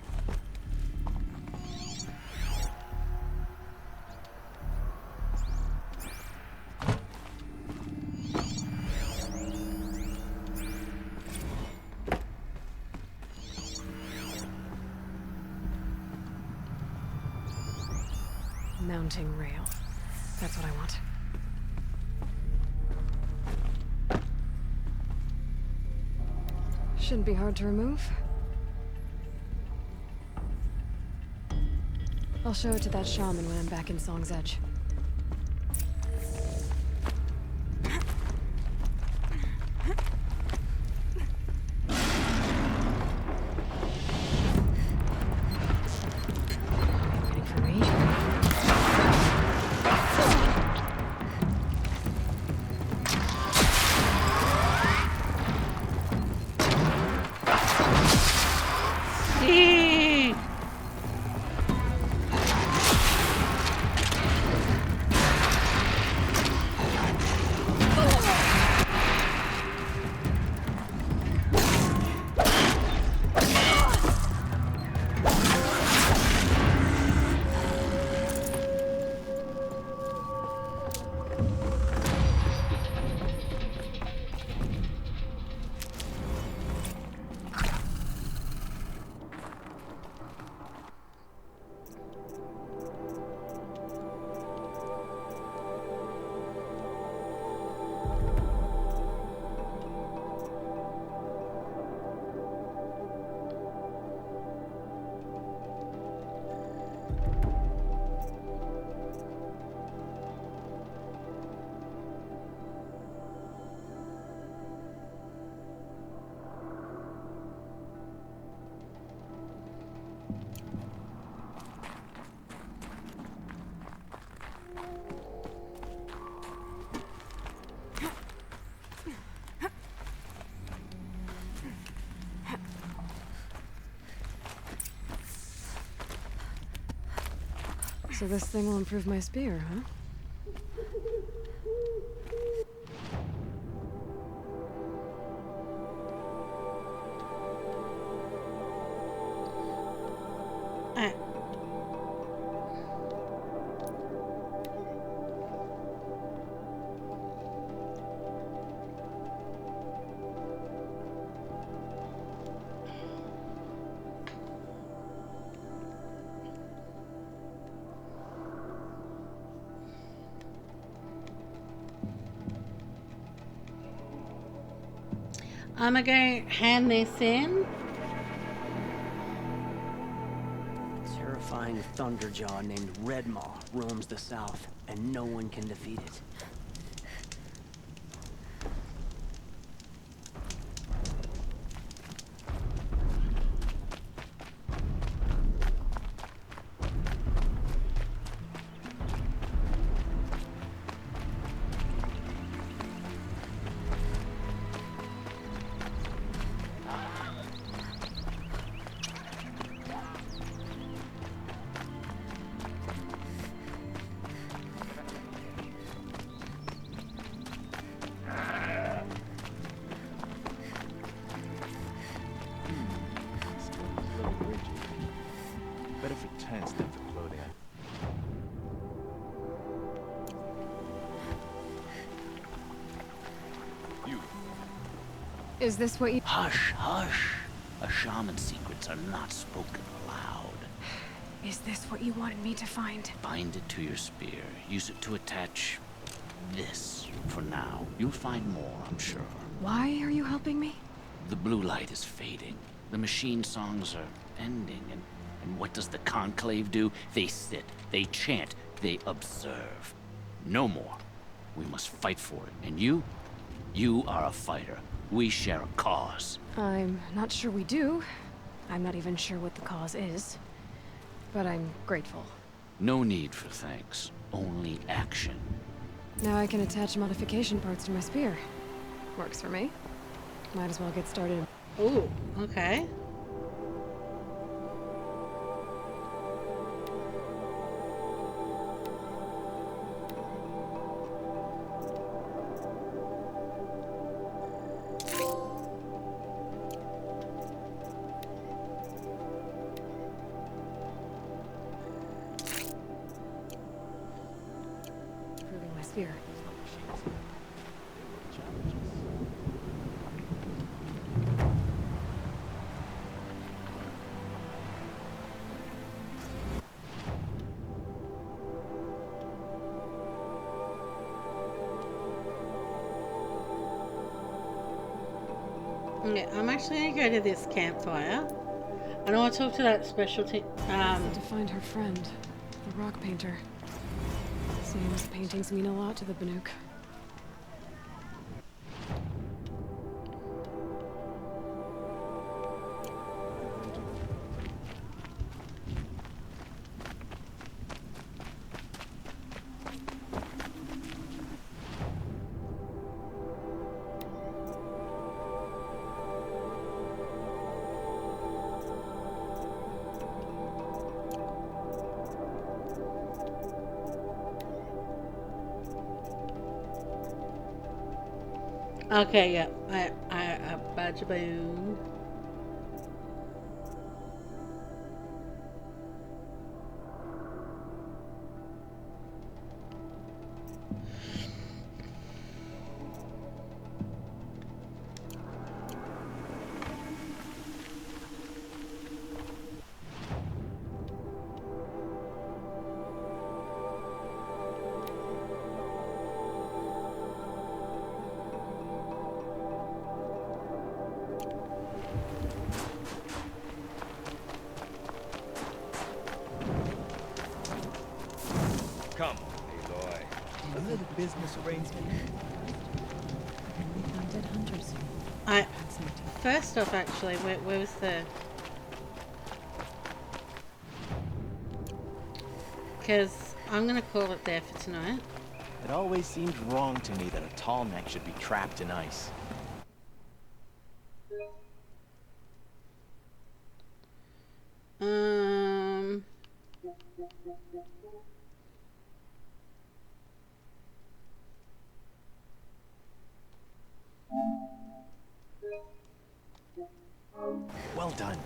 Mounting rail. That's what I want. Shouldn't be hard to remove. I'll show it to that shaman when I'm back in Song's Edge. Waiting for me. So this thing will improve my spear, huh? I'm gonna hand this in. Terrifying thunderjaw named Redmaw roams the south, and no one can defeat it. Better for tents than for clothing. Is this what you— Hush, hush. A shaman's secrets are not spoken aloud. Is this what you wanted me to find? Bind it to your spear. Use it to attach this for now. You'll find more, I'm sure. Why are you helping me? The blue light is fading. The machine songs are ending, and what does the conclave do? They sit, they chant, they observe. No more. We must fight for it. And you are a fighter. We share a cause. I'm not sure we do. I'm not even sure what the cause is. But I'm grateful. No need for thanks. Only action. Now I can attach modification parts to my spear. Works for me. Might as well get started. Ooh, okay. Improving my spear. Okay, I'm actually gonna go to this campfire. I want to talk to that specialty. To find her friend, the rock painter. Seems paintings mean a lot to the Banuk. Okay, yeah, I badge boom. Come, Aloy. A little business arrangement. Dead hunters. First off, actually, where was the? Because I'm gonna call it there for tonight. It always seemed wrong to me that a tall neck should be trapped in ice. Well done.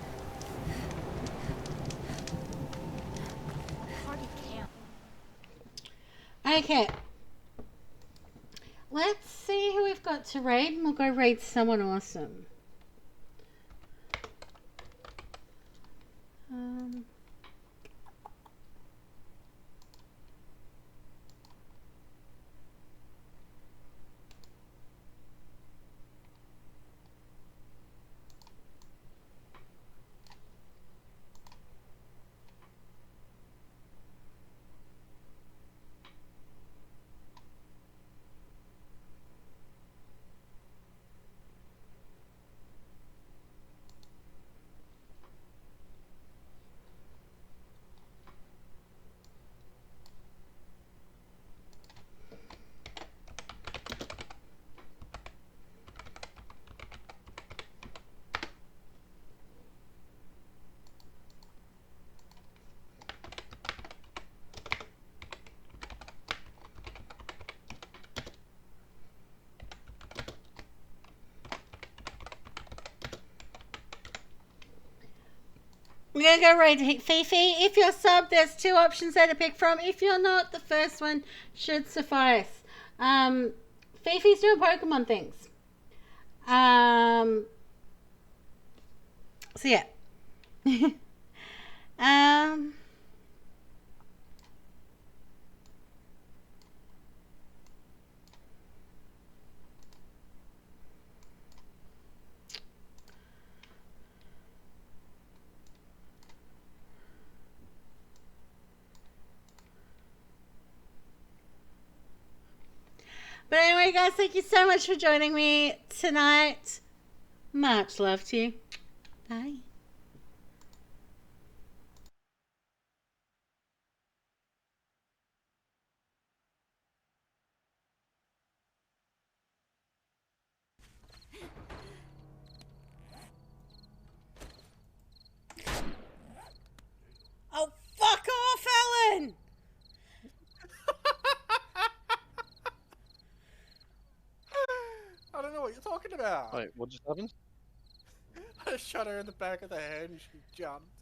Okay. Let's see who we've got to raid, and we'll go raid someone awesome. We're going to go right to Fifi. If you're sub, there's 2 options there to pick from. If you're not, the first one should suffice. Fifi's doing Pokemon things. So yeah. But anyway, guys, thank you so much for joining me tonight. Much love to you. Bye. Oh, fuck off, Ellen! I don't know what you're talking about. Wait, what just happened? I shot her in the back of the head and she jumped.